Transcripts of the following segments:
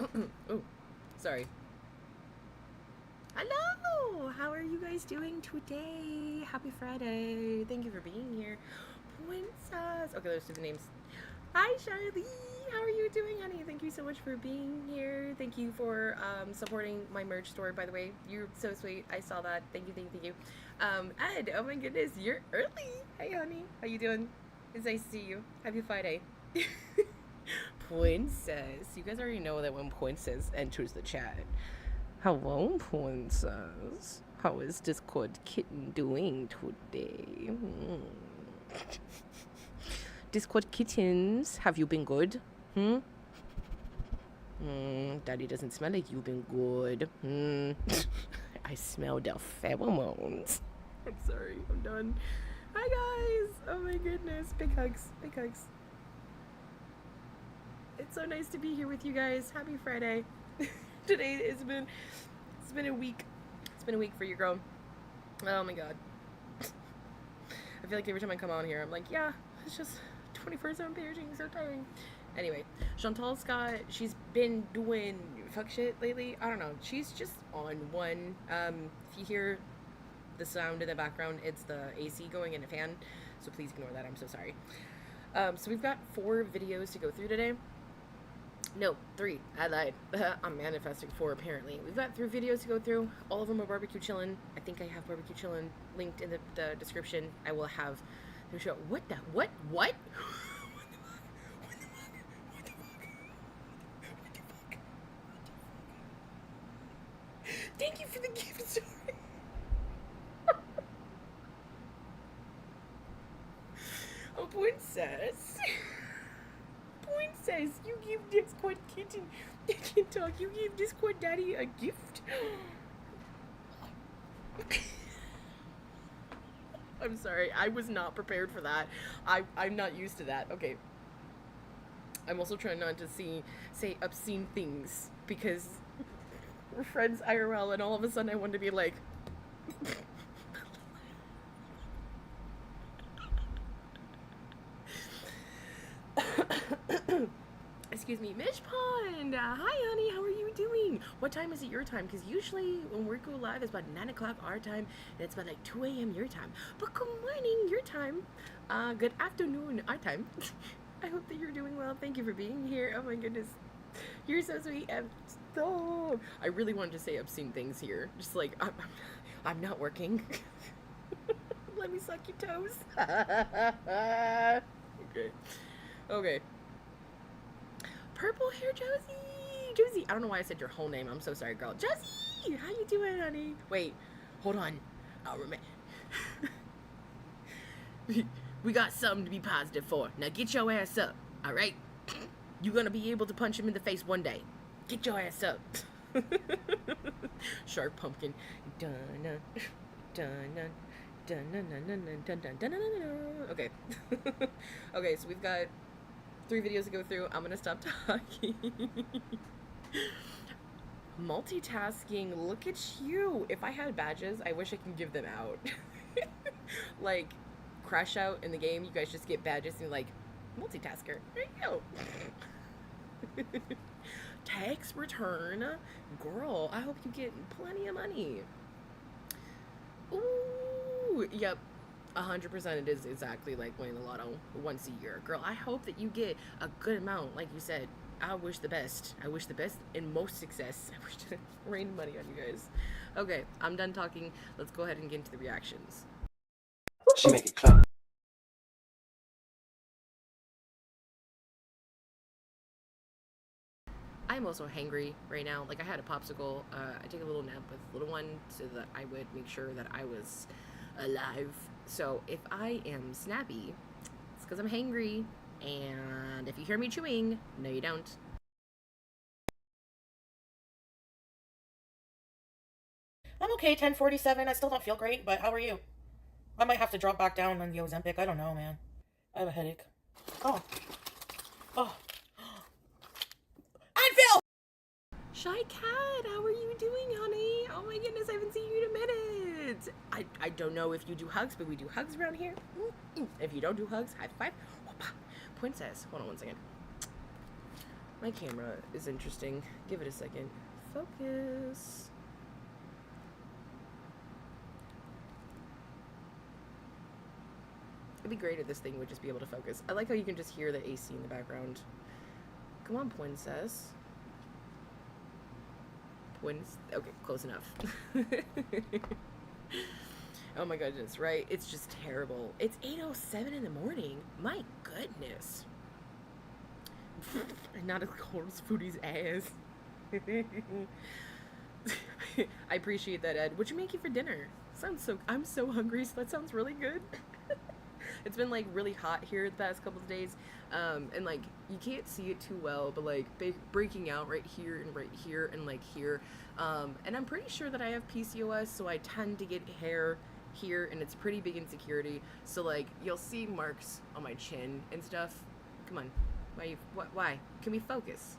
Oh, sorry. Hello! How are you guys doing today? Happy Friday. Thank you for being here. Princess. Okay, let's do the names. Hi, Charlie. How are you doing, honey? Thank you so much for being here. Thank you for supporting my merch store, by the way. You're so sweet. I saw that. Thank you, thank you, thank you. Ed, oh my goodness, you're early. Hey, honey. How you doing? It's nice to see you. Happy Friday. Princess. You guys already know that when Princess enters the chat. Hello, Princess. How is Discord Kitten doing today? Discord Kittens, have you been good? Daddy doesn't smell like you've been good. I smell the pheromones. I'm sorry, I'm done. Hi, guys. Oh my goodness. Big hugs. Big hugs. It's so nice to be here with you guys. Happy Friday. Today it's been a week. It's been a week for you, girl. Oh my god. I feel like every time I come on here, I'm like, yeah, it's just 24/7 parenting, so tiring. Anyway, Chantal Scott, she's been doing fuck shit lately. I don't know. She's just on one. If you hear the sound in the background, it's the AC going in a fan, so please ignore that. I'm so sorry. So we've got 4 videos to go through today. No, 3. I lied. I'm manifesting 4 apparently. We've got 3 videos to go through. All of them are barbecue chillin'. I think I have barbecue chillin' linked in the description. I will have the show. What the? What? What? Thank you for the gift, sorry. Oh, Princess. Princess, you give Discord Kitten. I can talk. You gave Discord Daddy a gift. I'm sorry. I was not prepared for that. I'm not used to that. Okay. I'm also trying not to say obscene things because we're friends IRL, and all of a sudden I want to be like. Excuse me, Mish Pond. Hi, honey. How are you doing? What time is it your time? Because usually when we go live, it's about 9 o'clock our time, and it's about like 2 a.m. your time. But good morning, your time. Good afternoon, our time. I hope that you're doing well. Thank you for being here. Oh my goodness. You're so sweet. Stop. I really wanted to say obscene things here. Just like, I'm not working. Let me suck your toes. Okay. Okay. Purple hair Josie. Josie. I don't know why I said your whole name. I'm so sorry, girl. Josie, how you doing, honey? Wait, hold on. I'll remember. We got something to be positive for. Now get your ass up, all right? You're gonna be able to punch him in the face one day. Get your ass up. Shark pumpkin. Dun dun dun dun dun dun dun dun dun dun dun. Okay. Okay, so we've got 3 videos to go through. I'm gonna stop talking. Multitasking. Look at you. If I had badges, I wish I could give them out. Like, crash out in the game, you guys just get badges and you're like, multitasker. There you go. Tax return. Girl, I hope you get plenty of money. Ooh, yep. 100% it is exactly like winning the lotto once a year. Girl, I hope that you get a good amount. Like you said, I wish the best. I wish the best and most success. I wish to rain money on you guys. Okay, I'm done talking. Let's go ahead and get into the reactions. She make it clap. I'm also hangry right now. Like, I had a popsicle. I take a little nap with little one so that I would make sure that I was alive. So if I am snappy, it's because I'm hangry. And if you hear me chewing, no you don't. I'm okay, 10:47. I still don't feel great, but how are you? I might have to drop back down on the Ozempic. I don't know, man. I have a headache. Oh. Oh. Advil! Shy Cat, how are you doing, honey? Oh my goodness, I haven't seen you in a minute. I don't know if you do hugs, but we do hugs around here. If you don't do hugs, high five. Princess, hold on one second. My camera is interesting. Give it a second. Focus. It'd be great if this thing would just be able to focus. I like how you can just hear the AC in the background. Come on, princess. Okay, close enough. Oh my goodness, right? It's just terrible. It's 8:07 in the morning. My goodness. Not as cold as Foodie's ass. I appreciate that, Ed. What'd you make you for dinner? I'm so hungry, so that sounds really good. It's been like really hot here the past couple of days, and like you can't see it too well, but like breaking out right here and like here, and I'm pretty sure that I have PCOS, so I tend to get hair here, and it's pretty big insecurity. So like you'll see marks on my chin and stuff. Come on, why? Can we focus?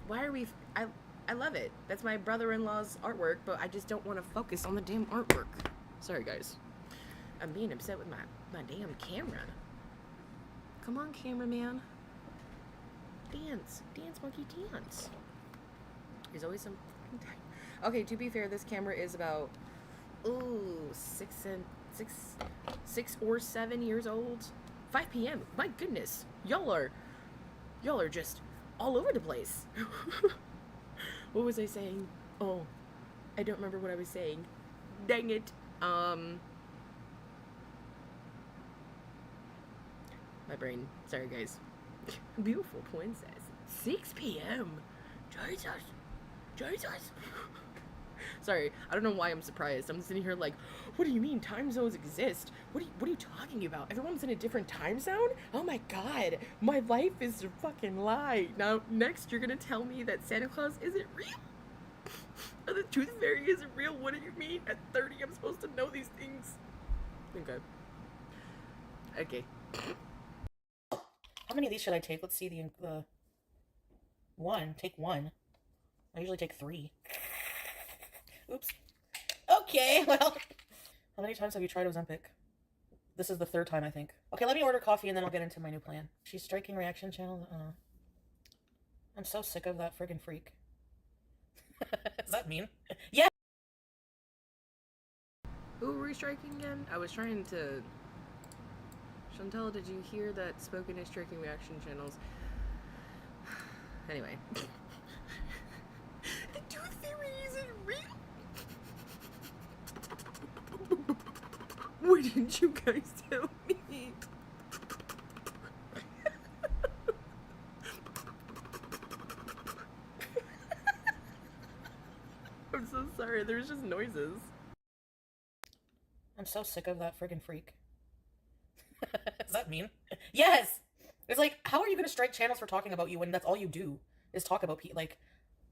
Why are we? I love it. That's my brother-in-law's artwork, but I just don't want to focus on the damn artwork. Sorry, guys. I'm being upset with my damn camera. Come on, cameraman. Dance. Dance, monkey, dance. There's always some fucking time. Okay, to be fair, this camera is about, six or 7 years old. 5 p.m. My goodness. Y'all are just all over the place. What was I saying? Oh, I don't remember what I was saying. Dang it. My brain. Sorry, guys. Beautiful princess. 6 p.m. Jesus. Sorry, I don't know why I'm surprised. I'm sitting here like, what do you mean time zones exist? What are you talking about? Everyone's in a different time zone? Oh my god, my life is a fucking lie. Now, next you're gonna tell me that Santa Claus isn't real? Or the tooth fairy isn't real? What do you mean? At 30, I'm supposed to know these things. Okay. How many of these should I take? Let's see the one. Take one. I usually take 3. Oops. Okay, well. How many times have you tried Ozempic? This is the 3rd time, I think. Okay, let me order coffee and then I'll get into my new plan. She's striking reaction channel. I'm so sick of that friggin' freak. Does that mean? Yeah! Who were we striking again? I was trying to... Chantel, did you hear that spoken is striking reaction channels? Anyway. The tooth fairy isn't real? Why didn't you guys tell me? I'm so sorry, there's just noises. I'm so sick of that friggin' freak. Does that mean? Yes! It's like, how are you gonna strike channels for talking about you when that's all you do is talk about people? Like,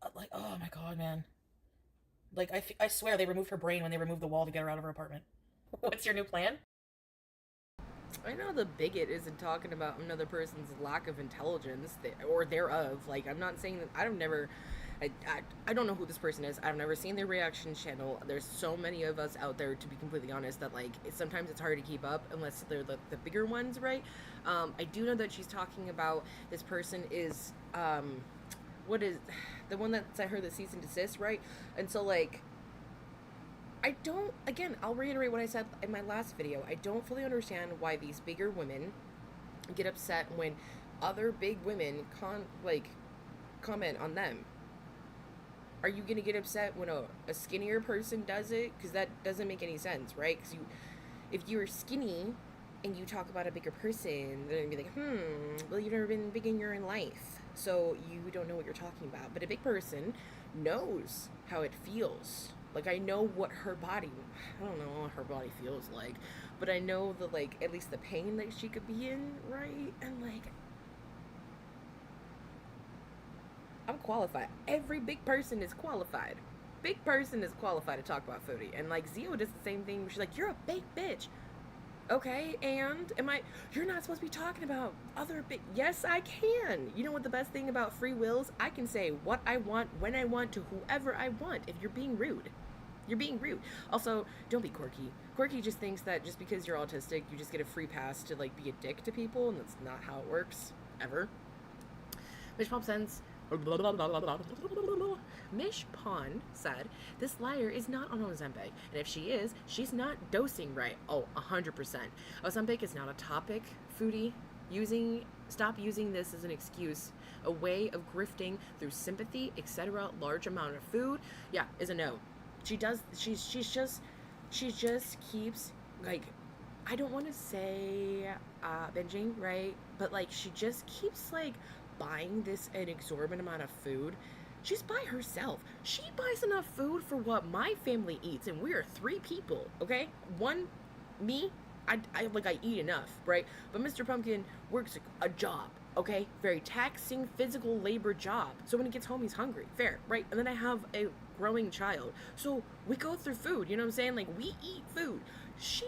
oh my god, man. Like, I swear they removed her brain when they removed the wall to get her out of her apartment. What's your new plan? I know the bigot isn't talking about another person's lack of intelligence, or thereof. Like, I'm not saying that. I don't know who this person is. I've never seen their reaction channel. There's so many of us out there, to be completely honest, that like sometimes it's hard to keep up unless they're the bigger ones, right? I do know that she's talking about this person is what is the one that sent her the cease and desist, right? And so like I don't, again, I'll reiterate what I said in my last video. I don't fully understand why these bigger women get upset when other big women comment on them. Are you gonna get upset when a skinnier person does it? Because that doesn't make any sense, right? Because if you're skinny and you talk about a bigger person, they're gonna be like, well, you've never been big in your life, so you don't know what you're talking about. But a big person knows how it feels. Like, I know what her body, I don't know what her body feels like, but I know the, like, at least the pain that she could be in, right? And like, I'm qualified. Every big person is qualified. Big person is qualified to talk about Foodie. And like Zio does the same thing. She's like, you're a big bitch. Okay, and you're not supposed to be talking about other big, yes, I can. You know what the best thing about free will is? I can say what I want, when I want, to whoever I want, if you're being rude. You're being rude. Also, don't be quirky. Quirky just thinks that just because you're autistic, you just get a free pass to like be a dick to people, and that's not how it works ever. Mish Pop sends. Mish Pond said, "This liar is not on Ozempic, and if she is, she's not dosing right." Oh, 100%. Ozempic is not a topic, Foodie. Stop using this as an excuse, a way of grifting through sympathy, etc. Large amount of food, yeah, is a no. She just keeps like, I don't want to say binging, right? But like she just keeps like buying an exorbitant amount of food. She's by herself. She buys enough food for what my family eats, and we are 3 people, okay? Me, I eat enough, right? But Mr. Pumpkin works a job, okay? Very taxing physical labor job. So when he gets home, he's hungry. Fair, right? And then I have a growing child. So we go through food, you know what I'm saying? Like, we eat food. She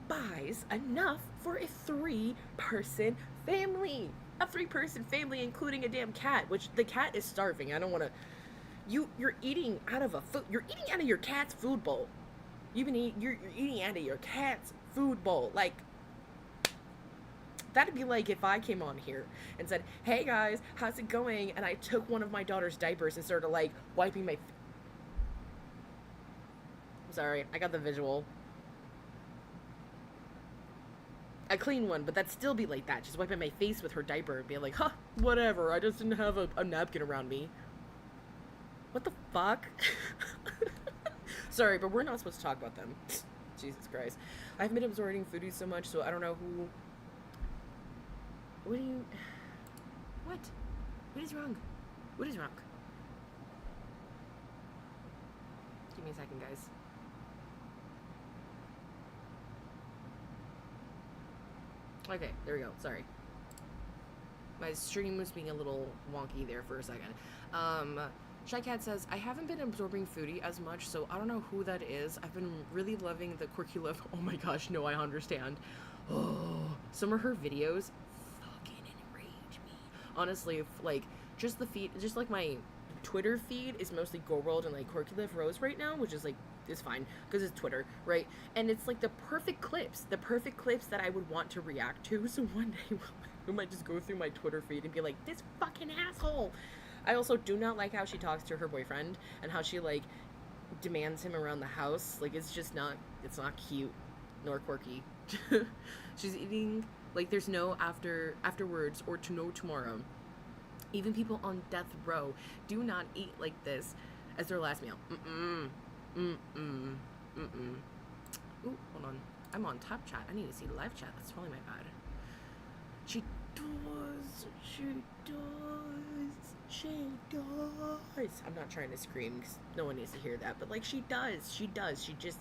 buys enough for a 3-person family. A 3-person family, including a damn cat, which the cat is starving. I don't want to... You're eating out of You're eating out of your cat's food bowl. You're eating out of your cat's food bowl. Like, that'd be like if I came on here and said, "Hey guys, how's it going?" And I took one of my daughter's diapers and started like wiping my... I'm sorry, I got the visual. I clean one, but that'd still be like that. Just wiping my face with her diaper and being like, "Huh, whatever, I just didn't have a napkin around me." What the fuck? Sorry, but we're not supposed to talk about them. Jesus Christ. I've been absorbing Foodies so much, so I don't know who... What? What is wrong? What is wrong? Give me a second, guys. Okay, there we go. Sorry. My stream was being a little wonky there for a second. Shy Cat says, "I haven't been absorbing Foodie as much, so I don't know who that is. I've been really loving the quirky love." Oh my gosh, no, I understand. Oh, some of her videos fucking enrage me. Honestly, if, like, just the feed, just like my Twitter feed is mostly Go World and like Quirky Live Rose right now, which is like, is fine because it's Twitter, right? And it's like the perfect clips that I would want to react to. So one day we might just go through my Twitter feed and be like, "This fucking asshole." I also do not like how she talks to her boyfriend and how she like demands him around the house. Like, it's just not, it's not cute nor quirky. She's eating like there's no afterwards or to no tomorrow. Even people on death row do not eat like this as their last meal. Ooh, hold on. I'm on top chat. I need to see the live chat. That's probably my bad. She does. I'm not trying to scream because no one needs to hear that, but like she does. She just...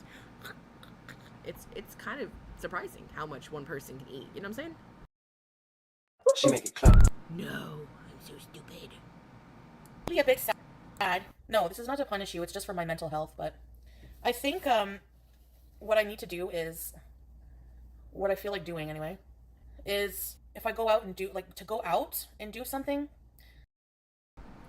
It's kind of surprising how much one person can eat. You know what I'm saying? She make it clap. No, I'm so stupid. Be a bit sad. No, this is not to punish you. It's just for my mental health. But I think what I need to do is, what I feel like doing anyway, is if I go out and do something.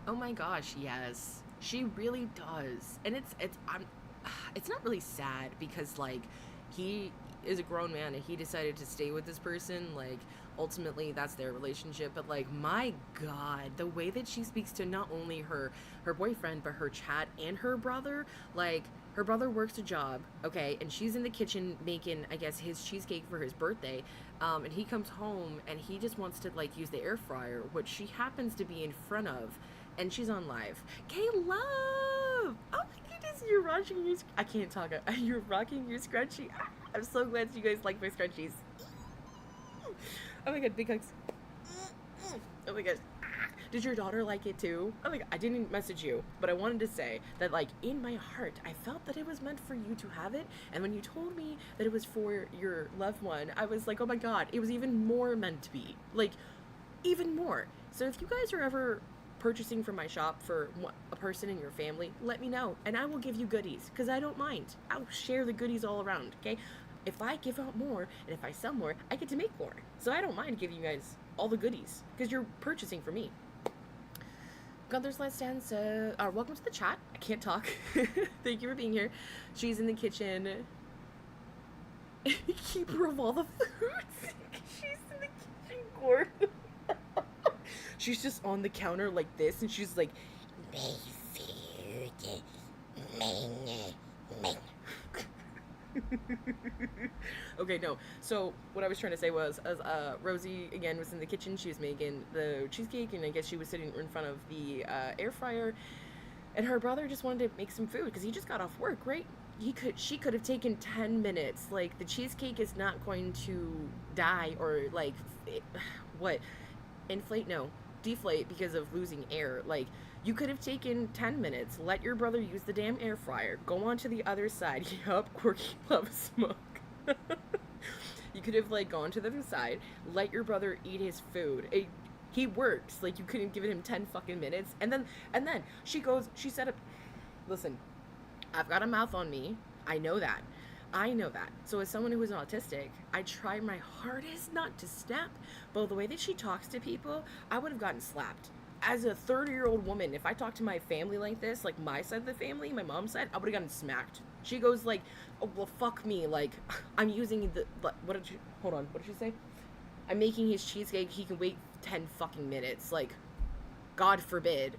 Oh my gosh, yes, she really does, and it's not really sad because like he is a grown man and he decided to stay with this person. Like, ultimately that's their relationship, but like, my god, the way that she speaks to not only her boyfriend but her chat and her brother. Like, her brother works a job, okay, and she's in the kitchen making, I guess, his cheesecake for his birthday, and he comes home and he just wants to like use the air fryer, which she happens to be in front of, and she's on live. K-Love! Oh my goodness, you're rocking your... I can't talk. You're rocking your scrunchie. I'm so glad you guys like my scrunchies. Oh my god, big hugs. Oh my gosh. Did your daughter like it too? Oh my god, I didn't message you, but I wanted to say that, like, in my heart, I felt that it was meant for you to have it, and when you told me that it was for your loved one, I was like, oh my god, it was even more meant to be. Like, even more. So if you guys are ever purchasing from my shop for a person in your family, let me know, and I will give you goodies, because I don't mind. I'll share the goodies all around, okay? If I give out more, and if I sell more, I get to make more. So I don't mind giving you guys all the goodies, because you're purchasing for me. Gunther's Last Stand says, welcome to the chat. I can't talk. Thank you for being here. She's in the kitchen. Keeper of all the foods. She's in the kitchen, Gord. She's just on the counter like this, and she's like, my food. Okay, no. So what I was trying to say was, as Rosie again was in the kitchen, she was making the cheesecake, and I guess she was sitting in front of the air fryer, and her brother just wanted to make some food because he just got off work, right? She could have taken 10 minutes. Like, the cheesecake is not going to die or like what, inflate? No, deflate because of losing air. Like, you could have taken 10 minutes, let your brother use the damn air fryer, go on to the other side. Yup, Quirky loves smoke. You could have, like, gone to the other side, let your brother eat his food. He works. Like, you couldn't give him 10 fucking minutes. And then she said, listen, I've got a mouth on me. I know that. So as someone who is autistic, I try my hardest not to snap, but the way that she talks to people, I would have gotten slapped. As a 30-year-old woman, if I talk to my family like this, like my side of the family, my mom's side, I would have gotten smacked. She goes like, oh, well, fuck me. Like, I'm using what did she say? I'm making his cheesecake. He can wait 10 fucking minutes. Like, God forbid.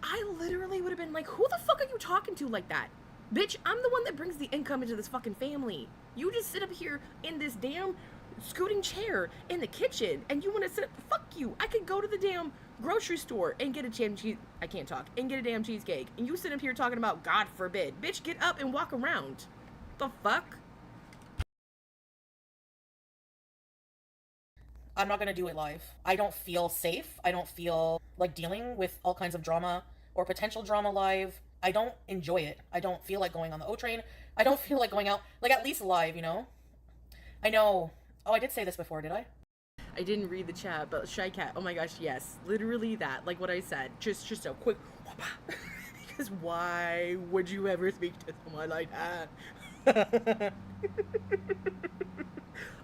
I literally would have been like, who the fuck are you talking to like that? Bitch, I'm the one that brings the income into this fucking family. You just sit up here in this damn scooting chair in the kitchen, and you want to sit, fuck you. I could go to the damn grocery store and get a damn and get a damn cheesecake, and you sit up here talking about God forbid. Bitch, get up and walk around. The fuck? I'm not gonna do it live. I don't feel safe. I don't feel like dealing with all kinds of drama or potential drama live. I don't enjoy it. I don't feel like going on the O train. I don't feel like going out, like, at least live, you know? I know. Oh, I did say this before, did I? I didn't read the chat, but Shy Cat, oh my gosh, yes. Literally that, like what I said. Just a quick because why would you ever speak to someone like that?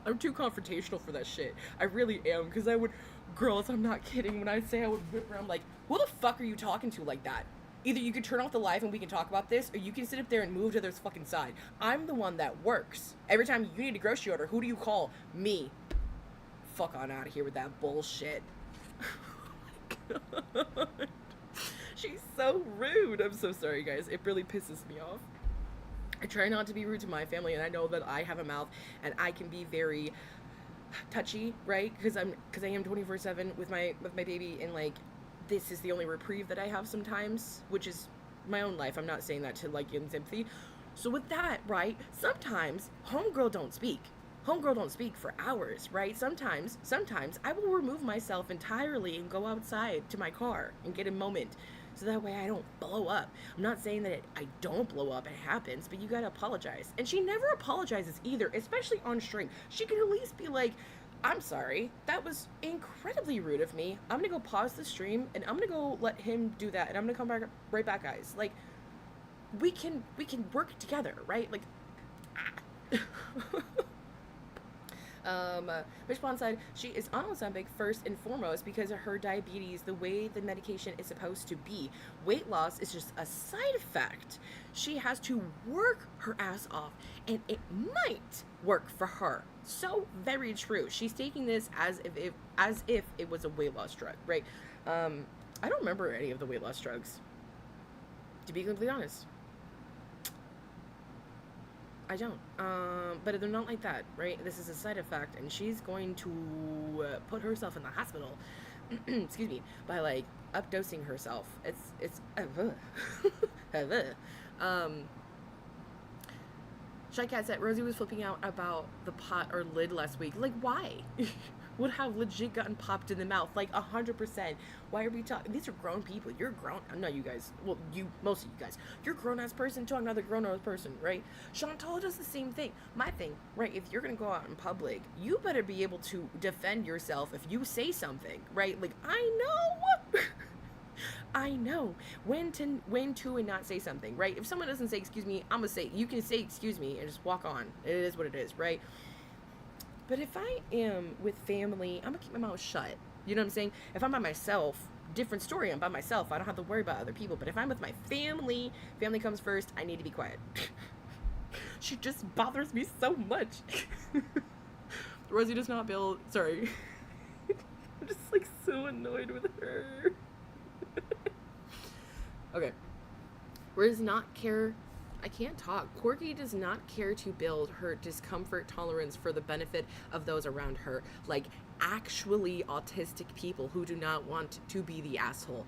I'm too confrontational for that shit. I really am, because I would, girls, I'm not kidding, when I say I would whip around, like, who the fuck are you talking to like that? Either you can turn off the live and we can talk about this, or you can sit up there and move to this fucking side. I'm the one that works. Every time you need a grocery order, who do you call? Me. Fuck on out of here with that bullshit. Oh my God. She's so rude. I'm so sorry, guys. It really pisses me off. I try not to be rude to my family, and I know that I have a mouth, and I can be very touchy, right? Because I am 24/7 with my baby, and like, this is the only reprieve that I have sometimes, which is my own life. I'm not saying that to like give sympathy. So with that, right? Sometimes homegirl don't speak. Homegirl don't speak for hours, right? Sometimes I will remove myself entirely and go outside to my car and get a moment, so that way I don't blow up. I'm not saying that I don't blow up, it happens, but you gotta apologize. And she never apologizes either, especially on stream. She can at least be like, I'm sorry, that was incredibly rude of me. I'm gonna go pause the stream, and I'm gonna go let him do that, and I'm gonna come back right back, guys. Like, we can work together, right? Like, Fishbone said she is on Ozempic first and foremost because of her diabetes, the way the medication is supposed to be. Weight loss is just a side effect. She has to work her ass off, and it might work for her. So very true. She's taking this as if it was a weight loss drug, right? I don't remember any of the weight loss drugs, to be completely honest. I don't. But they're not like that, right? This is a side effect, and she's going to put herself in the hospital, excuse me, by like updosing herself. It's Shy Cat said Rosie was flipping out about the pot or lid last week. Like, why? Would have legit gotten popped in the mouth, like 100%. Why are we talking? These are grown people. You're grown. Not you guys. Well, most of you guys. You're a grown-ass person talking to another grown-ass person, right? Chantal does the same thing. My thing, right? If you're gonna go out in public, you better be able to defend yourself if you say something, right? Like, I know what. I know when to and not say something, right? If someone doesn't say excuse me, I'm gonna say, you can say excuse me and just walk on. It is what it is, right? But if I am with family, I'm gonna keep my mouth shut. You know what I'm saying? If I'm by myself, different story. I'm by myself. I don't have to worry about other people. But if I'm with my family, family comes first, I need to be quiet. She just bothers me so much. Rosie does not build. Sorry. I'm just like so annoyed with her. Okay. Rosie does not care. I can't talk. Corky does not care to build her discomfort tolerance for the benefit of those around her. Like actually autistic people who do not want to be the asshole.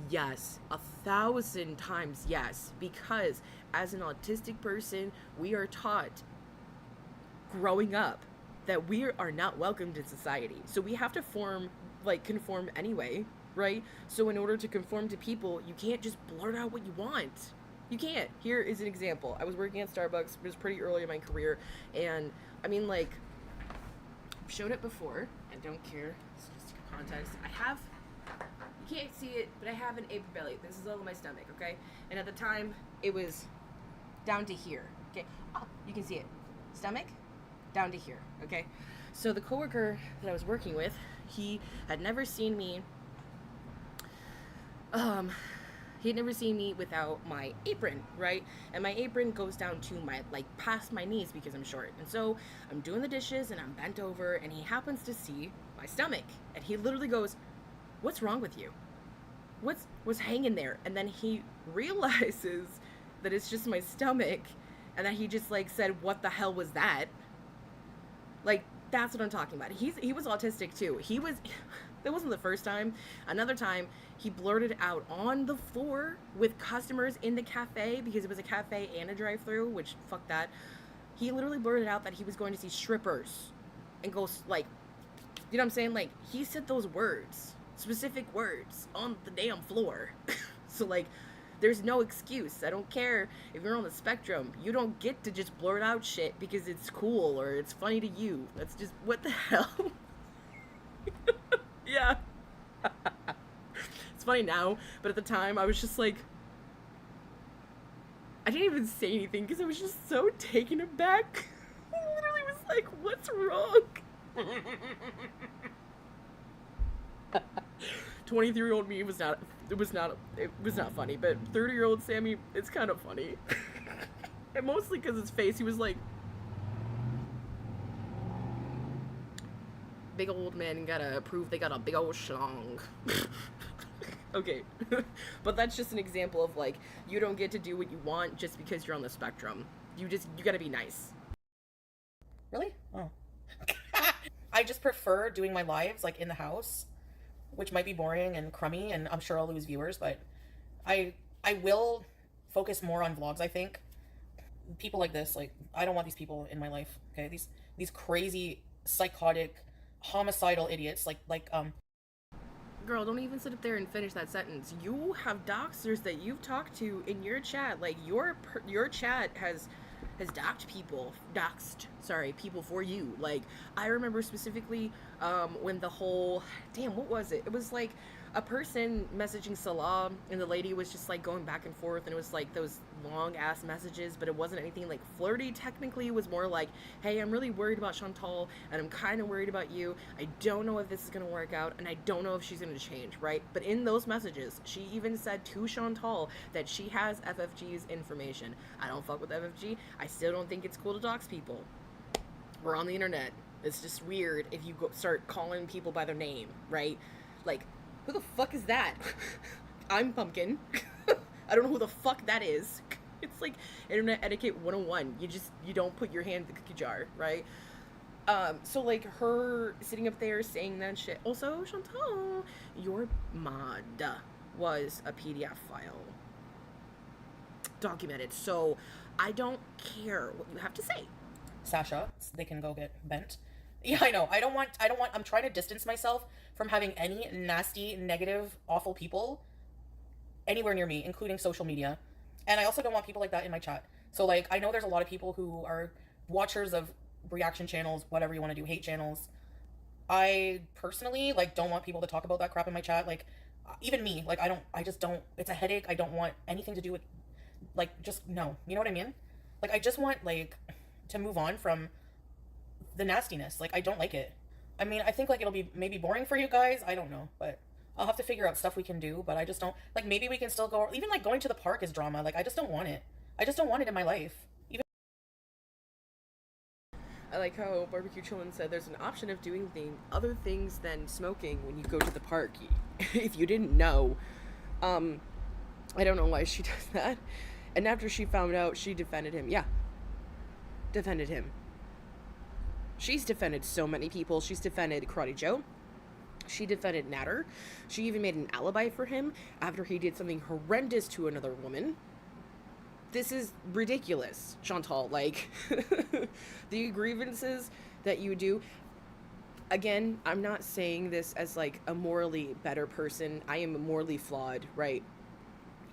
Yes, 1,000 times yes. Because as an autistic person, we are taught growing up that we are not welcomed in society. So we have to conform anyway, right? So in order to conform to people, you can't just blurt out what you want. You can't. Here is an example. I was working at Starbucks. It was pretty early in my career. And I mean, like, I've shown it before. I don't care. It's just context. You can't see it, but I have an upper belly. This is all in my stomach, okay? And at the time, it was down to here, okay? Oh, you can see it. Stomach, down to here, okay? So the coworker that I was working with, he had never seen me without my apron, right? And my apron goes down to my, like, past my knees because I'm short. And so I'm doing the dishes and I'm bent over and he happens to see my stomach. And he literally goes, "What's wrong with you? What's hanging there?" And then he realizes that it's just my stomach and that he just, like, said, "What the hell was that?" Like, that's what I'm talking about. He was autistic too. That wasn't the first time. Another time, he blurted out on the floor with customers in the cafe, because it was a cafe and a drive-thru, which, fuck that. He literally blurted out that he was going to see strippers and go, like, you know what I'm saying? Like, he said those words, specific words, on the damn floor. So, like, there's no excuse. I don't care if you're on the spectrum. You don't get to just blurt out shit because it's cool or it's funny to you. That's just, what the hell? Yeah. It's funny now, but at the time I was just like, I didn't even say anything because I was just so taken aback. I literally was like, "What's wrong?" 23-year-old me was not funny, but 30-year-old Sammy, it's kind of funny. And mostly because his face, he was like, big old man gotta prove they got a big old schlong. Okay. But that's just an example of, like, you don't get to do what you want just because you're on the spectrum. You gotta be nice. Really? Oh. I just prefer doing my lives, like, in the house, which might be boring and crummy, and I'm sure I'll lose viewers, but I will focus more on vlogs, I think. People like this, like, I don't want these people in my life, okay? These crazy, psychotic, homicidal idiots, Girl, don't even sit up there and finish that sentence. You have doxers that you've talked to in your chat. Like, your chat has doxed people for you. Like, I remember specifically when the whole, damn, what was it? It was like a person messaging Salah, and the lady was just, like, going back and forth, and it was like those long ass messages, but it wasn't anything like flirty. Technically, it was more like, "Hey, I'm really worried about Chantal, and I'm kind of worried about you. I don't know if this is gonna work out, and I don't know if she's gonna change," right? But in those messages, she even said to Chantal that she has FFG's information. I don't fuck with FFG. I still don't think it's cool to dox people. We're on the internet. It's just weird if you start calling people by their name, right? Like, who the fuck is that? I'm Pumpkin. I don't know who the fuck that is. It's like internet etiquette 101. You don't put your hand in the cookie jar, right? So, like, her sitting up there saying that shit. Also, Chantal, your mod was a PDF file. Documented. So, I don't care what you have to say. Sasha, they can go get bent. Yeah, I know. I'm trying to distance myself from having any nasty, negative, awful people anywhere near me, including social media. And I also don't want people like that in my chat. So, like, I know there's a lot of people who are watchers of reaction channels, whatever you want to do, hate channels. I personally, like, don't want people to talk about that crap in my chat. Like, even me, like, I just don't, it's a headache. I don't want anything to do with, like, just, no. You know what I mean? Like, I just want, like, to move on from the nastiness. Like, I don't like it. I mean, I think, like, it'll be maybe boring for you guys. I don't know. But I'll have to figure out stuff we can do, but I just don't, like, maybe we can still go, even like going to the park is drama. Like, I just don't want it. I just don't want it in my life. Even I like how Barbecue Chillin said there's an option of doing other things than smoking when you go to the park. If you didn't know, I don't know why she does that. And after she found out, she defended him. Yeah, defended him. She's defended so many people. She's defended Karate Joe. She defended Natter. She even made an alibi for him after he did something horrendous to another woman. This is ridiculous, Chantal. Like, the grievances that you do. Again, I'm not saying this as like a morally better person. I am morally flawed, right?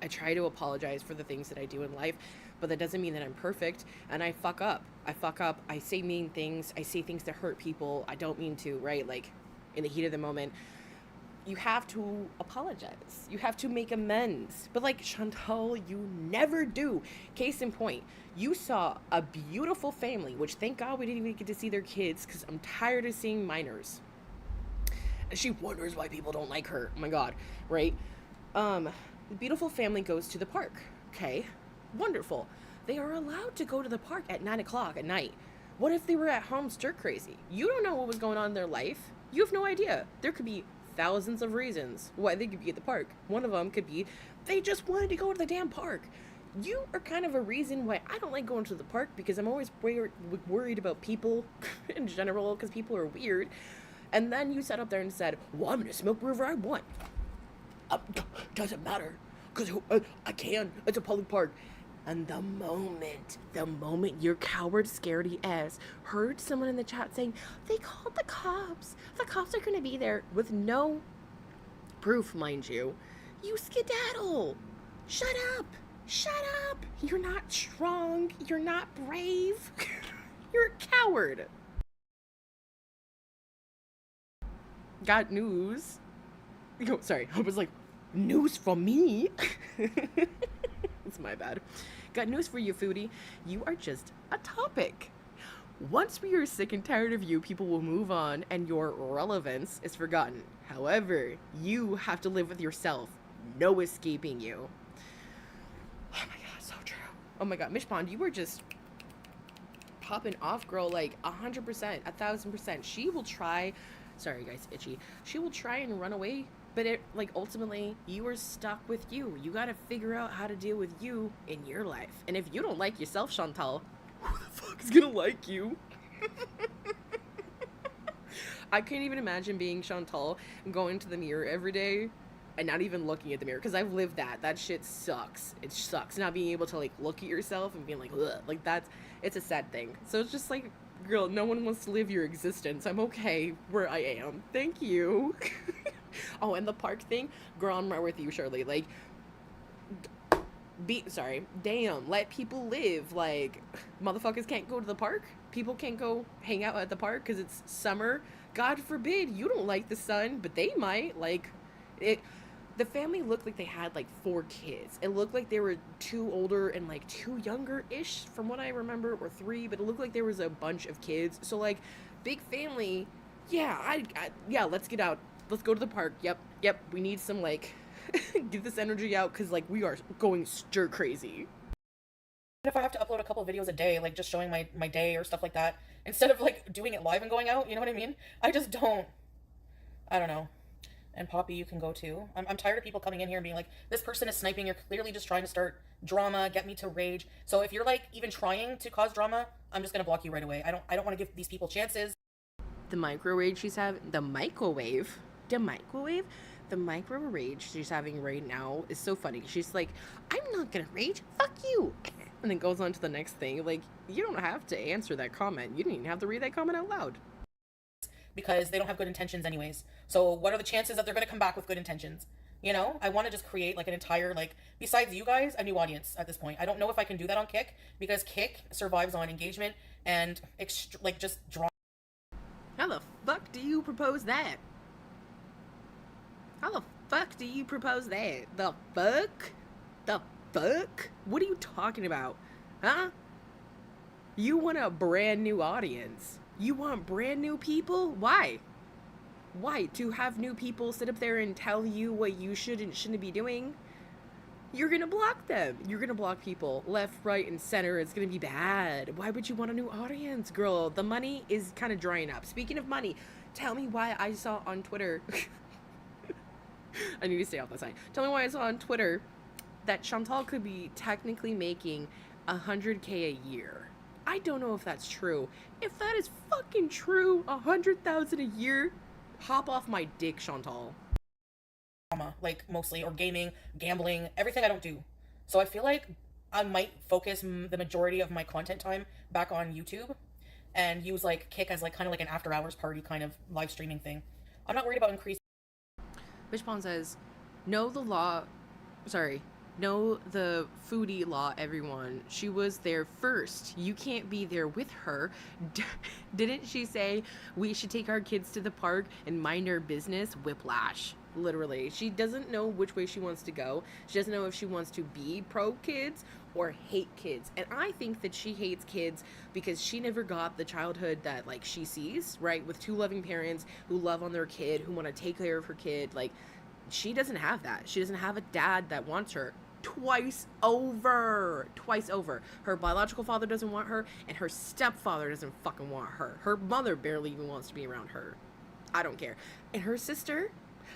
I try to apologize for the things that I do in life, but that doesn't mean that I'm perfect, and I fuck up. I say mean things. I say things that hurt people. I don't mean to, right? Like, in the heat of the moment, you have to apologize. You have to make amends. But like, Chantal, you never do. Case in point, you saw a beautiful family, which thank God we didn't even get to see their kids, because I'm tired of seeing minors. And she wonders why people don't like her. Oh my God, right? The beautiful family goes to the park. Okay, wonderful. They are allowed to go to the park at 9 o'clock at night. What if they were at home stir crazy? You don't know what was going on in their life. You have no idea. There could be thousands of reasons why they could be at the park. One of them could be they just wanted to go to the damn park. You are kind of a reason why I don't like going to the park, because I'm always worried about people in general, because people are weird. And then you sat up there and said, well, I'm going to smoke wherever I want. Doesn't matter, because I can. It's a public park. And the moment your coward scaredy ass heard someone in the chat saying, they called the cops are gonna be there, with no proof, mind you, you skedaddle. Shut up. You're not strong. You're not brave. You're a coward. Got news. Oh, sorry, I was like, news for me? It's my bad. Got news for you, Foodie. You are just a topic. Once we are sick and tired of you, people will move on and your relevance is forgotten. However, you have to live with yourself. No escaping you. Oh my God, so true. Oh my God, Mish Pond, you were just popping off, girl, like 100%, 1000%. She will try, sorry guys, itchy. She will try and run away, but it, like, ultimately, you are stuck with you. You gotta figure out how to deal with you in your life. And if you don't like yourself, Chantal, who the fuck is gonna like you? I can't even imagine being Chantal and going to the mirror every day and not even looking at the mirror, because I've lived that. That shit sucks. It sucks not being able to, like, look at yourself and being like, ugh. Like, it's a sad thing. So it's just like, girl, no one wants to live your existence. I'm okay where I am. Thank you. Oh, and the park thing, girl, I'm right with you, Shirley. Like, damn, let people live. Like, motherfuckers can't go to the park. People can't go hang out at the park because it's summer. God forbid you don't like the sun, but they might. Like, the family looked like they had like 4 kids. It looked like they were 2 older and like 2 younger-ish from what I remember, or 3, but it looked like there was a bunch of kids. So like, big family. Yeah, yeah, let's get out. Let's go to the park. Yep. We need some, like, get this energy out, because, like, we are going stir crazy. if I have to upload a couple of videos a day, like just showing my day or stuff like that, instead of like doing it live and going out, you know what I mean? I just don't. I don't know. And Poppy, you can go too. I'm tired of people coming in here and being like, this person is sniping. You're clearly just trying to start drama, get me to rage. So if you're like even trying to cause drama, I'm just gonna block you right away. I don't want to give these people chances. The micro rage she's having, the micro rage she's having right now is so funny. She's like, I'm not gonna rage, fuck you, and then goes on to the next thing. Like, you don't have to answer that comment. You didn't even have to read that comment out loud. Because they don't have good intentions anyways. So what are the chances that they're gonna come back with good intentions? You know, I want to just create like an entire, like, besides you guys, a new audience at this point. I don't know if I can do that on Kick, because Kick survives on engagement and like just drama. How the fuck do you propose that? How the fuck do you propose that? The fuck? The fuck? What are you talking about? Huh? You want a brand new audience. You want brand new people? Why? Why? To have new people sit up there and tell you what you should and shouldn't be doing? You're gonna block them. You're gonna block people left, right, and center. It's gonna be bad. Why would you want a new audience, girl? The money is kind of drying up. Speaking of money, tell me why I saw on Twitter. I need to stay off the side. Tell me why I saw on Twitter that Chantal could be technically making $100K a year. I don't know if that's true. If that is fucking true, $100,000 a year, hop off my dick, Chantal. Like mostly, or gaming, gambling, everything I don't do. So I feel like I might focus the majority of my content time back on YouTube and use like Kick as like kind of like an after hours party kind of live streaming thing. I'm not worried about increasing. Fishpond says, know the Foodie law, everyone. She was there first. You can't be there with her. Didn't she say we should take our kids to the park and mind our business? Whiplash. Literally. She doesn't know which way she wants to go. She doesn't know if she wants to be pro kids or hate kids. And I think that she hates kids because she never got the childhood that like she sees, right? With two loving parents who love on their kid, who want to take care of her kid. Like, she doesn't have that. She doesn't have a dad that wants her. Twice over. Her biological father doesn't want her, and her stepfather doesn't fucking want her. Her mother barely even wants to be around her. I don't care. And her sister,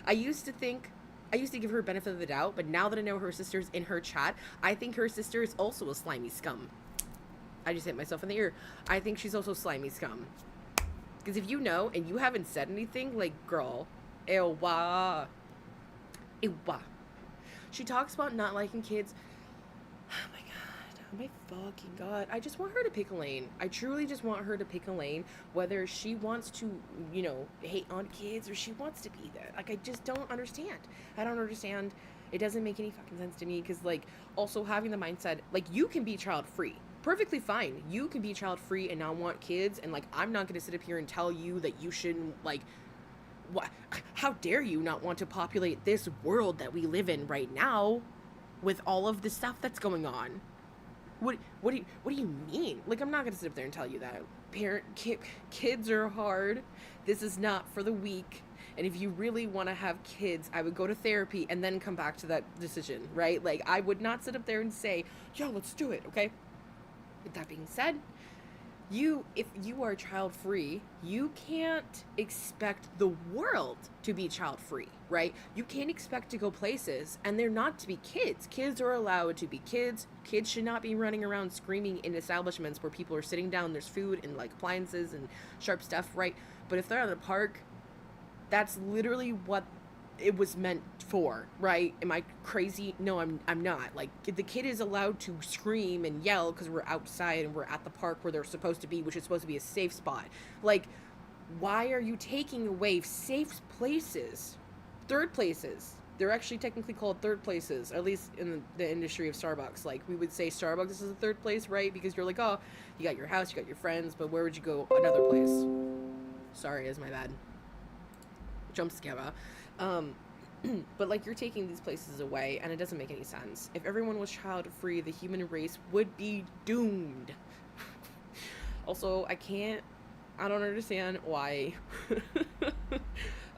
I used to give her benefit of the doubt, but now that I know her sister's in her chat, I think her sister is also a slimy scum. I just hit myself in the ear. I think she's also slimy scum. Because if you know and you haven't said anything, like, girl, ew. She talks about not liking kids. Oh my fucking god. I just want her to pick a lane. I truly just want her to pick a lane, whether she wants to, you know, hate on kids or she wants to be there. Like, I just don't understand. I don't understand. It doesn't make any fucking sense to me, because, like, also having the mindset, like, you can be child free. Perfectly fine. You can be child free and not want kids, and, like, I'm not gonna sit up here and tell you that you shouldn't, like, what? How dare you not want to populate this world that we live in right now with all of the stuff that's going on? What do you mean? Like, I'm not gonna sit up there and tell you that. Kids are hard. This is not for the weak. And if you really want to have kids, I would go to therapy and then come back to that decision, right? Like, I would not sit up there and say, yo, let's do it, okay? With that being said, if you are child free, you can't expect the world to be child free, right? You can't expect to go places and they're not to be kids. Kids are allowed to be kids. Kids should not be running around screaming in establishments where people are sitting down, there's food and like appliances and sharp stuff, right? But if they're at a park, that's literally what it was meant for, right? Am I crazy? No, I'm not. Like, the kid is allowed to scream and yell because we're outside and we're at the park where they're supposed to be, which is supposed to be a safe spot. Like, why are you taking away safe places? Third places. They're actually technically called third places, at least in the industry of Starbucks. Like, we would say Starbucks is a third place, right? Because you're like, oh, you got your house, you got your friends, but where would you go another place? Sorry, is my bad. Jump scare. But like, you're taking these places away and it doesn't make any sense. If everyone was child free, the human race would be doomed. Also, I don't understand why.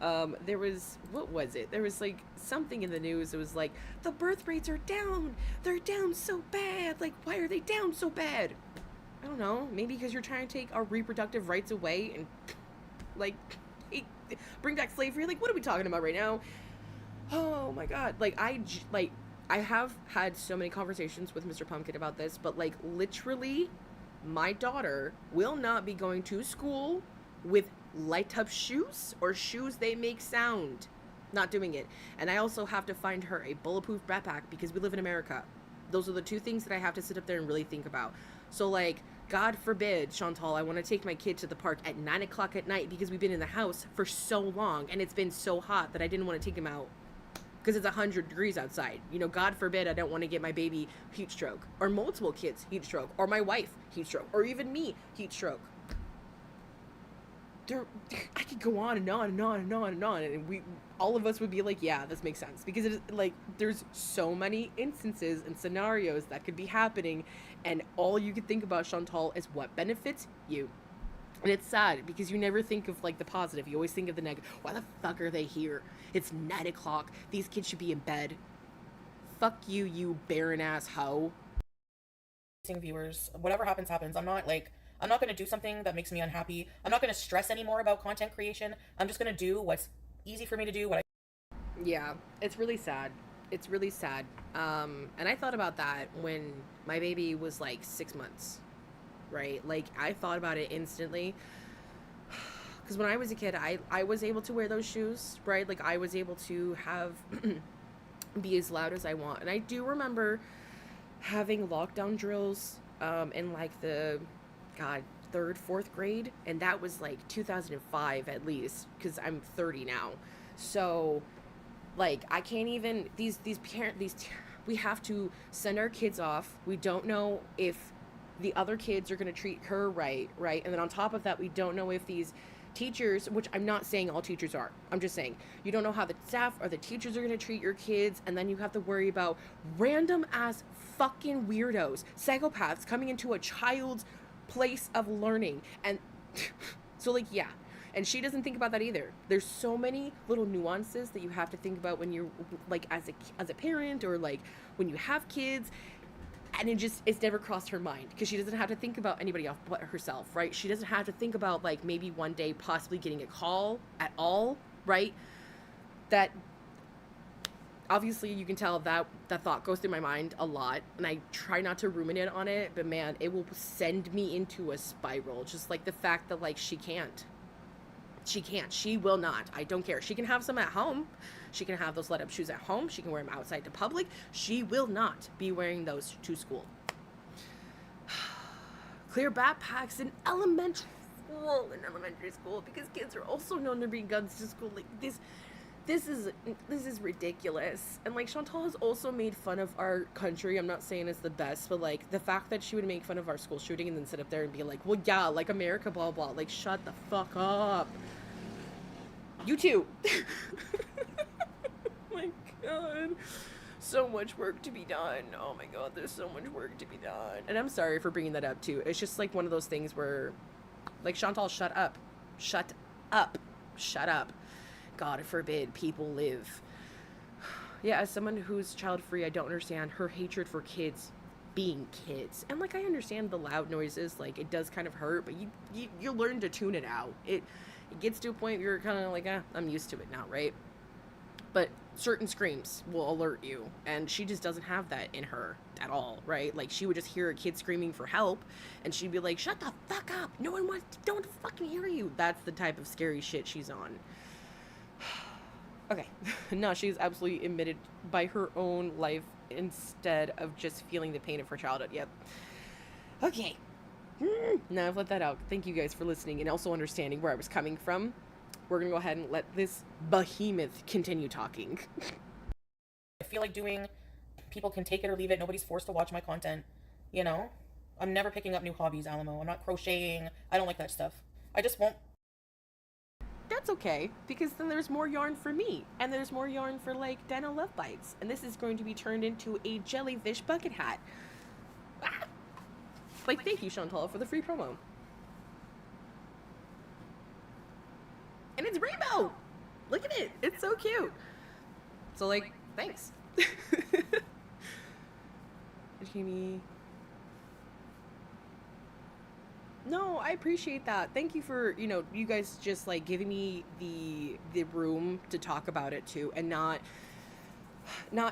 There was, what was it? There was like something in the news. It was like, the birth rates are down. They're down so bad. Like, why are they down so bad? I don't know. Maybe because you're trying to take our reproductive rights away and like bring back slavery. Like, what are we talking about right now? Oh my god. Like, I have had so many conversations with Mr. Pumpkin about this, but like, literally, my daughter will not be going to school with light up shoes or shoes they make sound. Not doing it. And I also have to find her a bulletproof backpack because we live in America. Those are the two things that I have to sit up there and really think about. So like, God forbid, Chantal, I want to take my kid to the park at 9 o'clock at night because we've been in the house for so long and it's been so hot that I didn't want to take him out because it's 100 degrees outside. You know, God forbid I don't want to get my baby heat stroke, or multiple kids heat stroke, or my wife heat stroke, or even me heat stroke. I could go on and on and on and on and on, and all of us would be like, yeah, this makes sense, because it is like, there's so many instances and scenarios that could be happening, and all you could think about, Chantal, is what benefits you. And it's sad because you never think of like the positive. You always think of the negative. Why the fuck are they here? It's 9 o'clock. These kids should be in bed. Fuck you, you barren ass hoe. Viewers, whatever happens, happens. I'm not going to do something that makes me unhappy. I'm not going to stress anymore about content creation. I'm just going to do what's easy for me to do. Yeah, it's really sad. It's really sad. And I thought about that when my baby was like 6 months, right? Like, I thought about it instantly. Because when I was a kid, I was able to wear those shoes, right? Like, I was able to have, be as loud as I want. And I do remember having lockdown drills in like the, God, 3rd, 4th grade. And that was like 2005 at least, because I'm 30 now. So, like, I can't even, we have to send our kids off. We don't know if the other kids are going to treat her right? And then on top of that, we don't know if these teachers, which I'm not saying all teachers are, I'm just saying, you don't know how the staff or the teachers are going to treat your kids, and then you have to worry about random ass fucking weirdos, psychopaths coming into a child's place of learning. And so, like, yeah. And she doesn't think about that either. There's so many little nuances that you have to think about when you're, like, as a parent, or like when you have kids. And it's never crossed her mind, because she doesn't have to think about anybody else but herself, right? She doesn't have to think about, like, maybe one day possibly getting a call at all, right? That, obviously, you can tell that thought goes through my mind a lot, and I try not to ruminate on it, but man, it will send me into a spiral. Just like the fact that, like, she can't. She will not. I don't care. She can have some at home. She can have those let-up shoes at home. She can wear them outside to public. She will not be wearing those to school. Clear backpacks in elementary school, because kids are also known to bring guns to school. Like, this is ridiculous. And, like, Chantal has also made fun of our country. I'm not saying it's the best, but, like, the fact that she would make fun of our school shooting and then sit up there and be like, well, yeah, like, America, blah, blah. Like, shut the fuck up. You too. My God. So much work to be done. Oh my God, there's so much work to be done. And I'm sorry for bringing that up too. It's just like one of those things where, like, Chantal, shut up. Shut up. Shut up. God forbid people live. Yeah, as someone who's child-free, I don't understand her hatred for kids being kids. And, like, I understand the loud noises, like, it does kind of hurt, but you learn to tune it out. It gets to a point where you're kind of like, I'm used to it now, right? But certain screams will alert you, and she just doesn't have that in her at all, right? Like, she would just hear a kid screaming for help, and she'd be like, shut the fuck up, don't fucking hear you. That's the type of scary shit she's on. Okay. No, she's absolutely admitted by her own life instead of just feeling the pain of her childhood. Yep. Okay. Now I've let that out. Thank you guys for listening and also understanding where I was coming from. We're gonna go ahead and let this behemoth continue talking. I feel like doing, people can take it or leave it. Nobody's forced to watch my content, you know? I'm never picking up new hobbies, Alamo. I'm not crocheting. I don't like that stuff. I just won't. That's okay, because then there's more yarn for me, and there's more yarn for, like, Dino Love Bites, and this is going to be turned into a jellyfish bucket hat. Ah! Like, thank you, Chantal, for the free promo. And it's rainbow! Look at it! It's so cute! So, like, thanks. Jamie. No, I appreciate that. Thank you for, you guys just, like, giving me the room to talk about it too, and not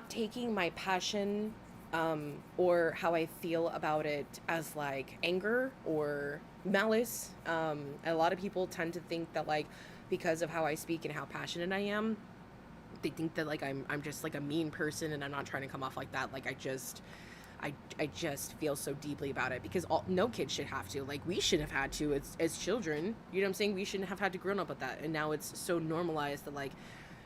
taking my passion or how I feel about it as, like, anger or malice. A lot of people tend to think that, like, because of how I speak and how passionate I am, they think that, like, I'm just, like, a mean person, and I'm not trying to come off like that. Like, I just feel so deeply about it, because no kid should have to. Like, we shouldn't have had to as children. You know what I'm saying? We shouldn't have had to grow up with that. And now it's so normalized that, like,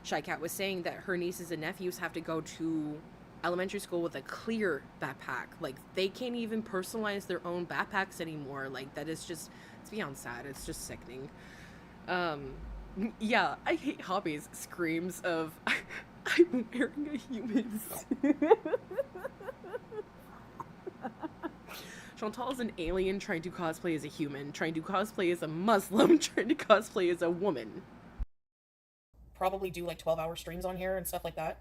Shy Cat was saying, that her nieces and nephews have to go to elementary school with a clear backpack. Like, they can't even personalize their own backpacks anymore. Like, that is just, it's beyond sad. It's just sickening. Yeah, I hate hobbies. Screams of, I'm wearing a human suit. Chantal is an alien trying to cosplay as a human, trying to cosplay as a Muslim, trying to cosplay as a woman. Probably do like 12-hour streams on here and stuff like that.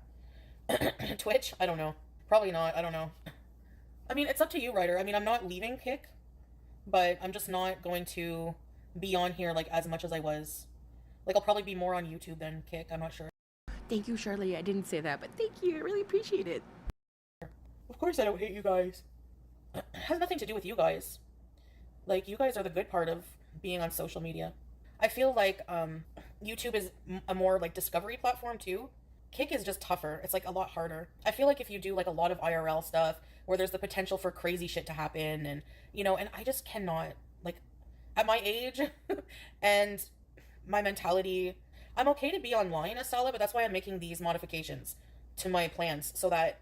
Twitch? I don't know. Probably not. I don't know. I mean, it's up to you, Ryder. I mean, I'm not leaving Kick, but I'm just not going to be on here like as much as I was. Like, I'll probably be more on YouTube than Kick. I'm not sure. Thank you, Charlie. I didn't say that, but thank you. I really appreciate it. Of course I don't hate you guys. It has nothing to do with you guys. Like, you guys are the good part of being on social media. I feel like YouTube is a more like discovery platform too. Kick is just tougher. It's like a lot harder. I feel like if you do like a lot of IRL stuff where there's the potential for crazy shit to happen, and and I just cannot, like, at my age and my mentality, I'm okay to be online, Asala, but that's why I'm making these modifications to my plans so that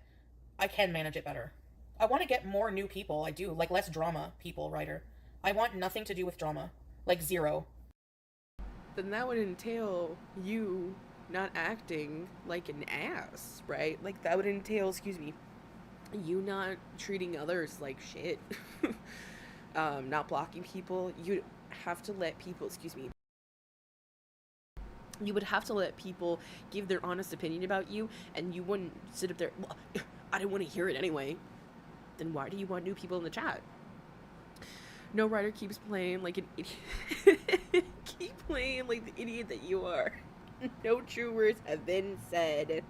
I can manage it better. I want to get more new people. I do. Like, less drama people, Ryder. I want nothing to do with drama. Like, zero. Then that would entail you not acting like an ass, right? Like, that would entail, excuse me, you not treating others like shit. Not blocking people. You'd have to let people, excuse me, you would have to let people give their honest opinion about you, and you wouldn't sit up there, well, I didn't want to hear it anyway. Then why do you want new people in the chat? No, Ryder keeps playing like an idiot. Keep playing like the idiot that you are. No true words have been said.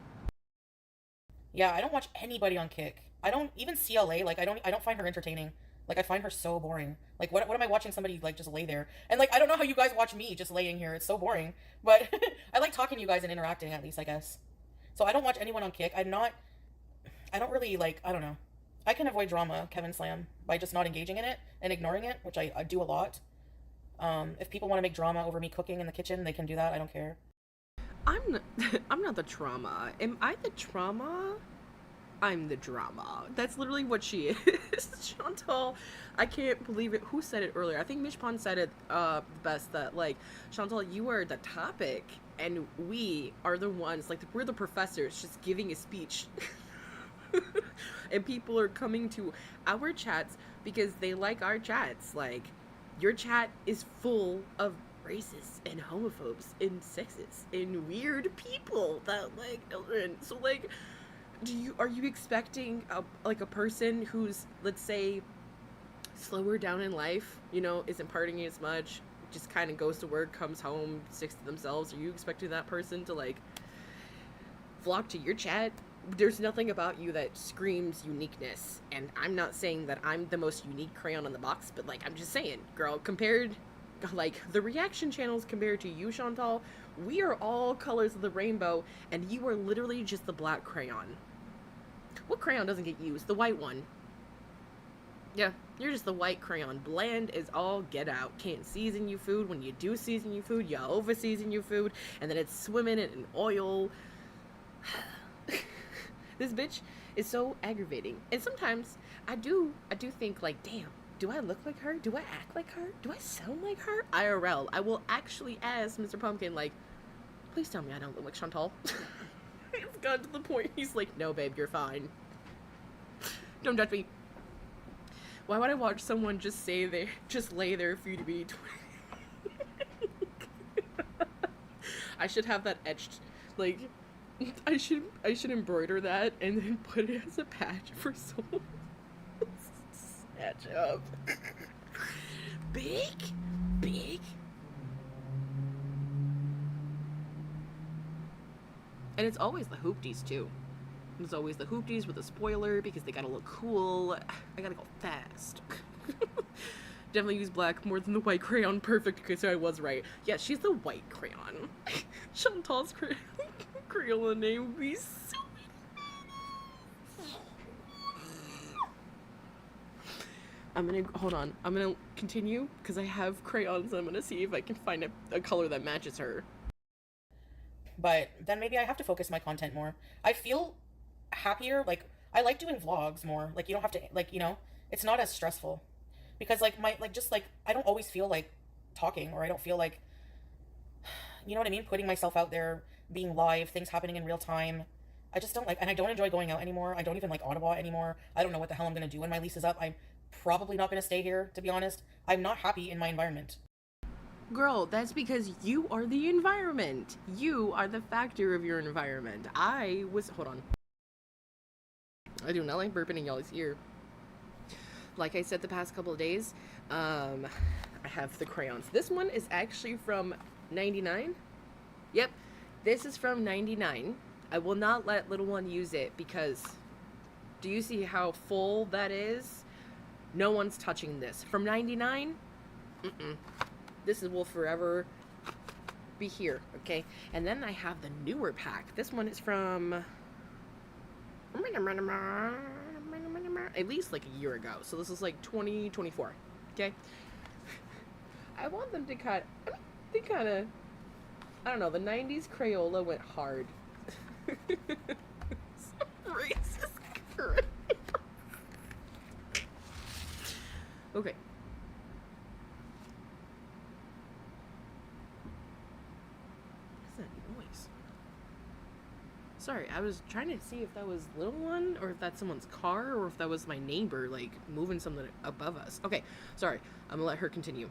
Yeah, I don't watch anybody on Kick. I don't even CLA. Like, I don't find her entertaining. Like, I find her so boring. Like, what am I watching somebody like just lay there? And like, I don't know how you guys watch me just laying here. It's so boring. But I like talking to you guys and interacting, at least, I guess. So I don't watch anyone on Kick. I don't really, like, I don't know. I can avoid drama, Kevin Slam, by just not engaging in it and ignoring it, which I do a lot. If people want to make drama over me cooking in the kitchen, they can do that. I don't care. I'm not the trauma. Am I the trauma? I'm the drama. That's literally what she is. Chantal, I can't believe it. Who said it earlier? I think Mishpan said it best, that, like, Chantal, you are the topic, and we are the ones, like, we're the professors just giving a speech. And people are coming to our chats because they like our chats. Like, your chat is full of racists and homophobes and sexists and weird people that, like, so, like, are you expecting a person who's, let's say, slower down in life, isn't partying as much, just kind of goes to work, comes home, sticks to themselves? Are you expecting that person to, like, flock to your chat? There's nothing about you that screams uniqueness, and I'm not saying that I'm the most unique crayon in the box, but, like, I'm just saying, girl, compared, like, the reaction channels compared to you, Chantal, we are all colors of the rainbow, and you are literally just the black crayon. What crayon doesn't get used? The white one. Yeah, you're just the white crayon. Bland is all get out. Can't season your food. When you do season your food, you over season your food, and then it's swimming in oil. This bitch is so aggravating. And sometimes I do think, like, damn, do I look like her? Do I act like her? Do I sound like her? IRL. I will actually ask Mr. Pumpkin, like, please tell me I don't look like Chantal. It's gotten to the point he's like, no, babe, you're fine. Don't judge me. Why would I watch someone just lay there Foodie? I should have that etched. Like, I should embroider that and then put it as a patch for someone. Snatch up. Big. And it's always the hoopties too. It's always the hoopties with a spoiler because they gotta look cool. I gotta go fast. Definitely use black more than the white crayon. Perfect, okay, so I was right. Yeah, she's the white crayon. Chantal's Crayola name would be so hold on. I'm gonna continue because I have crayons. I'm gonna see if I can find a color that matches her. But then maybe I have to focus my content more. I feel happier. Like, I like doing vlogs more. Like, you don't have to, like, it's not as stressful. Because, like, I don't always feel like talking, or I don't feel like, you know what I mean? Putting myself out there, being live, things happening in real time. I just don't like, and I don't enjoy going out anymore. I don't even like Ottawa anymore. I don't know what the hell I'm going to do when my lease is up. probably not going to stay here, to be honest. I'm not happy in my environment. Girl, that's because you are the environment. You are the factor of your environment. Hold on. I do not like burping in y'all's ear. Like I said the past couple of days, I have the crayons. This one is actually from 99. Yep, this is from 99. I will not let little one use it because do you see how full that is? No one's touching this. From 99, this will forever be here, okay? And then I have the newer pack. This one is from at least like a year ago. So this is like 2024, okay? I want them to cut, they kind of, I don't know, the 90s Crayola went hard. Racist crap. Okay. What's that noise? Sorry, I was trying to see if that was little one or if that's someone's car or if that was my neighbor like moving something above us. Okay, sorry. I'm gonna let her continue.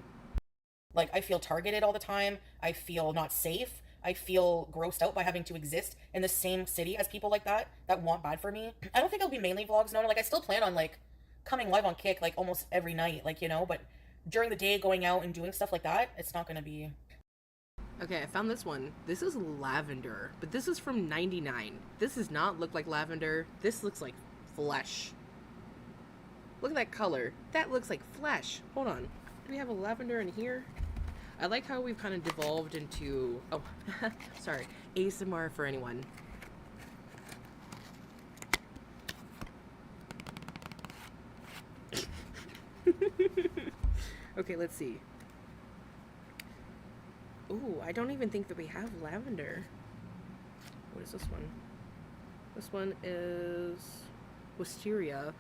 Like, I feel targeted all the time. I feel not safe. I feel grossed out by having to exist in the same city as people like that want bad for me. I don't think it'll be mainly vlogs, no. Like, I still plan on, like, coming live on Kick, like, almost every night, like, you know, but during the day, going out and doing stuff like that, it's not gonna be... Okay, I found this one. This is lavender, but this is from 99. This does not look like lavender. This looks like flesh. Look at that color. That looks like flesh. Hold on. Do we have a lavender in here? I like how we've kind of devolved into... Oh, sorry. ASMR for anyone. Okay, let's see. Ooh, I don't even think that we have lavender. What is this one? This one is wisteria.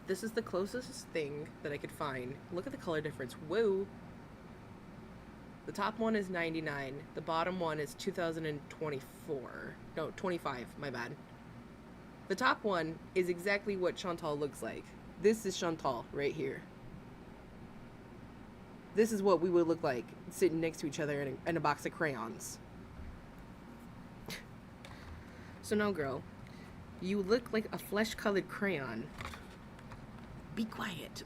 This is the closest thing that I could find. Look at the color difference. Whoa. The top one is 99. The bottom one is 2024. No, 25. My bad. The top one is exactly what Chantal looks like. This is Chantal right here. This is what we would look like sitting next to each other in a box of crayons. So no, girl. You look like a flesh-colored crayon. Be quiet.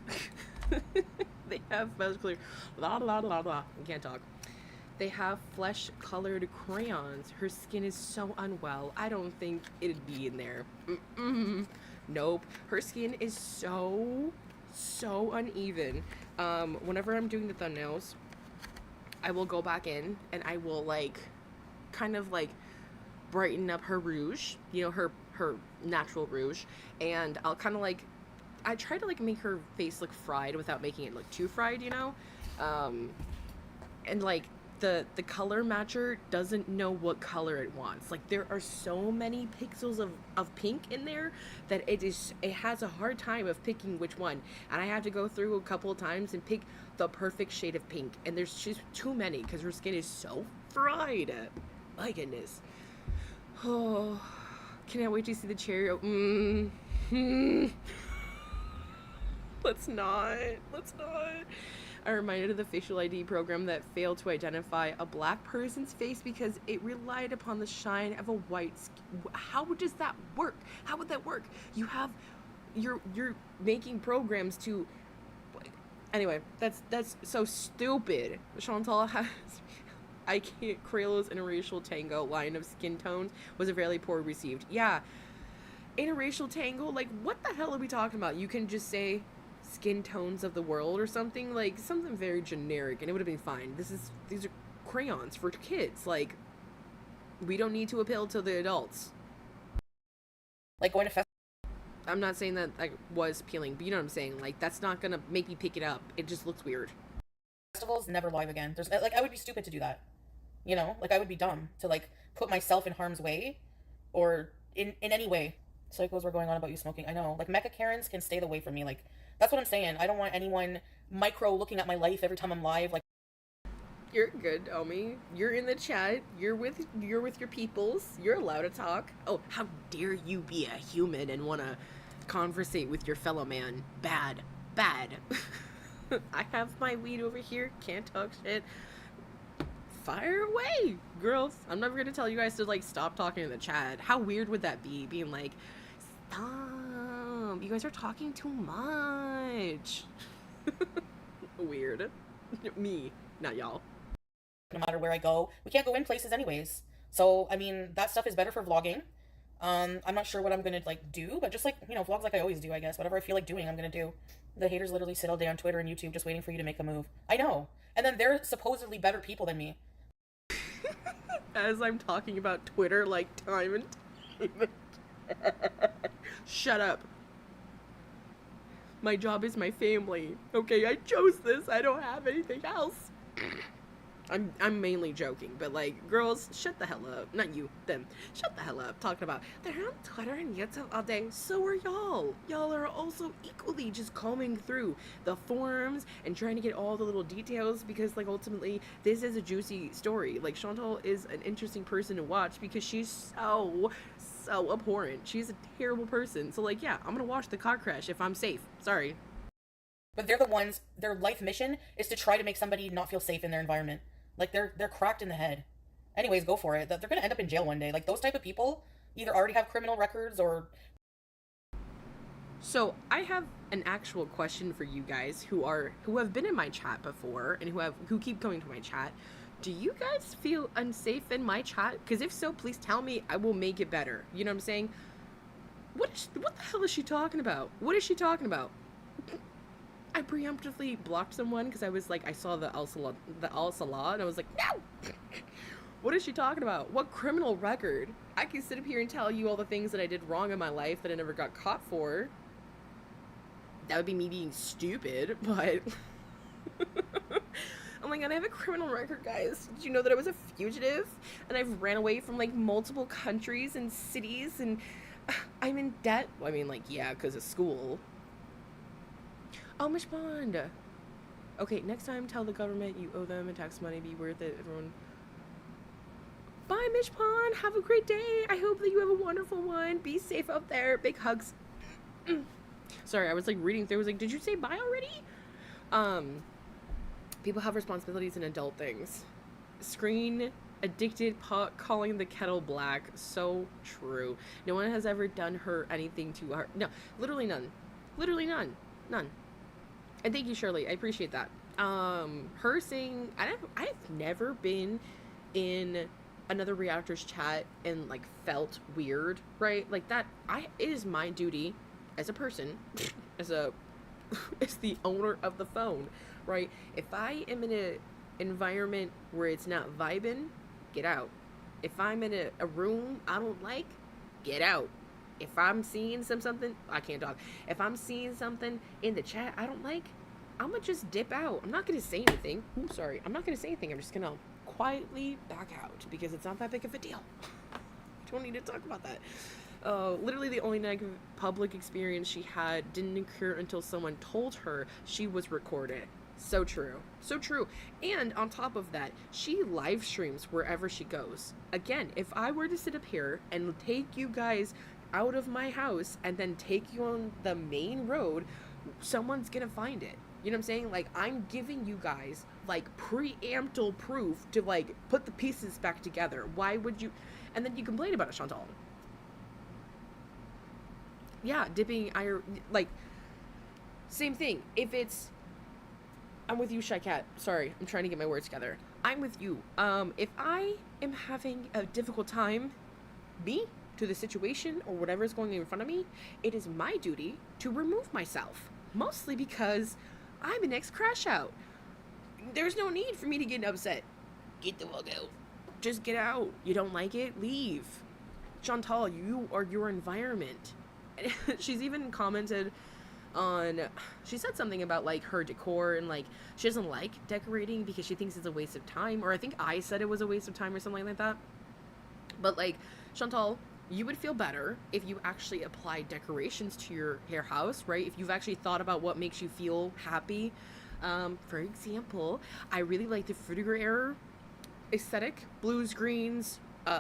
They have flesh-colored... Blah, blah, blah, blah. I can't talk. They have flesh-colored crayons. Her skin is so unwell. I don't think it'd be in there. Nope. Her skin is so uneven. Whenever I'm doing the thumbnails, I will go back in and I will like kind of like brighten up her rouge, you know, her natural rouge, and I'll kind of like, I try to like make her face look fried without making it look too fried, you know, and like the color matcher doesn't know what color it wants. Like there are so many pixels of pink in there that it has a hard time of picking which one, and I have to go through a couple of times and pick the perfect shade of pink, and there's just too many because her skin is so fried. My goodness. Oh, can't wait to see the cherry. Let's not. I'm reminded of the facial ID program that failed to identify a black person's face because it relied upon the shine of a white skin. How does that work? How would that work? You're making programs to... Anyway, that's so stupid. Chantal has... I can't... Crayola's interracial tango line of skin tones was fairly poor received. Yeah. Interracial tango? Like, what the hell are we talking about? You can just say... skin tones of the world or something, like something very generic, and it would have been fine. These are crayons for kids. Like, we don't need to appeal to the adults. Like going to I'm not saying that like was appealing, but you know what I'm saying. Like, that's not gonna make me pick it up. It just looks weird. festivals, never live again. There's like, I would be stupid to do that, you know, like I would be dumb to like put myself in harm's way or in any way. Psychos were going on about you smoking. I know, like Mecca Karens can stay away from me. Like, that's what I'm saying. I don't want anyone micro looking at my life every time I'm live. Like, you're good, Omi. You're in the chat. You're with your peoples. You're allowed to talk. Oh, how dare you be a human and want to conversate with your fellow man? Bad. bad. I have my weed over here, can't talk shit. Fire away, girls. I'm never gonna tell you guys to like stop talking in the chat. How weird would that be? Being like, stop, you guys are talking too much. Weird. Me, not y'all. No matter where I go, we can't go in places anyways. So, I mean, that stuff is better for vlogging. I'm not sure what I'm gonna like do, but just like, you know, vlogs like I always do, I guess. Whatever I feel like doing, I'm gonna do. The haters literally sit all day on Twitter and YouTube just waiting for you to make a move. I know. And then they're supposedly better people than me. As I'm talking about Twitter like time and time again. Shut up. My job is my family. Okay, I chose this. I don't have anything else. I'm mainly joking, but like, girls, shut the hell up. Not you, them. Shut the hell up. Talking about they're on Twitter and YouTube all day. So are y'all. Y'all are also equally just combing through the forums and trying to get all the little details because, like, ultimately, this is a juicy story. Like, Chantal is an interesting person to watch because she's so abhorrent. She's a terrible person. So, like, yeah, I'm gonna watch the car crash if I'm safe. Sorry. But they're the ones, their life mission is to try to make somebody not feel safe in their environment. Like, they're cracked in the head. Anyways, go for it. They're gonna end up in jail one day. Like, those type of people either already have criminal records or... So, I have an actual question for you guys who have been in my chat before and who keep coming to my chat. Do you guys feel unsafe in my chat? Because if so, please tell me. I will make it better. You know what I'm saying? What the hell is she talking about? What is she talking about? I preemptively blocked someone because I was like, I saw the Al Salah, and I was like, no! What is she talking about? What criminal record? I can sit up here and tell you all the things that I did wrong in my life that I never got caught for. That would be me being stupid, but... Oh my god, I have a criminal record, guys. Did you know that I was a fugitive? And I've ran away from, like, multiple countries and cities, and I'm in debt. Well, I mean, like, yeah, because of school. Oh, Mish Bond. Okay, next time tell the government you owe them a tax money. Be worth it, everyone. Bye, Mish Pond. Have a great day. I hope that you have a wonderful one. Be safe out there. Big hugs. Sorry, I was like reading through. I was like, did you say bye already? People have responsibilities in adult things. Screen addicted pot calling the kettle black. So true. No one has ever done her anything to her. No, literally none. Literally none. None. And thank you, Shirley. I appreciate that. Her saying, I've never been in another reactor's chat and like felt weird, right? Like that. It is my duty as a person, as the owner of the phone, right? If I am in an environment where it's not vibing, get out. If I'm in a room I don't like, get out. If I'm seeing something, I can't talk. If I'm seeing something in the chat I don't like, I'm gonna just dip out. I'm not gonna say anything. Ooh, sorry. I'm not gonna say anything. I'm just gonna quietly back out because it's not that big of a deal. Don't need to talk about that. Literally the only negative public experience she had didn't occur until someone told her she was recorded. So true. So true. And on top of that, she live streams wherever she goes. Again, if I were to sit up here and take you guys out of my house and then take you on the main road, someone's gonna find it. You know what I'm saying? Like, I'm giving you guys like preemptive proof to like put the pieces back together. Why would you? And then you complain about it, Chantal. Yeah, dipping like same thing. If it's, I'm with you, Shy Cat. Sorry, I'm trying to get my words together. I'm with you. If I am having a difficult time, to the situation or whatever is going in front of me, it is my duty to remove myself. Mostly because I'm an ex-crash out. There's no need for me to get upset. Get the fuck out. Just get out. You don't like it? Leave. Chantal, you are your environment. She's even commented on, she said something about like her decor and like she doesn't like decorating because she thinks it's a waste of time, or I think I said it was a waste of time or something like that. But like, Chantal, you would feel better if you actually apply decorations to your house, right? If you've actually thought about what makes you feel happy. For example, I really like the Foodie era aesthetic, blues, greens,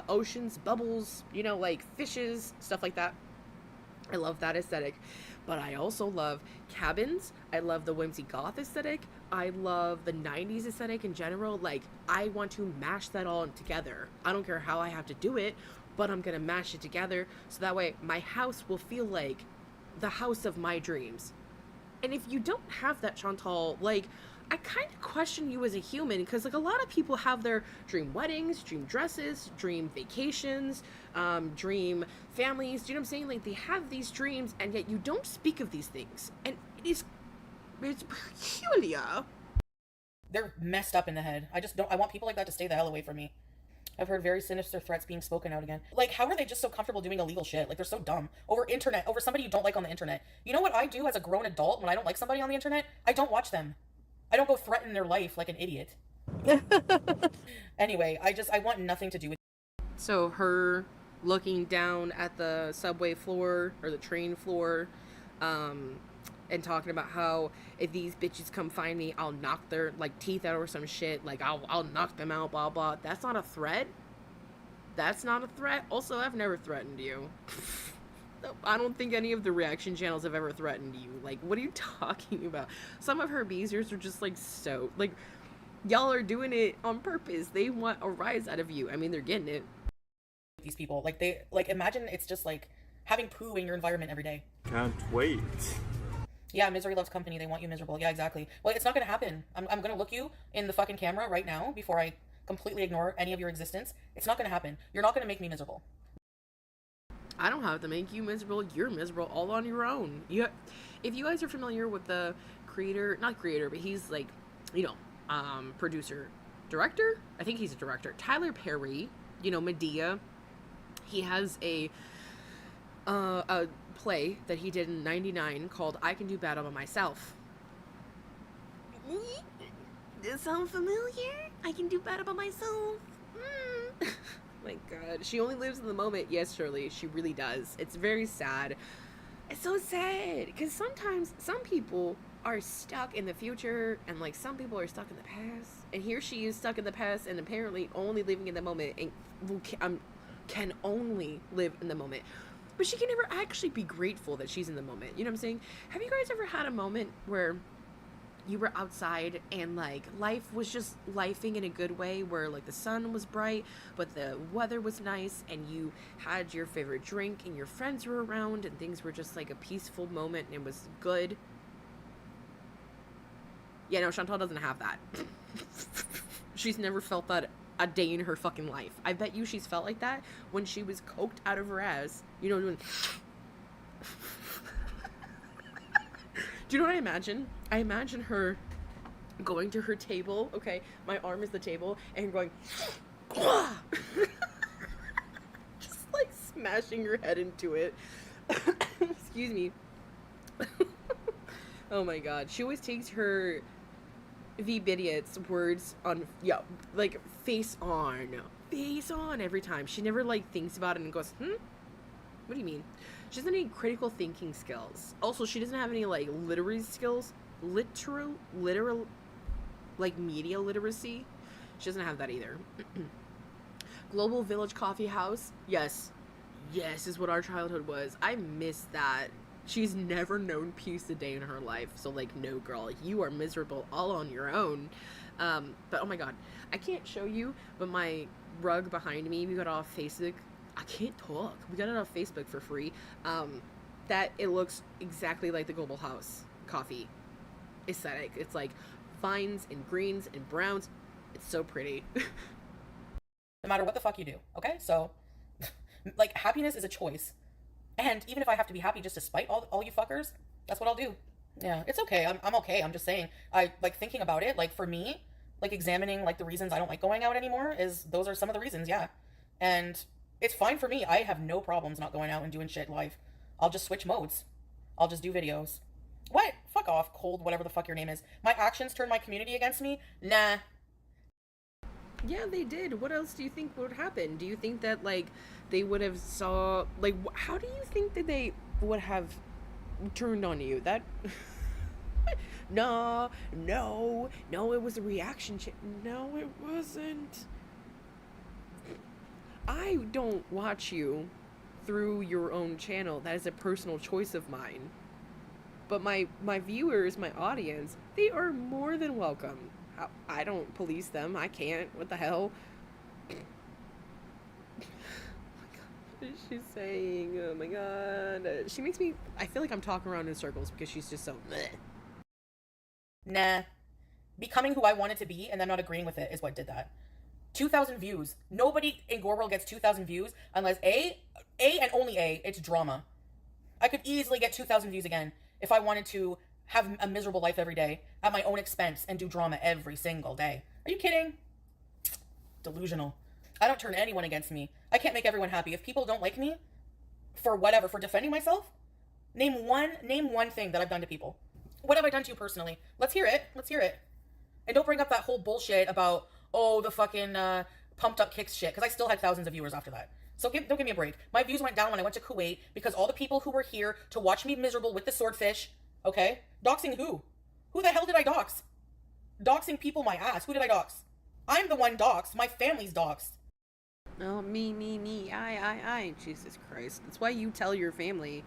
oceans, bubbles, you know, like fishes, stuff like that. I love that aesthetic. But I also love cabins. I love the whimsy goth aesthetic. I love the 90s aesthetic in general. Like, I want to mash that all together. I don't care how I have to do it, but I'm gonna mash it together so that way my house will feel like the house of my dreams. And if you don't have that, Chantal, like, I kind of question you as a human because, like, a lot of people have their dream weddings, dream dresses, dream vacations, dream families. Do you know what I'm saying? Like, they have these dreams, and yet you don't speak of these things, and it's peculiar. They're messed up in the head. I want people like that to stay the hell away from me. I've heard very sinister threats being spoken out again. Like, how are they just so comfortable doing illegal shit? Like, they're so dumb. Over somebody you don't like on the internet. You know what I do as a grown adult when I don't like somebody on the internet? I don't watch them. I don't go threaten their life like an idiot. Anyway, I want nothing to do with. So her looking down at the subway floor or the train floor, and talking about how if these bitches come find me, I'll knock their like teeth out or some shit. Like I'll knock them out, blah blah. That's not a threat. That's not a threat. Also, I've never threatened you. I don't think any of the reaction channels have ever threatened you. Like, what are you talking about? Some of her beezers are just like so like y'all are doing it on purpose. They want a rise out of you. I mean, they're getting it. These people, imagine it's just like having poo in your environment every day. Can't wait. Yeah, misery loves company. They want you miserable. Yeah, exactly. Well, it's not gonna happen. I'm gonna look you in the fucking camera right now before I completely ignore any of your existence. It's not gonna happen. You're not gonna make me miserable. I don't have to make you miserable. You're miserable all on your own. If you guys are familiar with the creator, not creator, but he's like, producer, director. I think he's a director. Tyler Perry. Medea. He has a play that he did in '99 called "I Can Do Battle by Myself." Does it sound familiar? I can do battle by myself. My God, she only lives in the moment. Yes, Shirley, she really does. It's very sad. It's so sad because sometimes some people are stuck in the future and like some people are stuck in the past. And here she is stuck in the past and apparently only living in the moment and can only live in the moment. But she can never actually be grateful that she's in the moment. You know what I'm saying? Have you guys ever had a moment where you were outside and like life was just lifing in a good way where like the sun was bright but the weather was nice and you had your favorite drink and your friends were around and things were just like a peaceful moment and it was good? Yeah, no, Chantal doesn't have that. She's never felt that a day in her fucking life. I bet you she's felt like that when she was coked out of her ass, doing Do you know what I imagine? I imagine her going to her table. Okay, my arm is the table, and going, just like smashing your head into it. Excuse me. Oh my God, she always takes her V-Bidiots words on, like face on every time. She never like thinks about it and goes, what do you mean? She doesn't have any critical thinking skills. Also, she doesn't have any like literary skills. Literal, like media literacy. She doesn't have that either. Global Village Coffee House. Yes, is what our childhood was. I miss that. She's never known peace a day in her life. So like, no girl, you are miserable all on your own. But oh my God, I can't show you, but my rug behind me, we got off Facebook. I can't talk. We got it off Facebook for free. That it looks exactly like the Global House coffee aesthetic. It's like vines and greens and browns. It's so pretty. No matter what the fuck you do, okay? So, like, happiness is a choice. And even if I have to be happy just to spite all you fuckers, that's what I'll do. Yeah, it's okay. I'm okay. I'm just saying. I, like, thinking about it, like, for me, like, examining, like, the reasons I don't like going out anymore those are some of the reasons, yeah. And it's fine for me. I have no problems not going out and doing shit live. I'll just switch modes. I'll just do videos. What? Fuck off, Cold, whatever the fuck your name is. My actions turn my community against me? Nah. Yeah, they did. What else do you think would happen? Do you think that, like, they would have saw... Like, how do you think that they would have turned on you? That... No, it was a reaction. No, it wasn't. I don't watch you through your own channel. That is a personal choice of mine. But my viewers, my audience, they are more than welcome. I don't police them. I can't. What the hell? What is she saying? Oh my god. She makes me... I feel like I'm talking around in circles because she's just so... Bleh. Nah. Becoming who I wanted to be and then not agreeing with it is what did that. 2,000 views. Nobody in Gore World gets 2,000 views unless A and only A, it's drama. I could easily get 2,000 views again if I wanted to have a miserable life every day at my own expense and do drama every single day. Are you kidding? Delusional. I don't turn anyone against me. I can't make everyone happy. If people don't like me for whatever, for defending myself, name one thing that I've done to people. What have I done to you personally? Let's hear it. Let's hear it. And don't bring up that whole bullshit about, oh, the fucking pumped up kicks shit, because I still had thousands of viewers after that. So don't give me a break. My views went down when I went to Kuwait because all the people who were here to watch me miserable with the swordfish, okay? Doxing who? Who the hell did I dox? Doxing people my ass. Who did I dox? I'm the one doxed. My family's doxed. Oh, me. I. Jesus Christ. That's why you tell your family.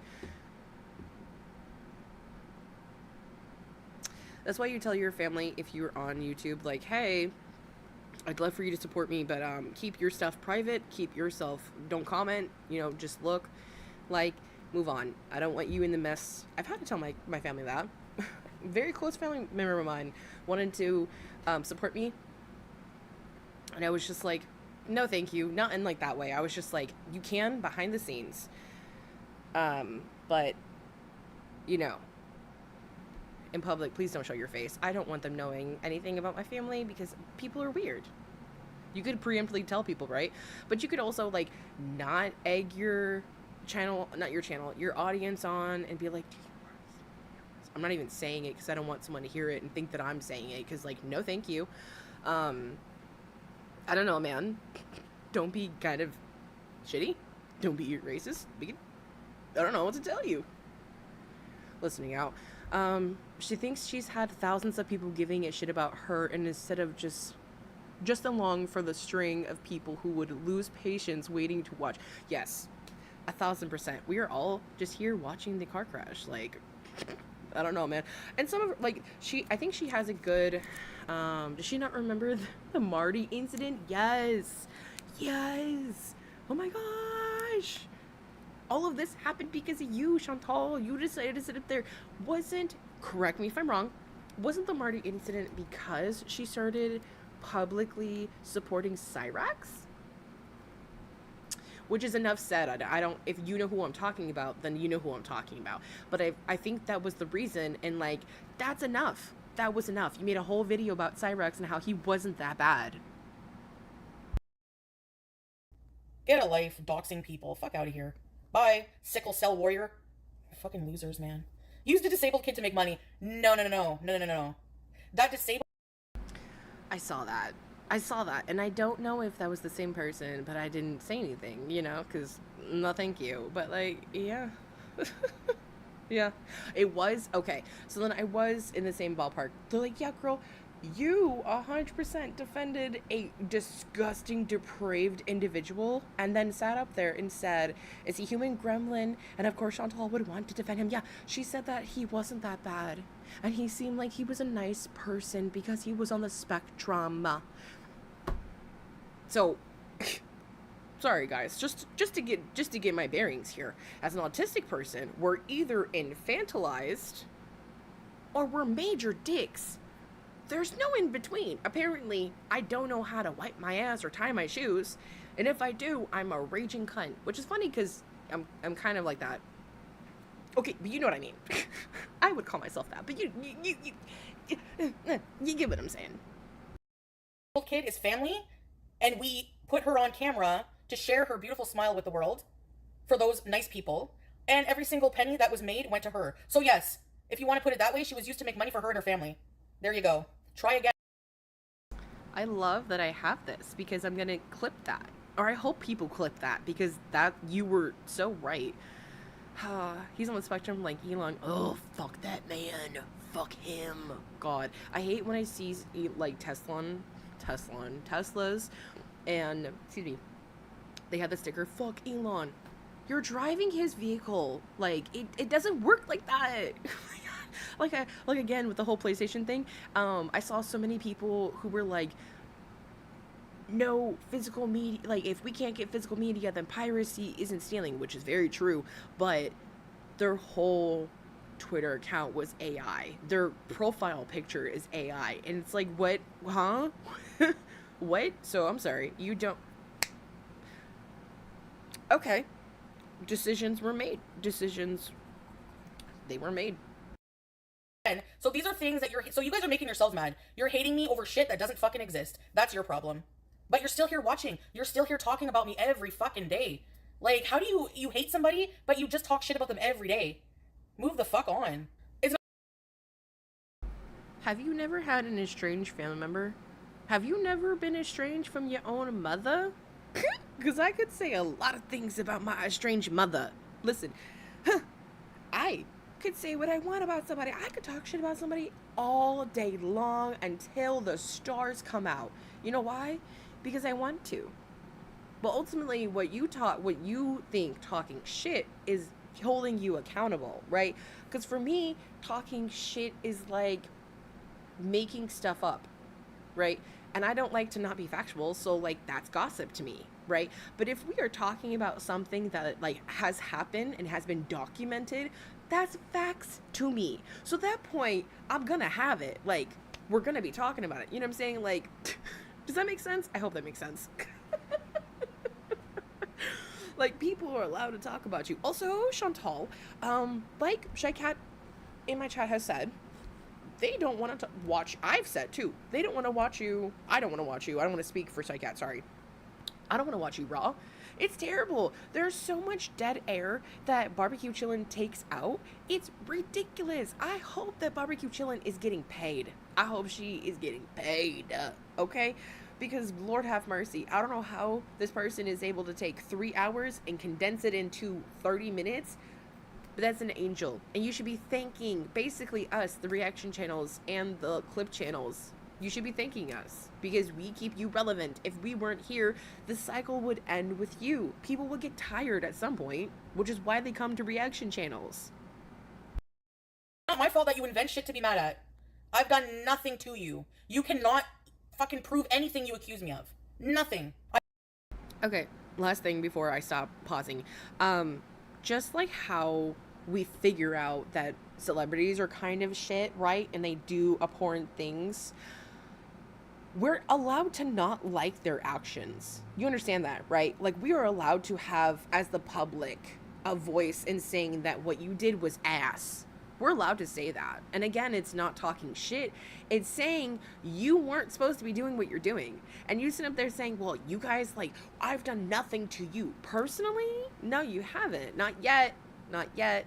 That's why you tell your family if you're on YouTube, like, hey, I'd love for you to support me, but keep your stuff private. Keep yourself, don't comment, you know, just look, like, move on. I don't want you in the mess. I've had to tell my family that. Very close family member of mine wanted to support me, and I was just like, no thank you, not in like that way. I was just like, you can behind the scenes, but you know, in public, please don't show your face. I don't want them knowing anything about my family because people are weird. You could preemptively tell people, right? But you could also like not egg your channel, your audience on and be like, I'm not even saying it because I don't want someone to hear it and think that I'm saying it, because like, no thank you. I don't know, man. Don't be kind of shitty. Don't be racist. I don't know what to tell you. Listening out. She thinks she's had thousands of people giving a shit about her, and instead of just along for the string of people who would lose patience waiting to watch. Yes, 1,000%. We are all just here watching the car crash. Like, I don't know, man. And some of, like, I think she has a good, does she not remember the Marty incident? Yes. Oh my gosh. All of this happened because of you, Chantal. You decided to sit up there. Correct me if I'm wrong, wasn't the Marty incident because she started publicly supporting Cyrax? Which is enough said. I don't, if you know who I'm talking about, then you know who I'm talking about. But I think that was the reason, and like, that's enough. That was enough. You made a whole video about Cyrax and how he wasn't that bad. Get a life, doxing people. Fuck out of here. Bye, sickle cell warrior. Fucking losers, man. Used a disabled kid to make money. No. That disabled... I saw that, and I don't know if that was the same person, but I didn't say anything, you know, because, no thank you, but, like, yeah. Yeah, it was, okay, so then I was in the same ballpark. They're like, yeah, girl, you 100% defended a disgusting, depraved individual, and then sat up there and said, is he human gremlin? And of course Chantal would want to defend him. Yeah, she said that he wasn't that bad, and he seemed like he was a nice person because he was on the spectrum. So sorry guys, just to get my bearings here. As an autistic person, we're either infantilized or we're major dicks. There's no in between. Apparently, I don't know how to wipe my ass or tie my shoes, and if I do, I'm a raging cunt. Which is funny because I'm kind of like that. Okay, but you know what I mean. I would call myself that, but you get what I'm saying. Kid is family, and we put her on camera to share her beautiful smile with the world for those nice people, and every single penny that was made went to her. So yes, if you want to put it that way, she was used to make money for her and her family. There you go. Try again. I love that I have this because I'm gonna clip that, or I hope people clip that, because that, you were so right. He's on the spectrum like Elon. Oh, fuck that man. Fuck him. God, I hate when I see like Teslas, and excuse me, they have the sticker fuck Elon. You're driving his vehicle. Like, it doesn't work like that. Like again with the whole PlayStation thing, I saw so many people who were like, no physical media, like if we can't get physical media then piracy isn't stealing, which is very true, but their whole Twitter account was AI. Their profile picture is AI, and it's like, what? Huh? What? So I'm sorry, you don't. Okay, decisions were made. They were made. So these are things that so you guys are making yourselves mad. You're hating me over shit that doesn't fucking exist. That's your problem. But you're still here watching. You're still here talking about me every fucking day. Like, how do you hate somebody, but you just talk shit about them every day? Move the fuck on. Have you never had an estranged family member? Have you never been estranged from your own mother? Because I could say a lot of things about my estranged mother. Listen, I could say what I want about somebody. I could talk shit about somebody all day long until the stars come out. You know why? Because I want to. But ultimately, what you think talking shit is holding you accountable, right? Because for me, talking shit is like making stuff up, right? And I don't like to not be factual, so like that's gossip to me, right? But if we are talking about something that like has happened and has been documented, that's facts to me. So at that point, I'm gonna have it. Like, we're gonna be talking about it. You know what I'm saying? Like, does that make sense? I hope that makes sense. Like, people are allowed to talk about you. Also, Chantal, like Shy Cat in my chat has said, they don't want to watch. I've said too, they don't want to watch you. I don't want to watch you. I don't want to speak for Shy Cat, sorry. I don't want to watch you raw. It's terrible. There's so much dead air that Barbecue Chillin takes out. It's ridiculous. I hope that Barbecue Chillin is getting paid. I hope she is getting paid. Okay? Because Lord have mercy. I don't know how this person is able to take 3 hours and condense it into 30 minutes. But that's an angel. And you should be thanking basically us, the reaction channels and the clip channels. You should be thanking us because we keep you relevant. If we weren't here, the cycle would end with you. People would get tired at some point, which is why they come to reaction channels. It's not my fault that you invent shit to be mad at. I've done nothing to you. You cannot fucking prove anything you accuse me of. Nothing. Okay, last thing before I stop pausing. Just like how we figure out that celebrities are kind of shit, right? And they do abhorrent things. We're allowed to not like their actions. You understand that, right? Like, we are allowed to have, as the public, a voice in saying that what you did was ass. We're allowed to say that. And again, it's not talking shit. It's saying you weren't supposed to be doing what you're doing. And you sit up there saying, well, you guys, like, I've done nothing to you. Personally? No, you haven't. Not yet. Not yet.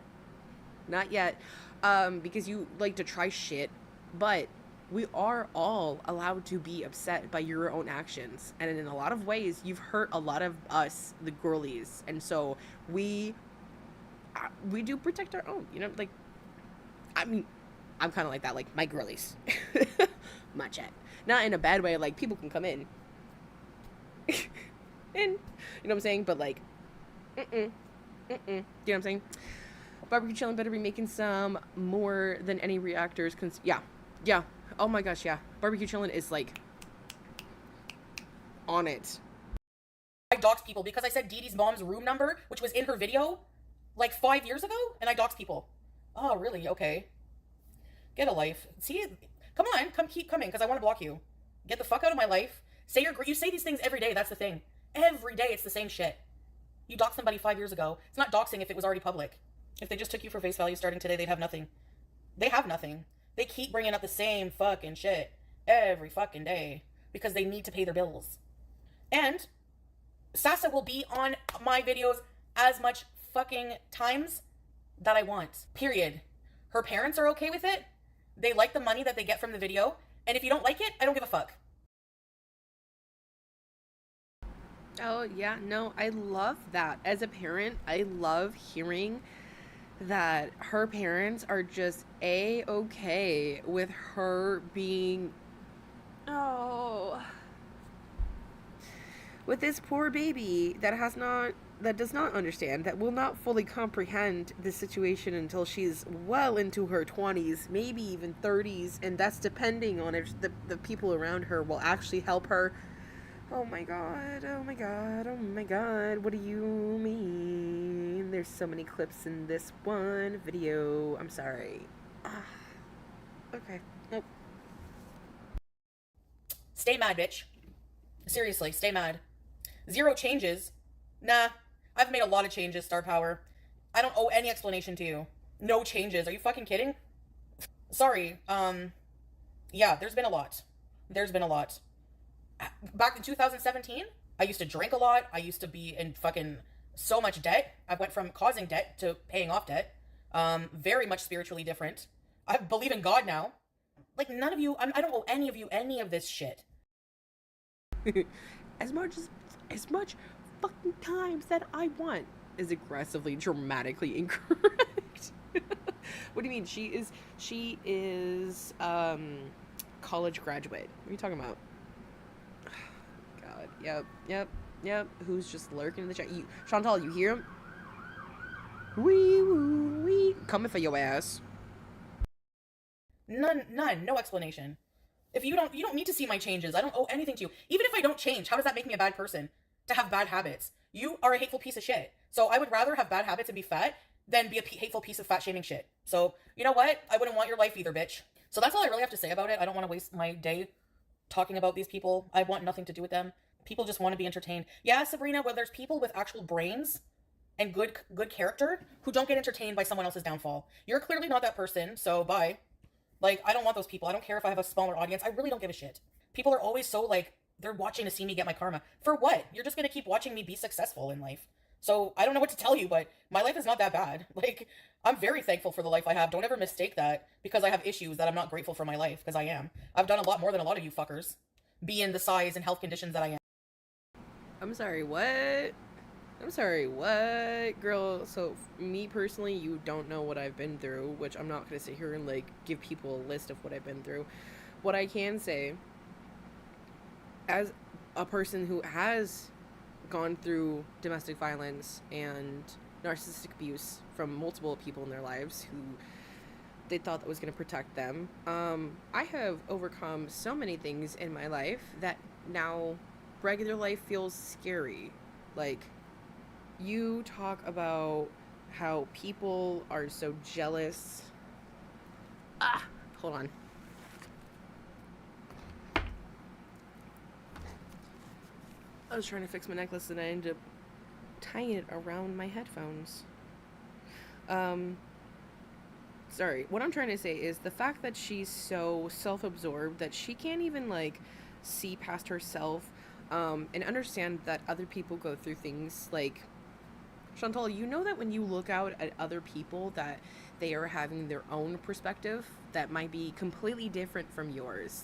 Not yet. Because you like to try shit. But we are all allowed to be upset by your own actions. And in a lot of ways, you've hurt a lot of us, the girlies. And so we do protect our own, you know, like, I mean, I'm kind of like that, like, my girlies. My chat. Not in a bad way, like, people can come in. And, you know what I'm saying? But, like, you know what I'm saying? Barbecue Chillin' better be making some more than any reactors. Yeah. Oh my gosh, yeah. Barbecue Chillin' is, like, on it. I doxed people because I said Dee Dee's mom's room number, which was in her video, like 5 years ago, and I doxed people. Oh, really? Okay. Get a life. See, come on, keep coming, because I want to block you. Get the fuck out of my life. You say these things every day, that's the thing. Every day it's the same shit. You doxed somebody 5 years ago. It's not doxing if it was already public. If they just took you for face value starting today, they'd have nothing. They have nothing. They keep bringing up the same fucking shit every fucking day because they need to pay their bills. And Sasa will be on my videos as much fucking times that I want. Period. Her parents are okay with it. They like the money that they get from the video. And if you don't like it, I don't give a fuck. Oh, yeah, no, I love that. As a parent, I love hearing that her parents are just A-okay with her being, with this poor baby that has not that does not understand, that will not fully comprehend the situation until she's well into her 20s, maybe even 30s, and that's depending on if the people around her will actually help her. Oh my god, oh my god, oh my god, what do you mean? There's so many clips in this one video. I'm sorry. Okay, nope. Stay mad, bitch. Seriously, stay mad. 0 changes? Nah, I've made a lot of changes, Star Power. I don't owe any explanation to you. No changes. Are you fucking kidding? Sorry, yeah, there's been a lot. There's been a lot. Back in 2017, I used to drink a lot. I used to be in fucking so much debt. I went from causing debt to paying off debt. Very much spiritually different. I believe in God now. Like, none of you, I don't owe any of you any of this shit. as much fucking times that I want is aggressively dramatically incorrect. What do you mean? She is college graduate. What are you talking about? God, yep. Who's just lurking in the chat? Chantal, you hear him? Wee coming for your ass. None, no explanation. If you don't need to see my changes. I don't owe anything to you. Even if I don't change, how does that make me a bad person? To have bad habits. You are a hateful piece of shit. So I would rather have bad habits and be fat than be a hateful piece of fat shaming shit. So, you know what? I wouldn't want your life either, bitch. So that's all I really have to say about it. I don't want to waste my day talking about these people. I want nothing to do with them. People just want to be entertained. Yeah, Sabrina, well, there's people with actual brains and good character who don't get entertained by someone else's downfall. You're clearly not that person, so bye. Like, I don't want those people. I don't care if I have a smaller audience. I really don't give a shit. People are always so, like, they're watching to see me get my karma. For what? You're just going to keep watching me be successful in life. So, I don't know what to tell you, but my life is not that bad. Like, I'm very thankful for the life I have. Don't ever mistake that because I have issues that I'm not grateful for my life, because I am. I've done a lot more than a lot of you fuckers. Be in the size and health conditions that I am. I'm sorry, what? I'm sorry, what? Girl, so me personally, you don't know what I've been through, which I'm not going to sit here and, like, give people a list of what I've been through. What I can say, as a person who has gone through domestic violence and narcissistic abuse from multiple people in their lives who they thought that was going to protect them, I have overcome so many things in my life that now regular life feels scary. Like, you talk about how people are so jealous. Hold on. I was trying to fix my necklace and I ended up tying it around my headphones. Sorry. What I'm trying to say is the fact that she's so self-absorbed that she can't even, like, see past herself, and understand that other people go through things. Like, Chantal, you know that when you look out at other people that they are having their own perspective that might be completely different from yours.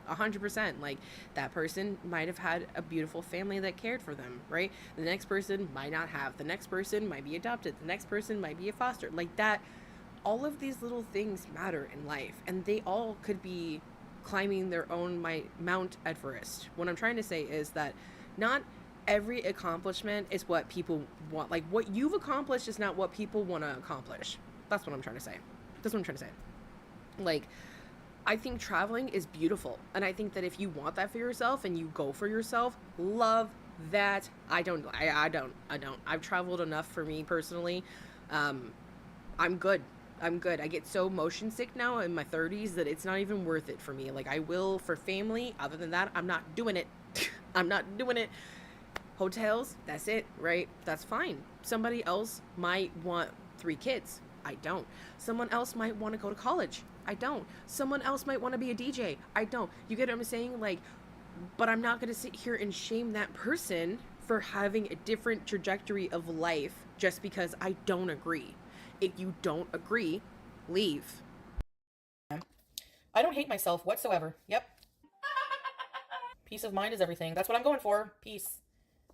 100%. Like, that person might have had a beautiful family that cared for them, right? The next person might not have. The next person might be adopted. The next person might be a foster. Like that, all of these little things matter in life, and they all could be climbing their own Mount Everest. What I'm trying to say is that not every accomplishment is what people want. Like, what you've accomplished is not what people want to accomplish. That's what I'm trying to say. Like, I think traveling is beautiful, and I think that if you want that for yourself and you go for yourself, love that. I don't. I've traveled enough for me personally. I'm good. I get so motion sick now in my 30s that it's not even worth it for me. Like, I will for family. Other than that, I'm not doing it. I'm not doing it. Hotels, that's it, right? That's fine. Somebody else might want 3 kids. I don't. Someone else might want to go to college. I don't. Someone else might want to be a DJ. I don't. You get what I'm saying? Like, but I'm not going to sit here and shame that person for having a different trajectory of life just because I don't agree. If you don't agree, leave. I don't hate myself whatsoever. Yep. Peace of mind is everything. That's what I'm going for. Peace.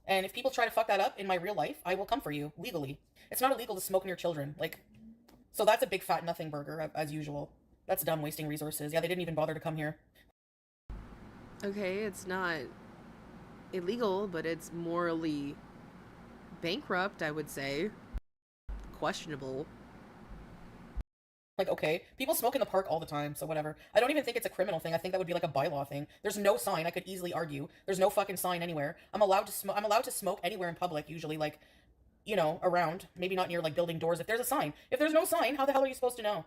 And if people try to fuck that up in my real life, I will come for you legally. It's not illegal to smoke near children. Like, so that's a big fat nothing burger, as usual. That's dumb, wasting resources. Yeah, they didn't even bother to come here. Okay, it's not illegal, but it's morally bankrupt, I would say. Questionable. Like, okay, people smoke in the park all the time, so whatever. I don't even think it's a criminal thing. I think that would be like a bylaw thing. There's no sign. I could easily argue. There's no fucking sign anywhere. I'm allowed to smoke. I'm allowed to smoke anywhere in public, usually, like, you know, around. Maybe not near, like, building doors if there's a sign. If there's no sign, how the hell are you supposed to know?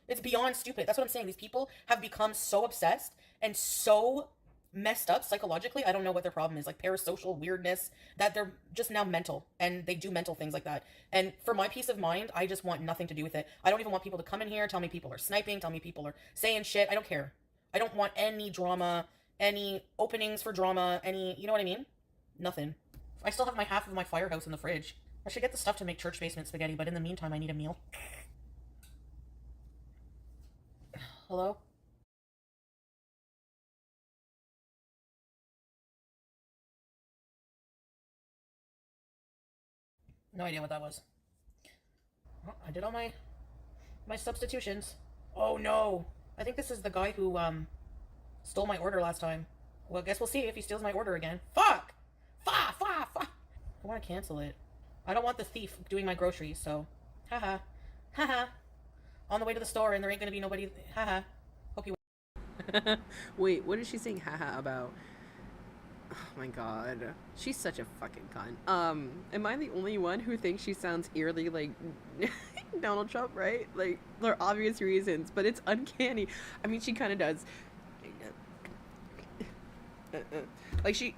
It's beyond stupid. That's what I'm saying. These people have become so obsessed and so messed up psychologically. I don't know what their problem is, like parasocial weirdness, that they're just now mental and they do mental things like that. And for my peace of mind, I just want nothing to do with it. I don't even want people to come in here, tell me people are sniping, tell me people are saying shit. I don't care. I don't want any drama, any openings for drama, any, you know what I mean? Nothing. I still have my half of my firehouse in the fridge. I should get the stuff to make church basement spaghetti, but in the meantime, I need a meal. Hello? No idea what that was. Well, I did all my substitutions. Oh no! I think this is the guy who stole my order last time. Well, I guess we'll see if he steals my order again. Fuck! Fuck! Fuck! Fuck! I want to cancel it. I don't want the thief doing my groceries, so haha, haha. On the way to the store, and there ain't gonna be nobody. Haha. Hope you. Wait, what is she saying haha about? Oh my god. She's such a fucking cunt. Am I the only one who thinks she sounds eerily like Donald Trump, right? Like, there are obvious reasons, but it's uncanny. I mean, she kind of does. Like, she...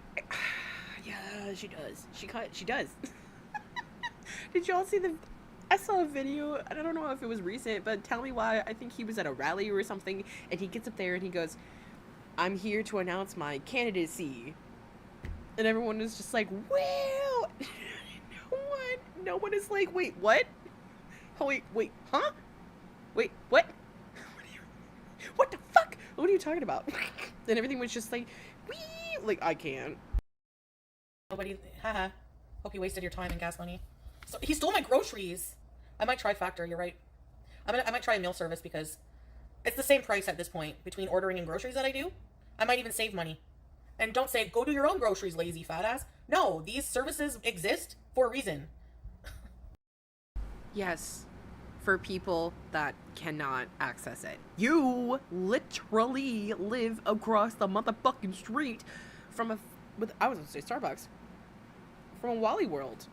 Yeah, she does. She does. Did y'all see the... I saw a video, I don't know if it was recent, but tell me why. I think he was at a rally or something, and he gets up there and he goes, "I'm here to announce my candidacy." And everyone was just like, "Wow!" No one is like, "Wait, what? Oh, wait, huh? Wait, what? What the fuck? What are you talking about?" And everything was just like, "Wee!" Like, I can't. Nobody. Haha. Hope you wasted your time and gas money. So he stole my groceries. I might try Factor. You're right. I might try a meal service because it's the same price at this point between ordering and groceries that I do. I might even save money. And don't say, go do your own groceries, lazy fat ass. No, these services exist for a reason. Yes, for people that cannot access it. You literally live across the motherfucking street from I was gonna say Starbucks, from a Wally World.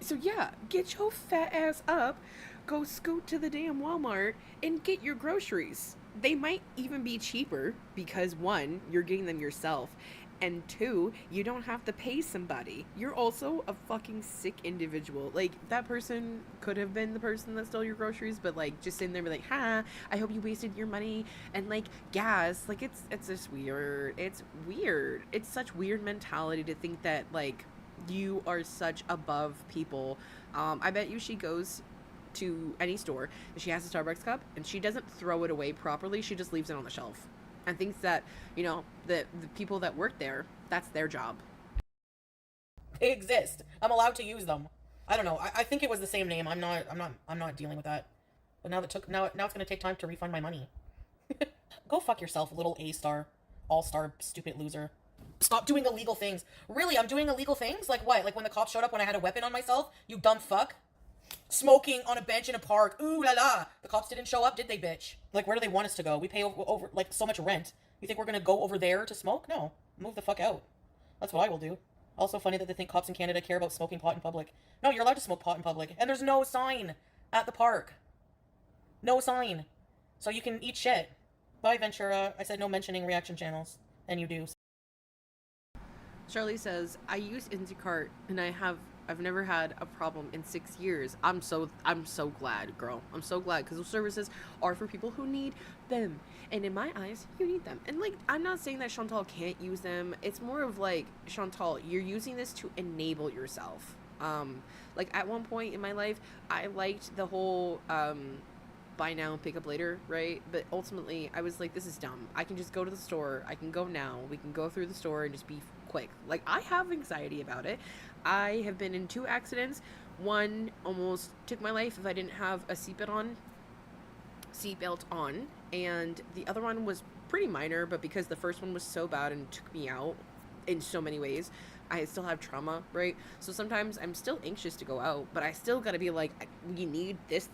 So yeah, get your fat ass up, go scoot to the damn Walmart and get your groceries. They might even be cheaper because one, you're getting them yourself, and two, you don't have to pay somebody. You're also a fucking sick individual. Like, that person could have been the person that stole your groceries, but like just sitting there and be like, "Ha, I hope you wasted your money and like gas." Like, it's just weird. It's weird. It's such weird mentality to think that like you are such above people. I bet you she goes to any store and she has a Starbucks cup and she doesn't throw it away properly. She just leaves it on the shelf and thinks that, you know, the people that work there, that's their job. They exist. I'm allowed to use them. I don't know. I think it was the same name. I'm not dealing with that. But now it's gonna take time to refund my money. Go fuck yourself, little A-star, all-star, stupid loser. Stop doing illegal things. Really, I'm doing illegal things? Like what? Like when the cops showed up when I had a weapon on myself? You dumb fuck. Smoking on a bench in a park. Ooh la la. The cops didn't show up, did they, bitch? Like, where do they want us to go? We pay over like so much rent. You think we're gonna go over there to smoke? No. Move the fuck out. That's what I will do. Also funny that they think cops in Canada care about smoking pot in public. No, you're allowed to smoke pot in public. And there's no sign at the park. No sign. So you can eat shit. Bye, Ventura. I said no mentioning reaction channels. And you do. Charlie says, "I use Instacart and I've never had a problem in 6 years." I'm so glad, girl. I'm so glad, because those services are for people who need them. And in my eyes, you need them. And like, I'm not saying that Chantal can't use them. It's more of like, Chantal, you're using this to enable yourself. Like at one point in my life, I liked the whole buy now, pick up later, right? But ultimately, I was like, this is dumb. I can just go to the store. I can go now. We can go through the store and just be quick. Like, I have anxiety about it. I have been in 2 accidents. One almost took my life if I didn't have a seatbelt on, and the other one was pretty minor, but because the first one was so bad and took me out in so many ways, I still have trauma, right? So sometimes I'm still anxious to go out, but I still gotta be like, we need this,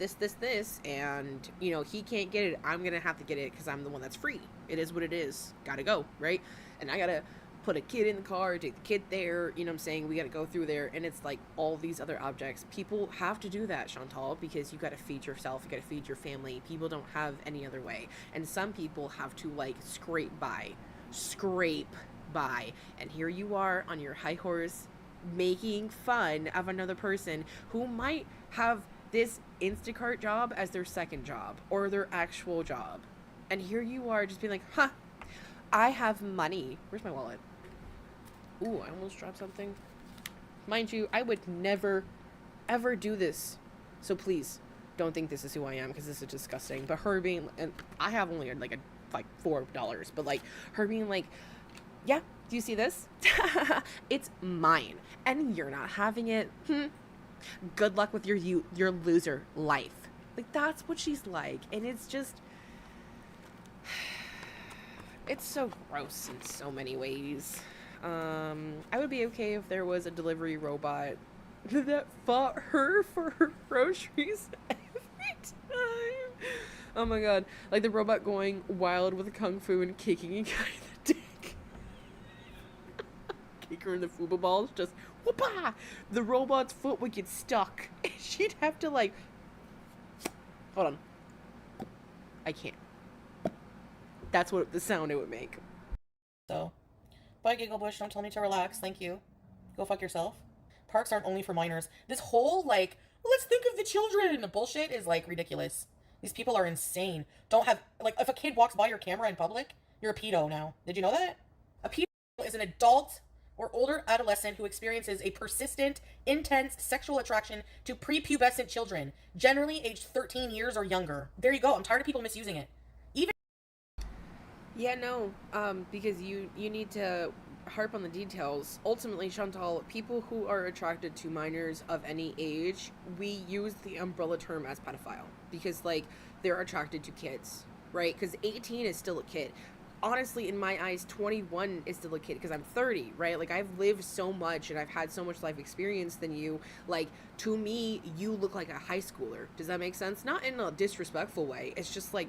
and, you know, he can't get it. I'm gonna have to get it because I'm the one that's free. It is what it is. Gotta go, right? And I gotta put a kid in the car, take the kid there, you know what I'm saying? We gotta go through there, and it's like all these other objects. People have to do that, Chantal, because you gotta feed yourself, you gotta feed your family. People don't have any other way. And some people have to, like, scrape by. And here you are on your high horse making fun of another person who might have this Instacart job as their second job or their actual job. And here you are just being like, huh, I have money. Where's my wallet? Ooh, I almost dropped something. Mind you, I would never, ever do this. So please, don't think this is who I am, because this is disgusting. But her being, and I have only like $4, but like her being like, yeah, do you see this? It's mine, and you're not having it. Good luck with your loser life. Like, that's what she's like, and it's just, it's so gross in so many ways. I would be okay if there was a delivery robot that fought her for her groceries every time. Oh my god. Like the robot going wild with kung fu and kicking a guy in the dick. Kick her in the fuba balls, just whoopah! The robot's foot would get stuck. She'd have to like, hold on. I can't. That's what the sound it would make. So, bye Giggle Bush, don't tell me to relax, thank you. Go fuck yourself. Parks aren't only for minors. This whole, like, well, let's think of the children, the bullshit is, like, ridiculous. These people are insane. Don't have, like, if a kid walks by your camera in public, you're a pedo now. Did you know that? A pedo is an adult or older adolescent who experiences a persistent, intense sexual attraction to prepubescent children, generally aged 13 years or younger. There you go. I'm tired of people misusing it. Yeah, no, because you need to harp on the details. Ultimately, Chantal, people who are attracted to minors of any age, we use the umbrella term as pedophile, because, like, they're attracted to kids, right? Because 18 is still a kid. Honestly, in my eyes, 21 is still a kid, because I'm 30, right? Like, I've lived so much, and I've had so much life experience than you. Like, to me, you look like a high schooler. Does that make sense? Not in a disrespectful way. It's just, like,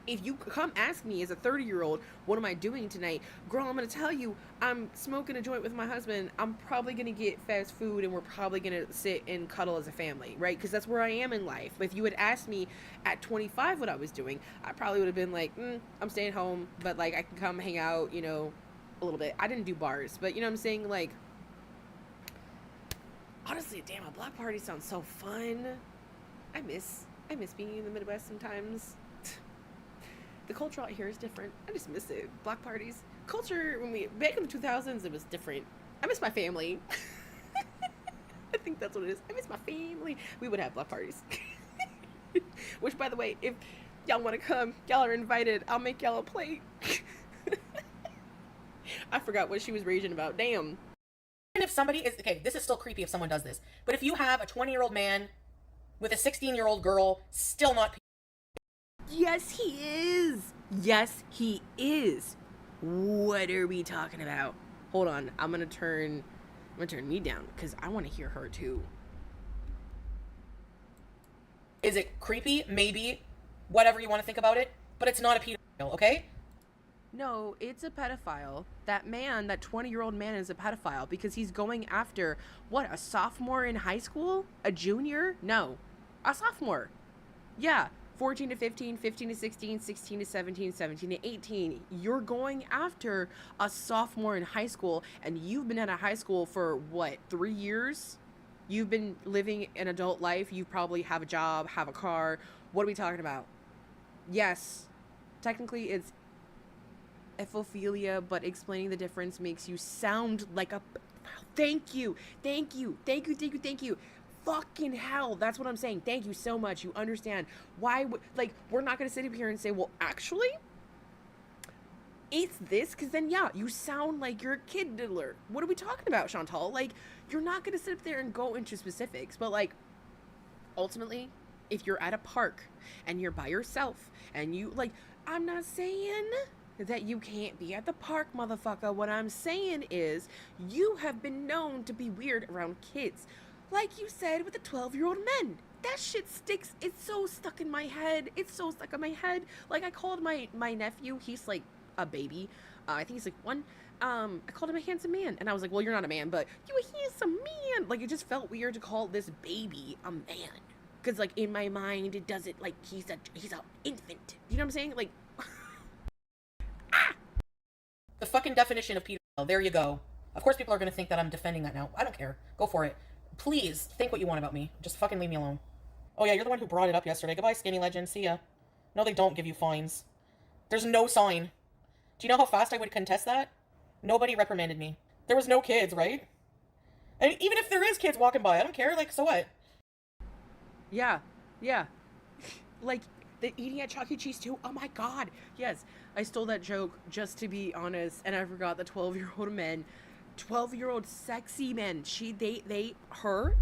if you come ask me as a 30-year-old, what am I doing tonight? Girl, I'm going to tell you, I'm smoking a joint with my husband. I'm probably going to get fast food, and we're probably going to sit and cuddle as a family, right? Because that's where I am in life. But if you had asked me at 25 what I was doing, I probably would have been like, I'm staying home, but, like, I can come hang out, you know, a little bit. I didn't do bars, but, you know what I'm saying? Like, honestly, damn, a block party sounds so fun. I miss being in the Midwest sometimes. The culture out here is different. I just miss it. Block parties. Culture, back in the 2000s, it was different. I miss my family. I think that's what it is. I miss my family. We would have block parties. Which, by the way, if y'all want to come, y'all are invited. I'll make y'all a plate. I forgot what she was raging about. Damn. And if somebody is, okay, this is still creepy if someone does this, but if you have a 20-year-old man with a 16-year-old girl, still not. Yes, he is. Yes, he is. What are we talking about? Hold on. I'm gonna turn me down because I want to hear her too. Is it creepy? Maybe. Whatever you want to think about it. But it's not a pedophile, okay? No, it's a pedophile. That man, that 20-year-old man is a pedophile because he's going after, what, a sophomore in high school? A junior? No. A sophomore. Yeah. 14 to 15, 15 to 16, 16 to 17, 17 to 18. You're going after a sophomore in high school, and you've been out of high school for, what, 3 years? You've been living an adult life. You probably have a job, have a car. What are we talking about? Yes, technically it's ephophilia, but explaining the difference makes you sound like a... Thank you. Fucking hell, that's what I'm saying. Thank you so much. You understand why, like, we're not gonna sit up here and say, well, actually, it's this, because then, yeah, you sound like you're a kid diddler. What are we talking about, Chantal? Like, you're not gonna sit up there and go into specifics, but, like, ultimately, if you're at a park and you're by yourself and you, like, I'm not saying that you can't be at the park, motherfucker. What I'm saying is, you have been known to be weird around kids. Like you said with the 12-year-old men. That shit sticks. It's so stuck in my head. It's so stuck in my head. Like, I called my nephew, he's like a baby. I think he's like one. I called him a handsome man. And I was like, well, you're not a man, but you a handsome man. Like, it just felt weird to call this baby a man. Because, like, in my mind, it doesn't, like, he's a infant. You know what I'm saying? Like, The fucking definition of pedophile. There you go. Of course people are going to think that I'm defending that now. I don't care. Go for it. Please, think what you want about me. Just fucking leave me alone. Oh yeah, you're the one who brought it up yesterday. Goodbye, skinny legend. See ya. No, they don't give you fines. There's no sign. Do you know how fast I would contest that? Nobody reprimanded me. There was no kids, right? And even if there is kids walking by, I don't care. Like, so what? yeah. Like, the eating at Chuck E. Cheese too. Oh my god. Yes, I stole that joke just to be honest, and I forgot the 12-year-old men. 12-year-old sexy men. Her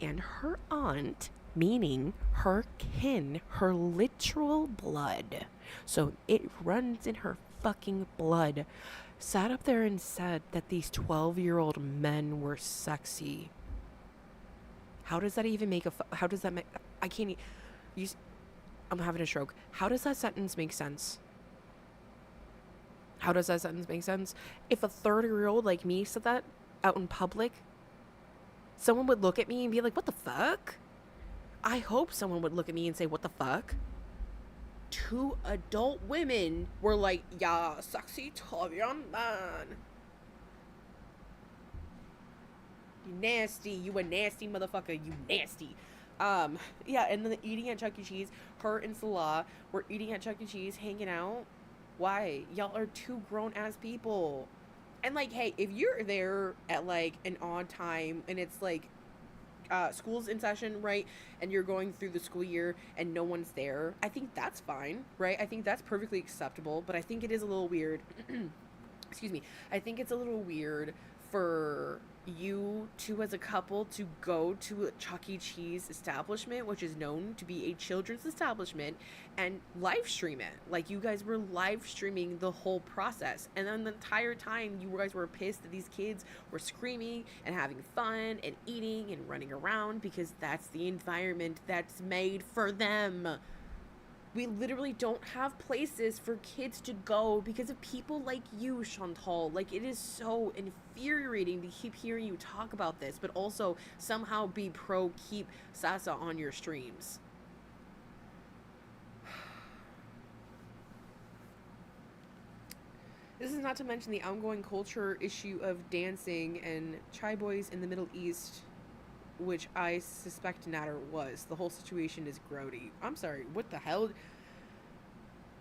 and her aunt, meaning her kin, her literal blood. So it runs in her fucking blood. Sat up there and said that these 12-year-old men were sexy. How does that even make how does that make, I can't I'm having a stroke. How does that sentence make sense? How does that sentence make sense? If a 30-year-old like me said that out in public, someone would look at me and be like, what the fuck? I hope someone would look at me and say, what the fuck? Two adult women were like, yeah, sexy 12-year-old man. You nasty. You a nasty motherfucker. You nasty. Yeah, and then the eating at Chuck E. Cheese, her and Salah were eating at Chuck E. Cheese, hanging out. Why? Y'all are two grown-ass people. And, like, hey, if you're there at, like, an odd time, and it's, like, school's in session, right, and you're going through the school year, and no one's there, I think that's fine, right? I think that's perfectly acceptable, but I think it is a little weird. Excuse me. I think it's a little weird for you two as a couple to go to a Chuck E. Cheese establishment, which is known to be a children's establishment, and live stream it. Like, you guys were live streaming the whole process, and then the entire time you guys were pissed that these kids were screaming and having fun and eating and running around because that's the environment that's made for them. We literally don't have places for kids to go because of people like you, Chantal. Like, it is so infuriating to keep hearing you talk about this, but also somehow be pro keep Sasa on your streams. This is not to mention the ongoing culture issue of dancing and chai boys in the Middle East, which I suspect Natter was. The whole situation is grody. I'm sorry, what the hell?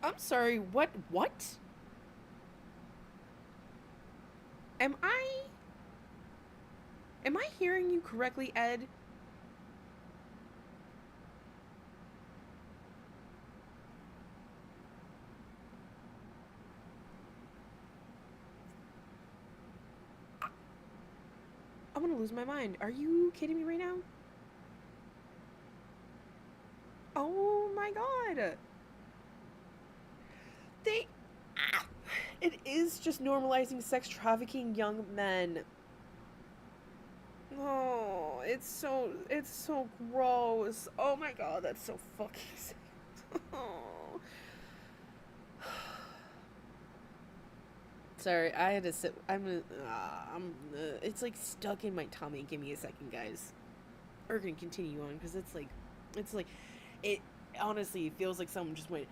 I'm sorry, what? Am I hearing you correctly, Ed? I'm gonna lose my mind. Are you kidding me right now? Oh my god. It is just normalizing sex trafficking young men. Oh, it's so gross. Oh my god, that's so fucking sick. Oh. Sorry, I had to sit. It's like stuck in my tummy. Give me a second, guys. We're gonna continue on because it honestly feels like someone just went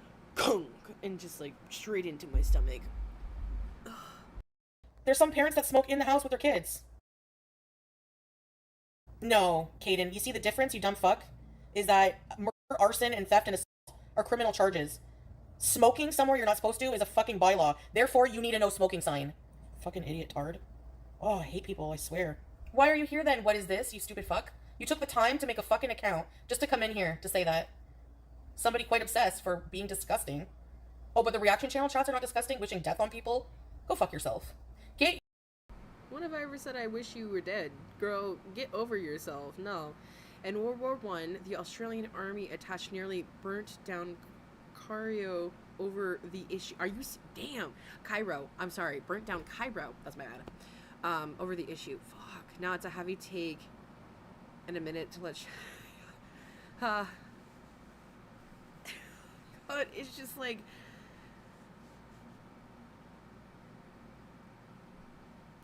and just like straight into my stomach. There's some parents that smoke in the house with their kids. No, Caden, you see the difference, you dumb fuck? Is that murder, arson, and theft and assault are criminal charges. Smoking somewhere you're not supposed to is a fucking bylaw. Therefore, you need a no smoking sign. Fucking idiot tard. Oh, I hate people, I swear. Why are you here then? What is this, you stupid fuck? You took the time to make a fucking account just to come in here to say that. Somebody quite obsessed for being disgusting. Oh, but the reaction channel chats are not disgusting, wishing death on people? Go fuck yourself. Get. When have I ever said I wish you were dead? Girl, get over yourself. No. In World War I, the Australian army attached nearly burnt down Cairo over the issue. Damn, Cairo. I'm sorry, burnt down Cairo. That's my bad. Over the issue. Fuck. Now it's a heavy take. In a minute to let. But it's just like.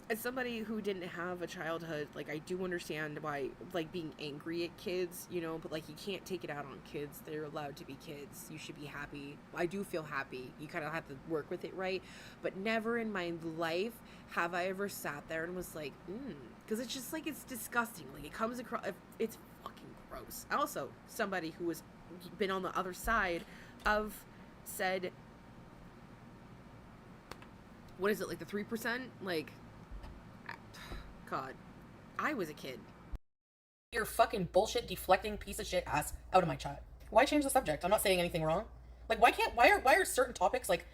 As somebody who didn't have a childhood, like, I do understand why, like, being angry at kids, you know, but, like, you can't take it out on kids. They're allowed to be kids. You should be happy. I do feel happy. You kind of have to work with it, right? But never in my life have I ever sat there and was like, because it's just, like, it's disgusting. Like, it comes across, it's fucking gross. Also, somebody who has been on the other side of said, what is it, like, the 3%? Like, God, I was a kid. Your fucking bullshit deflecting piece of shit ass out of my chat. Why change the subject? I'm not saying anything wrong. Like, why are certain topics like,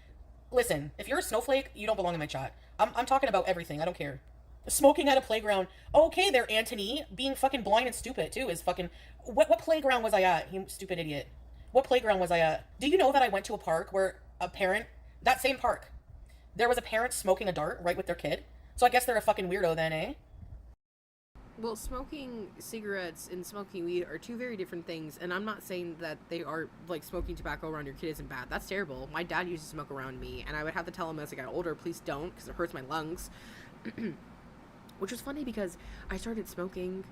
listen, if you're a snowflake, you don't belong in my chat. I'm talking about everything. I don't care. Smoking at a playground. Okay, there, Anthony. Being fucking blind and stupid too is fucking. What playground was I at? You stupid idiot. What playground was I at? Do you know that I went to a park where a parent, that same park, there was a parent smoking a dart right with their kid? So I guess they're a fucking weirdo then, eh? Well, smoking cigarettes and smoking weed are two very different things, and I'm not saying that they are, like, smoking tobacco around your kid isn't bad. That's terrible. My dad used to smoke around me, and I would have to tell him as I got older, please don't, because it hurts my lungs. Which was funny because I started smoking,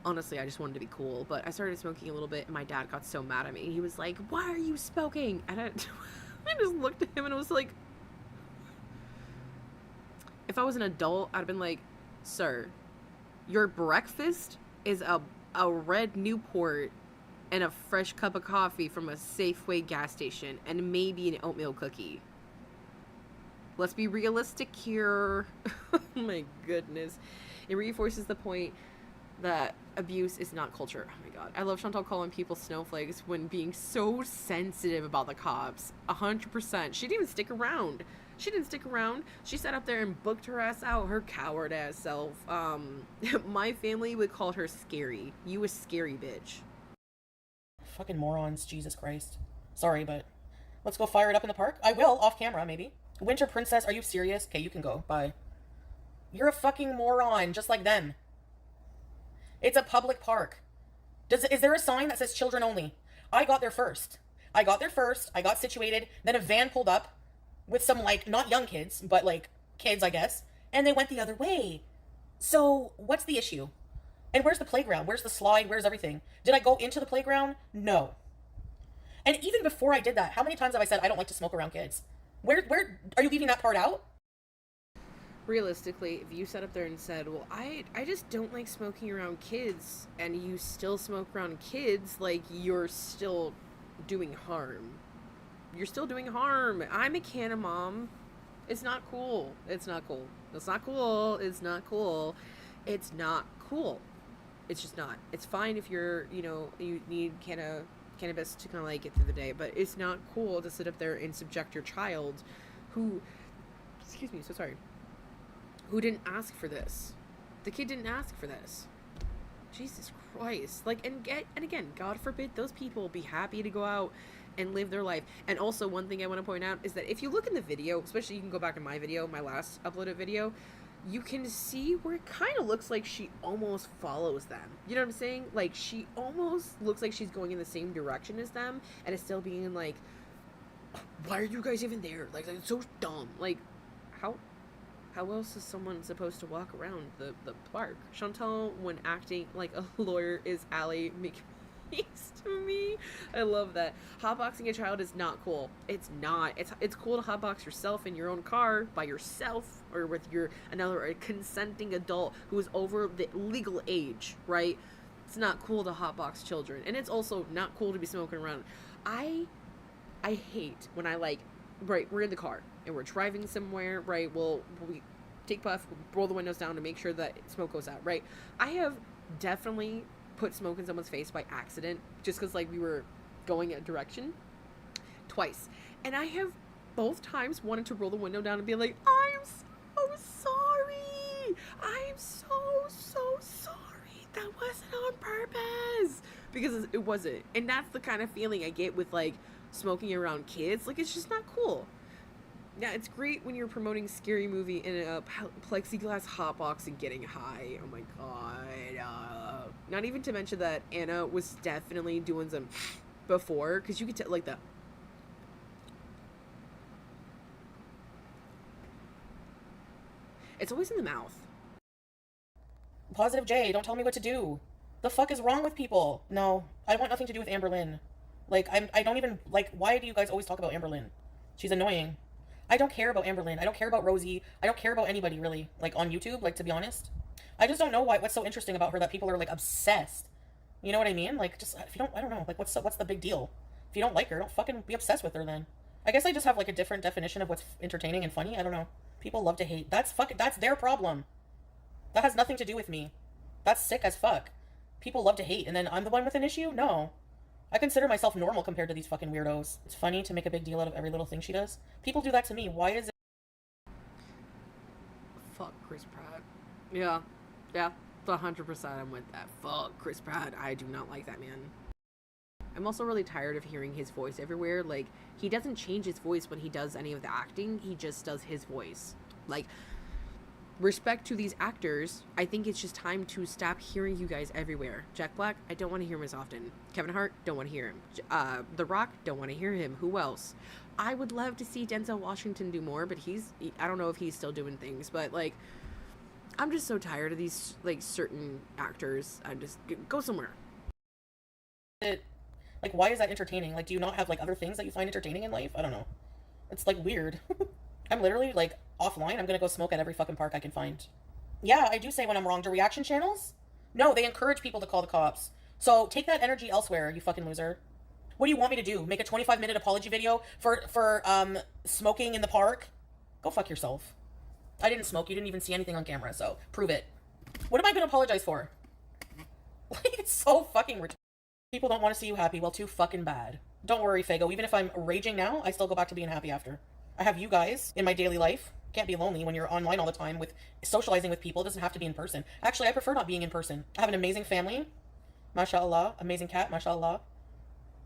honestly, I just wanted to be cool, but I started smoking a little bit, and my dad got so mad at me. He was like, why are you smoking? And I just looked at him and was like, if I was an adult, I'd have been like, sir, your breakfast is a red Newport and a fresh cup of coffee from a Safeway gas station and maybe an oatmeal cookie. Let's be realistic here. Oh my goodness. It reinforces the point that abuse is not culture. Oh my god. I love Chantal calling people snowflakes when being so sensitive about the cops. 100%. She didn't even stick around. She sat up there and booked her ass out, her coward ass self. My family would call her scary. You a scary bitch. Fucking morons, Jesus Christ. Sorry, but let's go fire it up in the park. I will, off camera, maybe. Winter Princess, are you serious? Okay, you can go. Bye. You're a fucking moron, just like them. It's a public park. Is there a sign that says children only? I got there first. I got situated. Then a van pulled up with some, like, not young kids, but, like, kids, I guess. And they went the other way. So, what's the issue? And where's the playground? Where's the slide? Where's everything? Did I go into the playground? No. And even before I did that, how many times have I said I don't like to smoke around kids? Where are you leaving that part out? Realistically, if you sat up there and said, well, I just don't like smoking around kids, and you still smoke around kids, like, you're still doing harm. You're still doing harm. I'm a canna mom. It's not cool. It's not cool. It's not cool. It's not cool. It's not cool. It's just not. It's fine if you're, you know, you need cannabis to kind of, like, get through the day, but it's not cool to sit up there and subject your child who, excuse me, so sorry, who didn't ask for this. The kid didn't ask for this. Jesus Christ. Like, and again, God forbid those people be happy to go out and live their life. And also, one thing I want to point out is that if you look in the video, especially you can go back to my video, my last uploaded video, you can see where it kind of looks like she almost follows them. You know what I'm saying? Like, she almost looks like she's going in the same direction as them, and is still being like, why are you guys even there? Like, it's so dumb. Like, how else is someone supposed to walk around the park? Chantal, when acting like a lawyer, is Allie McMeese to me. I love that. Hotboxing a child is not cool. It's not. It's cool to hotbox yourself in your own car by yourself or with a consenting adult who is over the legal age, right? It's not cool to hotbox children, and it's also not cool to be smoking around. I hate when we're in the car and we're driving somewhere, right? We take puff, roll the windows down to make sure that smoke goes out, right? I have definitely put smoke in someone's face by accident, just because, like, we were going a direction twice, and I have both times wanted to roll the window down and be like, I'm so sorry, I'm so sorry, that wasn't on purpose, because it wasn't. And that's the kind of feeling I get with, like, smoking around kids. Like, it's just not cool. Yeah, it's great when you're promoting Scary Movie in a plexiglass hotbox and getting high. Oh my god. Not even to mention that Anna was definitely doing some before, because you could tell, like, the... It's always in the mouth. Positive J, don't tell me what to do. The fuck is wrong with people? No, I want nothing to do with Amberlynn. Like, I don't even, like, why do you guys always talk about Amberlynn? She's annoying. I don't care about Amberlynn. I don't care about Rosie. I don't care about anybody, really, like, on YouTube, like, to be honest. I just don't know what's so interesting about her that people are, like, obsessed. You know what I mean? Like, just, if you don't, I don't know, like, what's the big deal? If you don't like her, don't fucking be obsessed with her then. I guess I just have, like, a different definition of what's entertaining and funny. I don't know. People love to hate. That's their problem. That has nothing to do with me. That's sick as fuck. People love to hate, and then I'm the one with an issue? No. I consider myself normal compared to these fucking weirdos. It's funny to make a big deal out of every little thing she does. People do that to me. Why is it... Fuck Chris Pratt. Yeah. Yeah. 100% I'm with that. Fuck Chris Pratt. I do not like that man. I'm also really tired of hearing his voice everywhere. Like, he doesn't change his voice when he does any of the acting. He just does his voice. Like... Respect to these actors, I think it's just time to stop hearing you guys everywhere. Jack Black, I don't want to hear him as often. Kevin Hart, don't want to hear him. The Rock, don't want to hear him. Who else? I would love to see Denzel Washington do more, but I don't know if he's still doing things, but, like, I'm just so tired of these, like, certain actors. I just, go somewhere. Like, why is that entertaining? Like, do you not have, like, other things that you find entertaining in life? I don't know. It's, like, weird. I'm literally, like, offline. I'm gonna go smoke at every fucking park I can find. Yeah, I do say when I'm wrong. Do reaction channels? No, they encourage people to call the cops. So take that energy elsewhere, you fucking loser. What do you want me to do? Make a 25-minute apology video for smoking in the park? Go fuck yourself. I didn't smoke. You didn't even see anything on camera, so prove it. What am I gonna apologize for? Like, it's so fucking retarded. People don't want to see you happy. Well, too fucking bad. Don't worry, Fago. Even if I'm raging now, I still go back to being happy after. I have you guys in my daily life. Can't be lonely when you're online all the time with socializing with people. It doesn't have to be in person. Actually, I prefer not being in person. I have an amazing family. MashaAllah. Amazing cat. MashaAllah.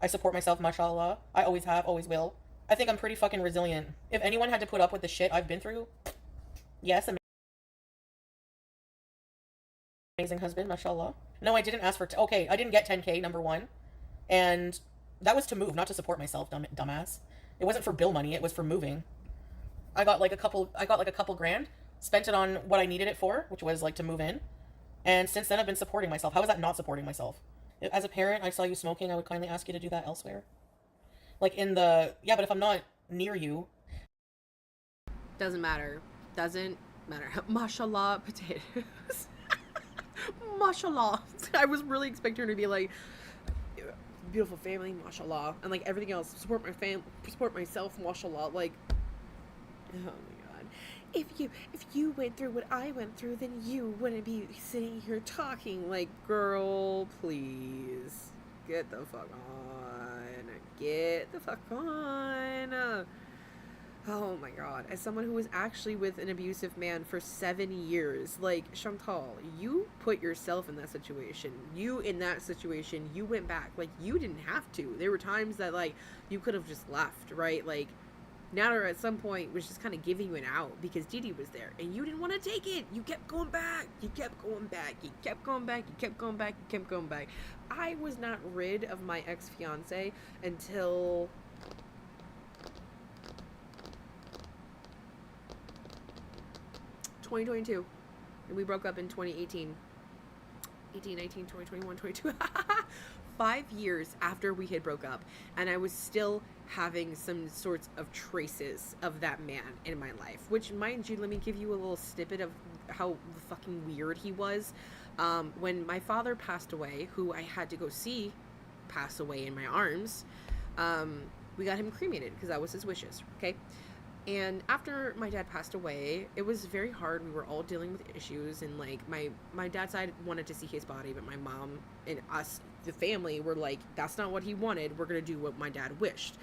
I support myself. MashaAllah. I always have. Always will. I think I'm pretty fucking resilient. If anyone had to put up with the shit I've been through, yes, amazing husband. MashaAllah. No, I didn't ask for... okay, I didn't get 10K, number one. And that was to move, not to support myself, dumbass. It wasn't for bill money. It was for moving. I got like a couple grand, spent it on what I needed it for, which was like to move in. And since then I've been supporting myself. How is that not supporting myself? As a parent, I saw you smoking, I would kindly ask you to do that elsewhere. Like in the, yeah, but if I'm not near you. Doesn't matter. Doesn't matter. Mashallah potatoes. Mashallah. I was really expecting her to be like, beautiful family, mashallah. And like everything else, support my family, support myself, mashallah. Like, oh my god. If you went through what I went through, then you wouldn't be sitting here talking. Like, girl, please. Get the fuck on. Get the fuck on. Oh my god. As someone who was actually with an abusive man for 7 years, like, Chantal, you put yourself in that situation. You, in that situation, you went back. Like, you didn't have to. There were times that, like, you could have just left, right? Like, Nader at some point was just kind of giving you an out because Didi was there and you didn't want to take it. You kept going back. You kept going back. You kept going back. You kept going back. You kept going back. I was not rid of my ex-fiance until... 2022. And we broke up in 2018. 18, 19, 20, 21, 22. 5 years after we had broke up, and I was still having some sorts of traces of that man in my life, which, mind you, let me give you a little snippet of how fucking weird he was. When my father passed away, who I had to go see pass away in my arms, we got him cremated because that was his wishes, okay? And after my dad passed away, it was very hard. We were all dealing with issues, and like my dad's side wanted to see his body, but my mom and us, the family, were like, that's not what he wanted. We're gonna do what my dad wished.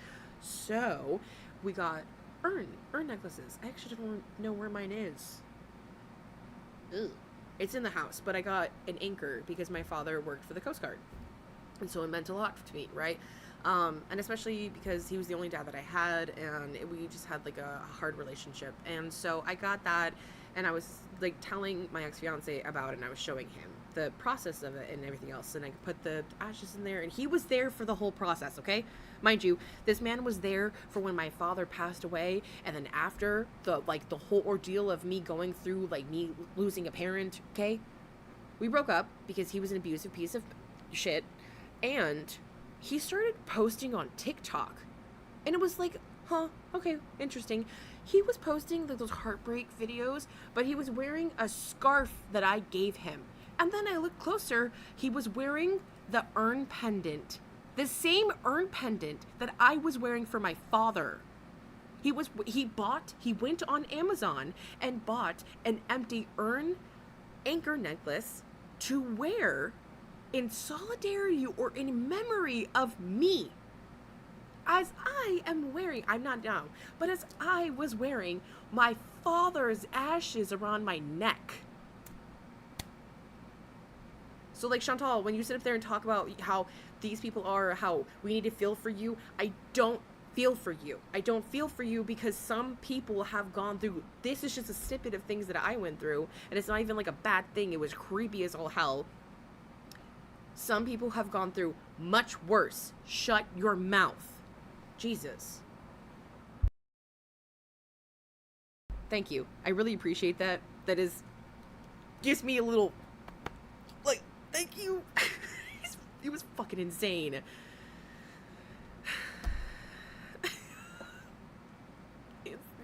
So we got urn necklaces. I actually don't know where mine is. Ugh. It's in the house, but I got an anchor because my father worked for the Coast Guard, and so it meant a lot to me, right? And especially because he was the only dad that I had, and we just had like a hard relationship. And so I got that, and I was like telling my ex-fiance about it, and I was showing him the process of it and everything else, and I put the ashes in there, and he was there for the whole process. Okay, mind you, this man was there for when my father passed away, and then after the whole ordeal of me going through like me losing a parent. Okay, we broke up because he was an abusive piece of shit, and he started posting on TikTok. And it was like, huh, okay, interesting. He was posting like those heartbreak videos, but he was wearing a scarf that I gave him. And then I looked closer, he was wearing the urn pendant. The same urn pendant that I was wearing for my father. He went on Amazon and bought an empty urn anchor necklace to wear in solidarity or in memory of me. As I am wearing, I'm not now, but as I was wearing my father's ashes around my neck. So like, Chantal, when you sit up there and talk about how these people are, how we need to feel for you, I don't feel for you. I don't feel for you because some people have gone through, this is just a snippet of things that I went through, and it's not even like a bad thing. It was creepy as all hell. Some people have gone through much worse. Shut your mouth. Jesus. Thank you. I really appreciate that. That gives me a little, like, thank you. It was fucking insane.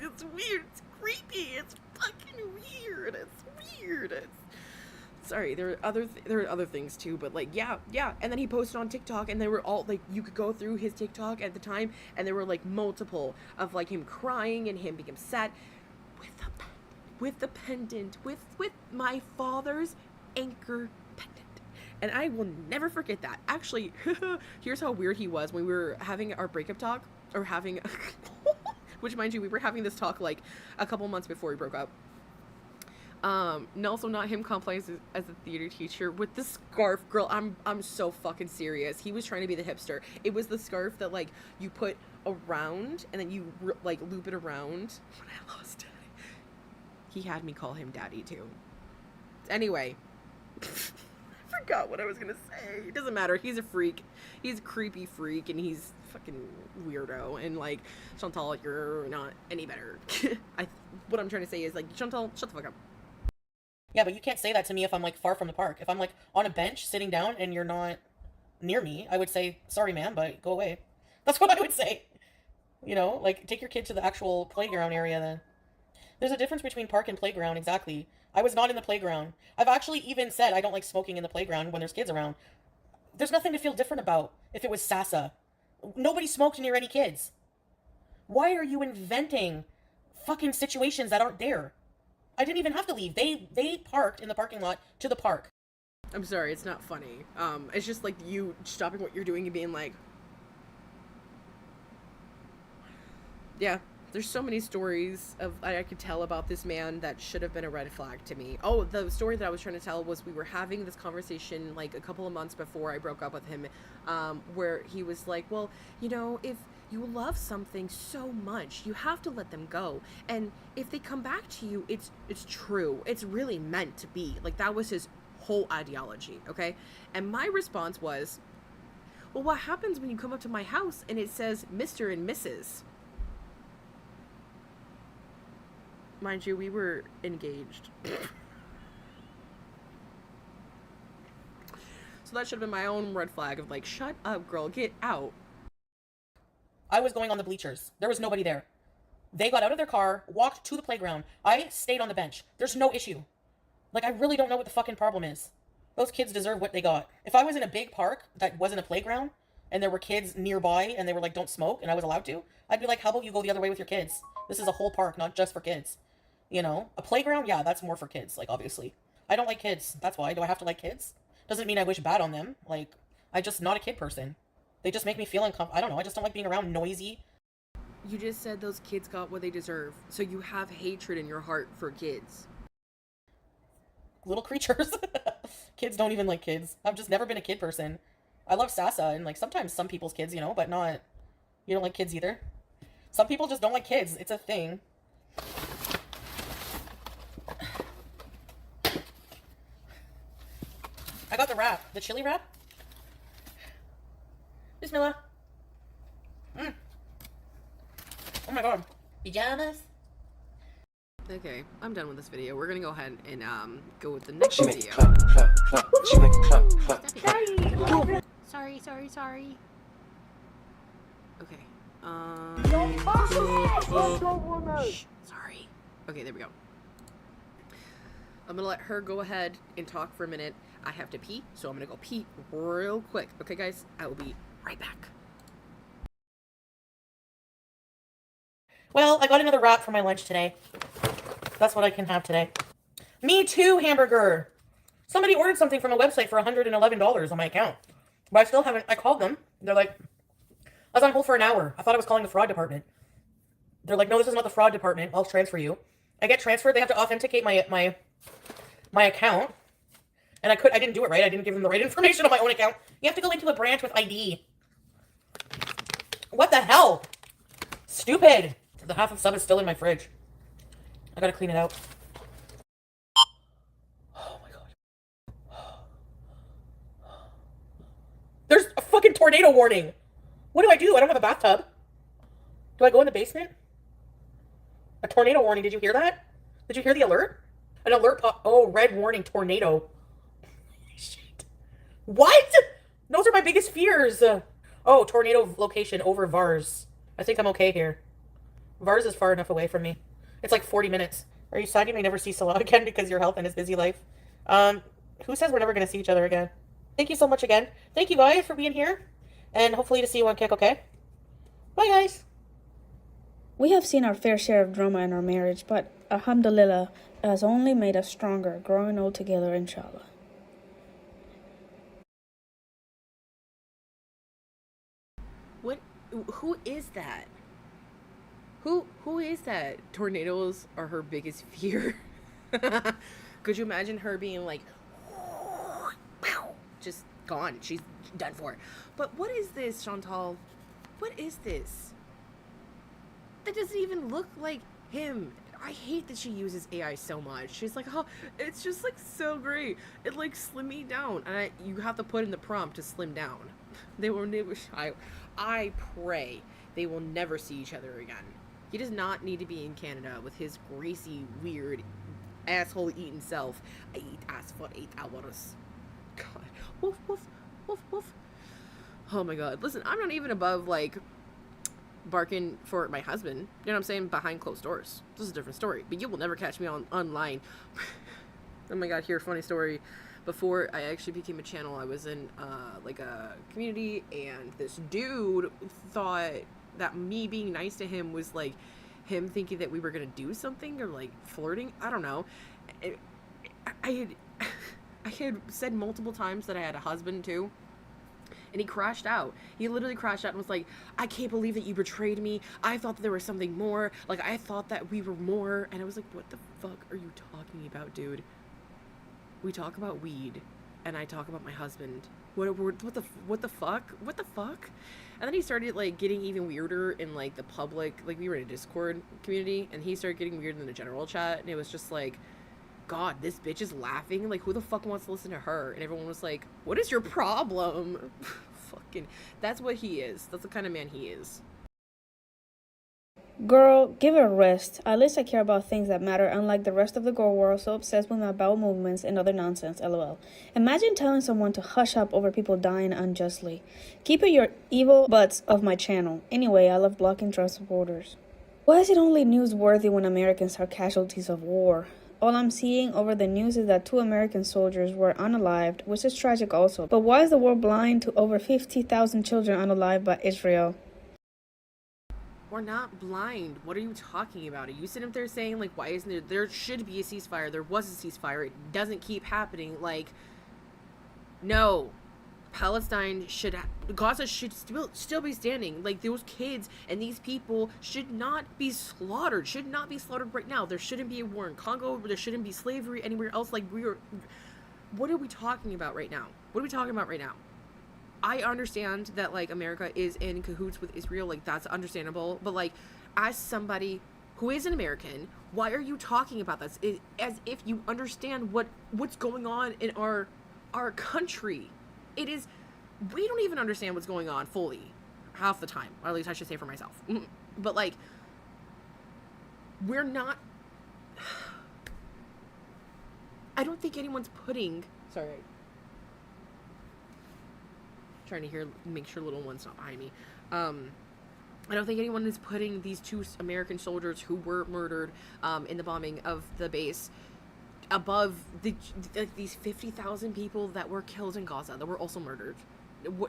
It's weird. It's creepy. It's fucking weird. It's weird. Sorry, there are other things too, but like, yeah. And then he posted on TikTok, and they were all like, you could go through his TikTok at the time, and there were like multiple of like him crying and him being upset with the pendant, with my father's anchor pendant. And I will never forget that. Actually, here's how weird he was when we were having our breakup talk, or having, which mind you, we were having this talk like a couple months before we broke up. And also not him complaining as a theater teacher with the scarf. Girl, I'm so fucking serious. He was trying to be the hipster. It was the scarf that like you put around and then you like loop it around. When I lost daddy, he had me call him daddy too. Anyway, I forgot what I was gonna say. It doesn't matter. He's a freak. He's a creepy freak, and he's fucking weirdo. And like, Chantal, you're not any better. What I'm trying to say is like, Chantal, shut the fuck up. Yeah, but you can't say that to me if I'm like far from the park. If I'm like on a bench sitting down and you're not near me, I would say, sorry, ma'am, but go away. That's what I would say. You know, like, take your kid to the actual playground area then. There's a difference between park and playground, exactly. I was not in the playground. I've actually even said I don't like smoking in the playground when there's kids around. There's nothing to feel different about if it was Sasa. Nobody smoked near any kids. Why are you inventing fucking situations that aren't there? I didn't even have to leave. They parked in the parking lot to the park. I'm sorry, it's not funny. It's just like you stopping what you're doing and being like, yeah, there's so many stories of I could tell about this man that should have been a red flag to me. Oh, the story that I was trying to tell was we were having this conversation like a couple of months before I broke up with him, where he was like, well, you know, if you love something so much, you have to let them go. And if they come back to you, it's true. It's really meant to be. Like, that was his whole ideology, okay? And my response was, well, what happens when you come up to my house and it says Mr. and Mrs.? Mind you, we were engaged. So that should have been my own red flag of like, shut up, girl, get out. I was going on the bleachers. There was nobody there. They got out of their car, walked to the playground. I stayed on the bench. There's no issue. Like, I really don't know what the fucking problem is. Those kids deserve what they got. If I was in a big park that wasn't a playground, and there were kids nearby, and they were like, don't smoke, and I was allowed to, I'd be like, how about you go the other way with your kids? This is a whole park, not just for kids. You know? A playground, yeah, that's more for kids, like, obviously. I don't like kids. That's why. Do I have to like kids? Doesn't mean I wish bad on them. Like, I'm just not a kid person. They just make me feel uncomfortable. I don't know. I just don't like being around noisy. You just said those kids got what they deserve. So you have hatred in your heart for kids. Little creatures. Kids don't even like kids. I've just never been a kid person. I love Sasa, and like sometimes some people's kids, you know, but not. You don't like kids either. Some people just don't like kids. It's a thing. I got the wrap, the chili wrap. Bismillah. Oh my god. Pajamas. Okay, I'm done with this video. We're gonna go ahead and go with the next She make video. it clap, clap, clap. She make it clap, clap. Sorry. Okay. Shh, sorry. Okay, there we go. I'm gonna let her go ahead and talk for a minute. I have to pee, so I'm gonna go pee real quick. Okay, guys, I will be right back. Well, I got another wrap for my lunch today. That's what I can have today. Me too, hamburger. Somebody ordered something from a website for $111 on my account. But I still haven't, I called them. They're like, I was on hold for an hour. I thought I was calling the fraud department. They're like, no, this is not the fraud department. I'll transfer you. I get transferred. They have to authenticate my account. And I didn't do it right. I didn't give them the right information on my own account. You have to go into a branch with ID. What the hell? Stupid. The half of sub is still in my fridge. I gotta clean it out. Oh my god. There's a fucking tornado warning. What do? I don't have a bathtub. Do I go in the basement? A tornado warning. Did you hear that? Did you hear the alert? An alert pop. Oh, red warning, tornado. Shit. What? Those are my biggest fears. Oh, tornado location over Vars. I think I'm okay here. Vars is far enough away from me. It's like 40 minutes. Are you sad you may never see Salah again because of your health and his busy life? Who says we're never going to see each other again? Thank you so much again. Thank you guys for being here. And hopefully to see you on Kick, okay? Bye, guys. We have seen our fair share of drama in our marriage, but alhamdulillah, it has only made us stronger, growing old together, inshallah. What? Who is that? Who is that? Tornadoes are her biggest fear. Could you imagine her being like, just gone? She's done for. But what is this, Chantal? What is this? That doesn't even look like him. I hate that she uses AI so much. She's like, oh, it's just like so great. It like slim me down, and you have to put in the prompt to slim down. They will never. I pray they will never see each other again. He does not need to be in Canada with his greasy, weird, asshole-eating self. I eat ass for 8 hours. God. Woof, woof, woof, woof. Oh my god. Listen, I'm not even above, like, barking for my husband. You know what I'm saying? Behind closed doors. This is a different story. But you will never catch me online. Oh my god, here, funny story. Before I actually became a channel, I was in, like, a community, and this dude thought that me being nice to him was like him thinking that we were gonna do something or like flirting. I don't know. I had said multiple times that I had a husband too, and he crashed out. He literally crashed out and was like, I can't believe that you betrayed me. I thought that there was something more. Like, I thought that we were more. And I was like, what the fuck are you talking about, dude? We talk about weed, and I talk about my husband. What the fuck? And then he started like getting even weirder in like the public, like we were in a Discord community, and he started getting weird in the general chat, and it was just like, God, this bitch is laughing. Like, who the fuck wants to listen to her? And everyone was like, what is your problem? Fucking, that's what he is. That's the kind of man he is. Girl, give it a rest. At least I care about things that matter, unlike the rest of the girl world so obsessed with my bowel movements and other nonsense, lol. Imagine telling someone to hush up over people dying unjustly. Keep it your evil butts of my channel. Anyway, I love blocking Trump supporters. Why is it only newsworthy when Americans are casualties of war? All I'm seeing over the news is that 2 American soldiers were unalived, which is tragic also. But why is the world blind to over 50,000 children unalived by Israel? We're not blind. What are you talking about? Are you sitting up there saying, like, why isn't there should be a ceasefire. There was a ceasefire. It doesn't keep happening. Like, no. Palestine Gaza should still be standing. Like, those kids and these people should not be slaughtered. Should not be slaughtered right now. There shouldn't be a war in Congo. There shouldn't be slavery anywhere else. Like, what are we talking about right now? What are we talking about right now? I understand that, like, America is in cahoots with Israel. Like, that's understandable. But, like, as somebody who is an American, why are you talking about this? As if you understand what's going on in our country. It is, we don't even understand what's going on fully half the time, or at least I should say for myself. But, like, we're not, I don't think anyone's putting, sorry, trying to make sure little one's not behind me. I don't think anyone is putting these 2 American soldiers who were murdered in the bombing of the base above these 50,000 people that were killed in Gaza, that were also murdered.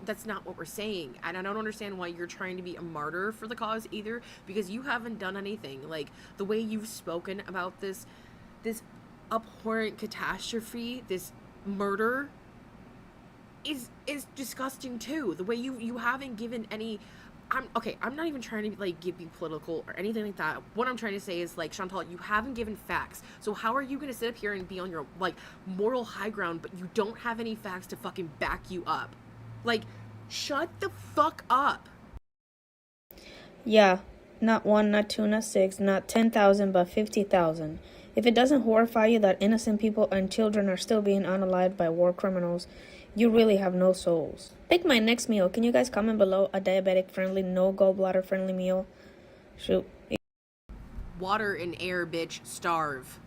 That's not what we're saying. And I don't understand why you're trying to be a martyr for the cause either, because you haven't done anything. Like, the way you've spoken about this abhorrent catastrophe, this murder, is disgusting too. The way you haven't given any, I'm not even trying to, like, be political or anything like that. What I'm trying to say is, like, Chantal, you haven't given facts. So how are you going to sit up here and be on your, like, moral high ground, but you don't have any facts to fucking back you up? Like, shut the fuck up. Yeah, not 1, not 2, not 6, not 10,000, but 50,000. If it doesn't horrify you that innocent people and children are still being unalived by war criminals, you really have no souls. Pick my next meal. Can you guys comment below a diabetic-friendly, no gallbladder-friendly meal? Shoot. Water and air, bitch. Starve.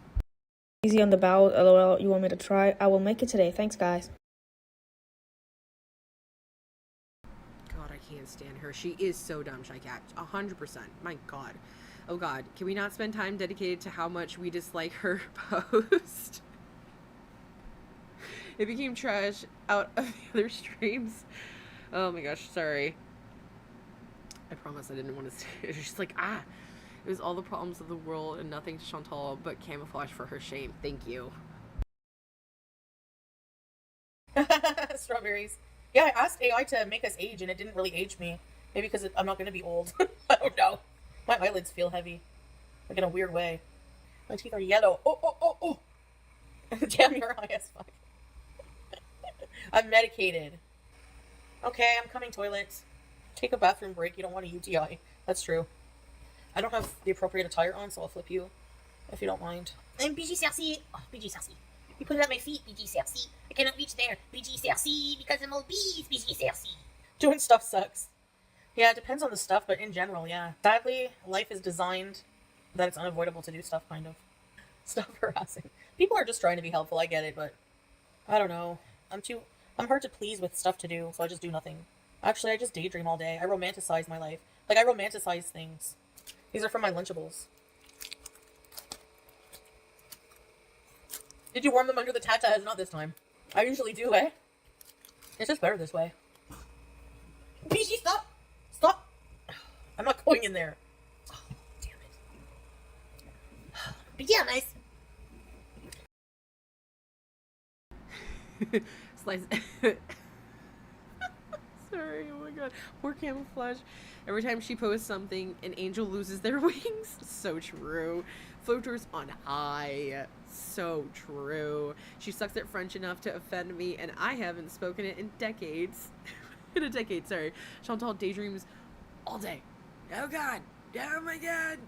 Easy on the bowel, lol. You want me to try? I will make it today. Thanks, guys. God, I can't stand her. She is so dumb, Shy Cat. 100%. My God. Oh God. Can we not spend time dedicated to how much we dislike her post? It became trash out of the other streams. Oh my gosh, sorry. I promise I didn't want to say it. It's just like, it was all the problems of the world and nothing to Chantal but camouflage for her shame. Thank you. Strawberries. Yeah, I asked AI to make us age and it didn't really age me. Maybe because I'm not going to be old. I don't know. My eyelids feel heavy. Like, in a weird way. My teeth are yellow. Oh. Damn, you're high as fuck. I'm medicated. Okay, I'm coming, toilets. Take a bathroom break. You don't want a UTI. That's true. I don't have the appropriate attire on, so I'll flip you, if you don't mind. I'm BG Cersei. Oh, BG Cersei. You put it at my feet, BG Cersei. I cannot reach there, BG Cersei, because I'm obese, BG Cersei. Doing stuff sucks. Yeah, it depends on the stuff, but in general, yeah. Sadly, life is designed that it's unavoidable to do stuff, kind of. Stop harassing. People are just trying to be helpful, I get it, but I don't know. I'm hard to please with stuff to do, so I just do nothing. Actually, I just daydream all day. I romanticize my life. Like, I romanticize things. These are from my Lunchables. Did you warm them under the tatas? Not this time. I usually do, eh? It's just better this way. PG, stop! Stop! I'm not going in there. Oh, damn it. Pajamas. Slice. Sorry, oh my God. Poor camouflage. Every time she posts something, an angel loses their wings. So true. Floaters on high. So true. She sucks at French enough to offend me, and I haven't spoken it in decades. In a decade, sorry. Chantal daydreams all day. Oh God. Oh my God.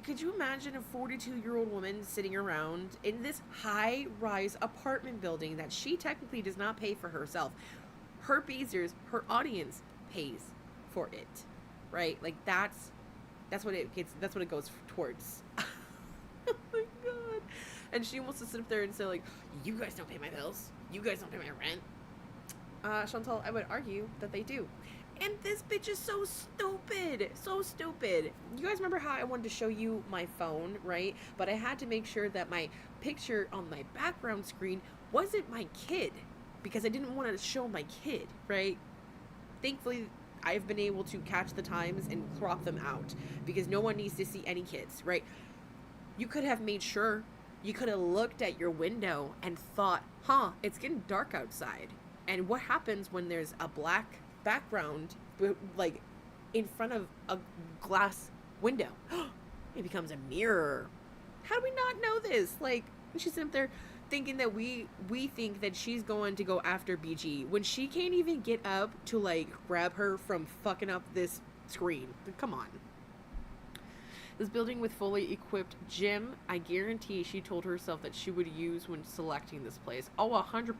Could you imagine a 42-year-old woman sitting around in this high-rise apartment building that she technically does not pay for herself? Her Bezers, her audience pays for it, right? Like that's what it gets. That's what it goes towards. Oh my God! And she wants to sit up there and say like, "You guys don't pay my bills. You guys don't pay my rent." Chantal, I would argue that they do. And this bitch is so stupid. So stupid. You guys remember how I wanted to show you my phone, right? But I had to make sure that my picture on my background screen wasn't my kid, because I didn't want to show my kid, right? Thankfully, I've been able to catch the times and crop them out, because no one needs to see any kids, right? You could have made sure, you could have looked at your window and thought, it's getting dark outside. And what happens when there's a black background, like, in front of a glass window? It becomes a mirror. How do we not know this? Like, she's sitting up there thinking that we think that she's going to go after BG when she can't even get up to like grab her from fucking up this screen. Come on. This building with fully equipped gym, I guarantee she told herself that she would use when selecting this place. Oh, 100%.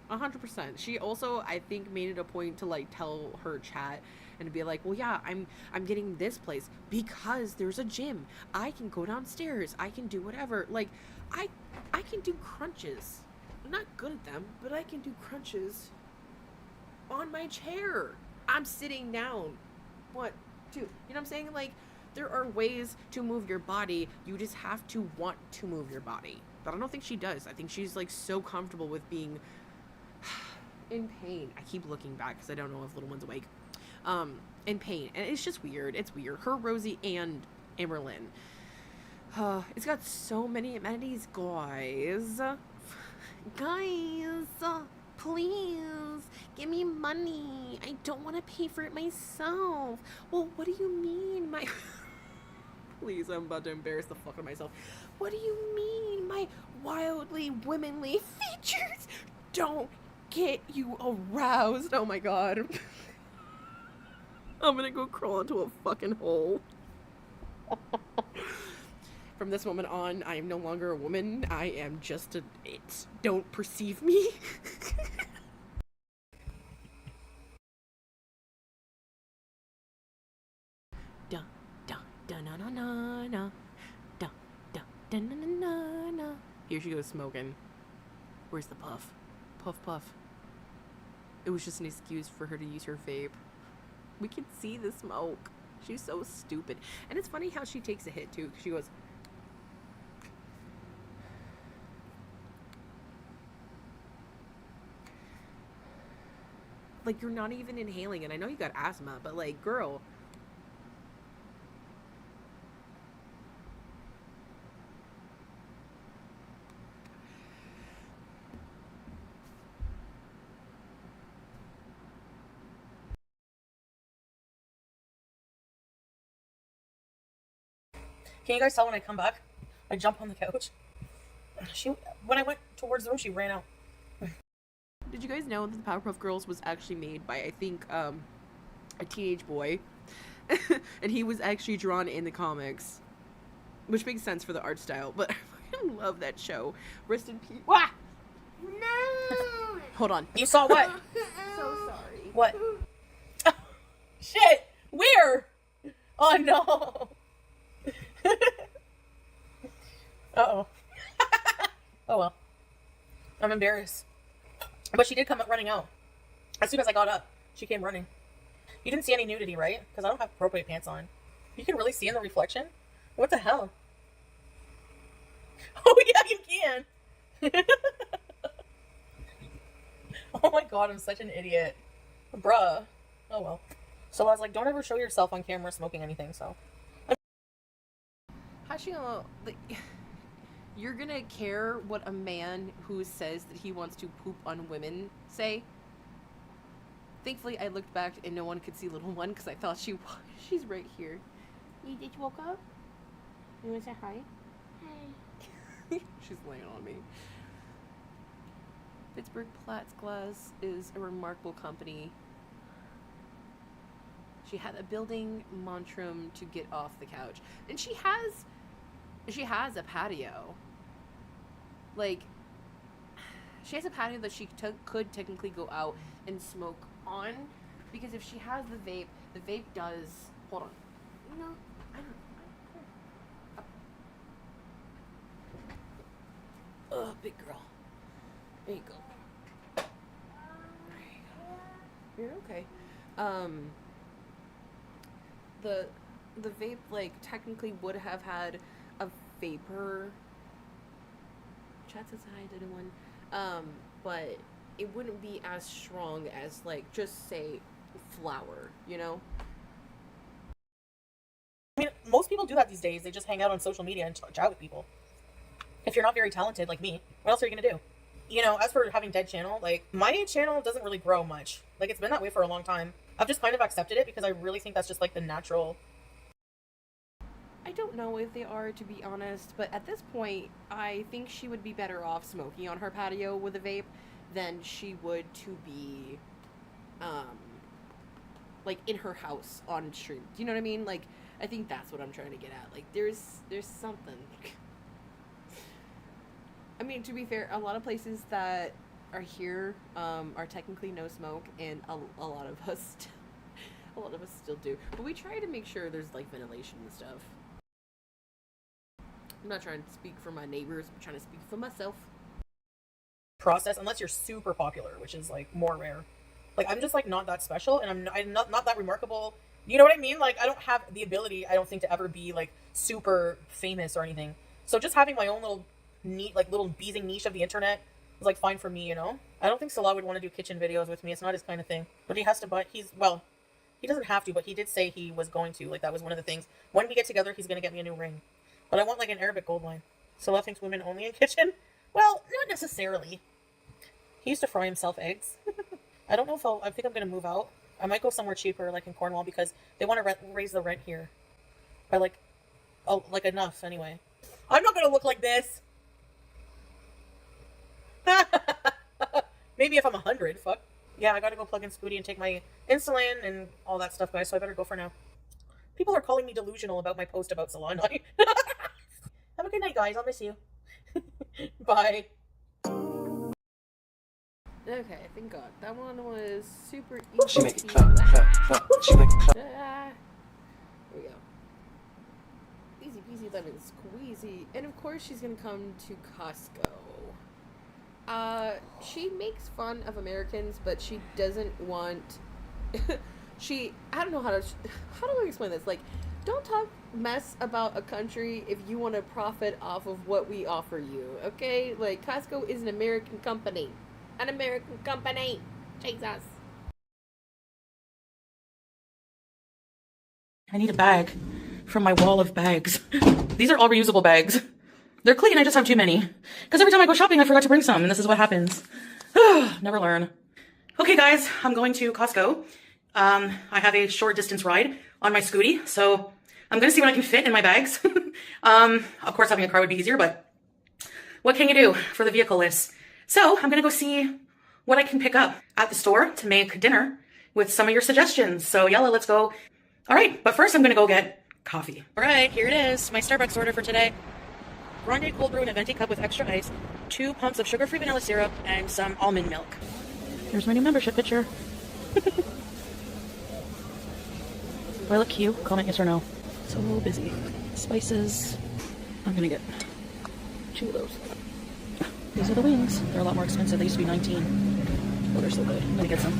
100%. She also, I think, made it a point to like tell her chat and be like, well, yeah, I'm getting this place because there's a gym. I can go downstairs. I can do whatever. Like, I can do crunches. I'm not good at them, but I can do crunches on my chair. I'm sitting down. What? You know what I'm saying? Like, there are ways to move your body. You just have to want to move your body. But I don't think she does. I think she's like so comfortable with being in pain. I keep looking back because I don't know if little one's awake. In pain. And it's just weird. It's weird. Her, Rosie, and Amberlynn. It's got so many amenities, guys. Guys, please give me money. I don't want to pay for it myself. Well, what do you mean, my... Please, I'm about to embarrass the fuck out of myself. What do you mean my wildly womanly features don't get you aroused? Oh my god. I'm gonna go crawl into a fucking hole. From this moment on, I am no longer a woman. I am just an it. Don't perceive me. Da da da na na na na. Da da da na na na na. Here she goes smoking. Where's the puff? Puff puff. It was just an excuse for her to use her vape. We can see the smoke. She's so stupid. And it's funny how she takes a hit too. She goes, like, you're not even inhaling, and I know you got asthma, but like, girl. Can you guys tell when I come back? I jump on the couch. When I went towards the room, she ran out. Did you guys know that the Powerpuff Girls was actually made by, I think, a teenage boy? And he was actually drawn in the comics. Which makes sense for the art style, but I fucking love that show. Rest in peace. Wah! No! Hold on. You saw what? So sorry. What? Shit! Where? Oh no! Uh-oh. Oh well. I'm embarrassed. But she did come up running out. As soon as I got up, she came running. You didn't see any nudity, right? Because I don't have appropriate pants on. You can really see in the reflection? What the hell? Oh yeah, you can! Oh my god, I'm such an idiot. Bruh. Oh well. So I was like, don't ever show yourself on camera smoking anything, so. How's she gonna, like, you're gonna care what a man who says that he wants to poop on women say? Thankfully, I looked back and no one could see little one because I thought she's right here. You just woke up? You want to say hi? Hey. She's laying on me. Pittsburgh Platts Glass is a remarkable company. She had a building Montrum to get off the couch. And she has a patio. Like, she has a patio that she could technically go out and smoke on. Because if she has the vape does... Hold on. No. I don't... Oh, big girl. There you go. There you go. You're okay. The vape, like, technically would have had a vapor. Chat says hi to anyone. But it wouldn't be as strong as, like, just say flower, you know? I mean, most people do that these days. They just hang out on social media and chat with people. If you're not very talented like me, what else are you gonna do? You know, as for having dead channel, like, my channel doesn't really grow much. Like, it's been that way for a long time. I've just kind of accepted it because I really think that's just, like, the natural... I don't know if they are, to be honest, but at this point, I think she would be better off smoking on her patio with a vape than she would to be, like, in her house on stream. Do you know what I mean? Like, I think that's what I'm trying to get at. Like, there's something. I mean, to be fair, a lot of places that are here are technically no smoke, and a lot of us a lot of us still do. But we try to make sure there's, like, ventilation and stuff. I'm not trying to speak for my neighbors, I'm trying to speak for myself. Process, unless you're super popular, which is, like, more rare. Like, I'm just, like, not that special, and I'm not that remarkable. You know what I mean? Like, I don't have the ability, I don't think, to ever be, like, super famous or anything. So just having my own little little beezing niche of the internet is, like, fine for me, you know? I don't think Salah would want to do kitchen videos with me. It's not his kind of thing. But he has to buy, he doesn't have to, but he did say he was going to. Like, that was one of the things. When we get together, he's going to get me a new ring. But I want, like, an Arabic gold line. Salah thinks women only in kitchen? Well, not necessarily. He used to fry himself eggs. I don't know if I think I'm going to move out. I might go somewhere cheaper, like in Cornwall, because they want to raise the rent here. By, like, enough, anyway. I'm not going to look like this. Maybe if I'm 100, fuck. Yeah, I gotta go plug in Foodie and take my insulin and all that stuff, guys, so I better go for now. People are calling me delusional about my post about salon night. Have a good night, guys. I'll miss you. Bye. Okay, thank God. That one was super She easy. make it clap, clap, clap. She make it clap. There we go. Easy peasy lemon squeezy. And of course she's gonna come to Costco. She makes fun of Americans, but she doesn't want I don't know how do I explain this? Like, don't talk mess about a country if you want to profit off of what we offer you, okay? Like, Costco is an American company. An American company. Jesus. I need a bag from my wall of bags. These are all reusable bags. They're clean, I just have too many. Because every time I go shopping, I forgot to bring some, and this is what happens. Never learn. Okay, guys, I'm going to Costco. I have a short distance ride on my scooty, so I'm going to see what I can fit in my bags. Of course, having a car would be easier, but what can you do for the vehicle-less? So I'm going to go see what I can pick up at the store to make dinner with some of your suggestions. So, yalla, let's go. All right, but first I'm going to go get coffee. All right, here it is, my Starbucks order for today. Grande cold brew in a venti cup with extra ice, 2 pumps of sugar-free vanilla syrup, and some almond milk. Here's my new membership picture. Do I look cute? Comment yes or no. So busy. Spices. I'm gonna get 2 of those. These are the wings. They're a lot more expensive. They used to be 19. Oh, they're so good. I'm gonna get some.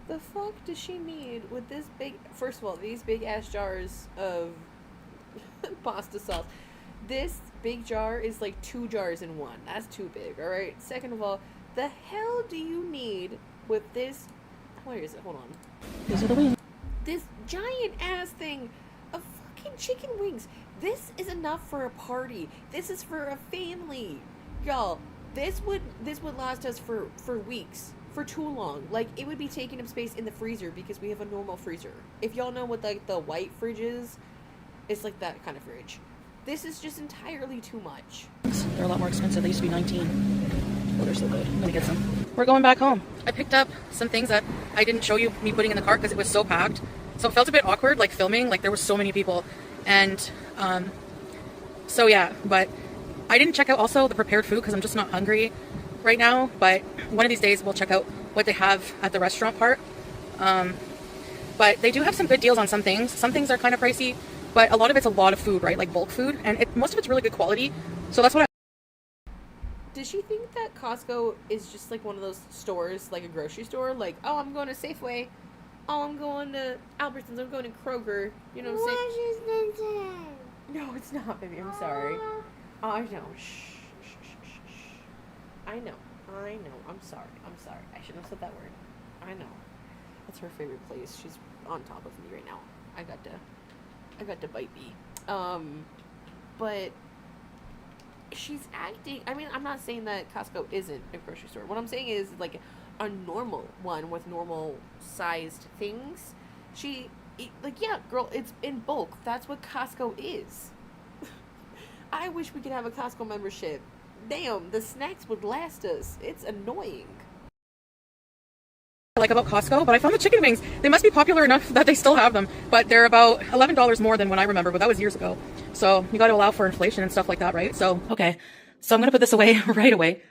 The fuck does she need with this big... First of all, these big-ass jars of pasta sauce. This big jar is like 2 jars in one. That's too big, alright? Second of all, the hell do you need with this... Where is it? Hold on. These are the wings. This giant-ass thing of fucking chicken wings. This is enough for a party. This is for a family. Y'all, this would last us for weeks. For too long. Like, it would be taking up space in the freezer because we have a normal freezer. If y'all know what, like, the white fridge is, it's like that kind of fridge. This is just entirely too much. They're a lot more expensive. They used to be 19. Oh, they're so good. I'm gonna get some. We're going back home. I picked up some things that I didn't show you me putting in the cart because it was so packed. So it felt a bit awkward, like filming, like there was so many people. And so yeah, but I didn't check out also the prepared food because I'm just not hungry right now. But one of these days we'll check out what they have at the restaurant part. But they do have some good deals on some things. Some things are kind of pricey, but a lot of it's a lot of food, right? Like bulk food, and most of it's really good quality. So that's what Does she think that Costco is just like one of those stores, like a grocery store? Like, oh, I'm going to Safeway. Oh, I'm going to Albertsons. I'm going to Kroger. You know what I'm saying? No, it's not, baby. I'm sorry. Oh, I know. Shh. I know. I'm sorry. I shouldn't have said that word. I know. That's her favorite place. She's on top of me right now. I got to bite me. But she's acting. I mean, I'm not saying that Costco isn't a grocery store. What I'm saying is like a normal one with normal sized things. She like, yeah, girl, it's in bulk. That's what Costco is. I wish we could have a Costco membership. Damn, the snacks would last us. It's annoying. I like about Costco, but I found the chicken wings. They must be popular enough that they still have them, but they're about $11 more than when I remember, but that was years ago. So you got to allow for inflation and stuff like that, right? So, okay. So I'm going to put this away right away.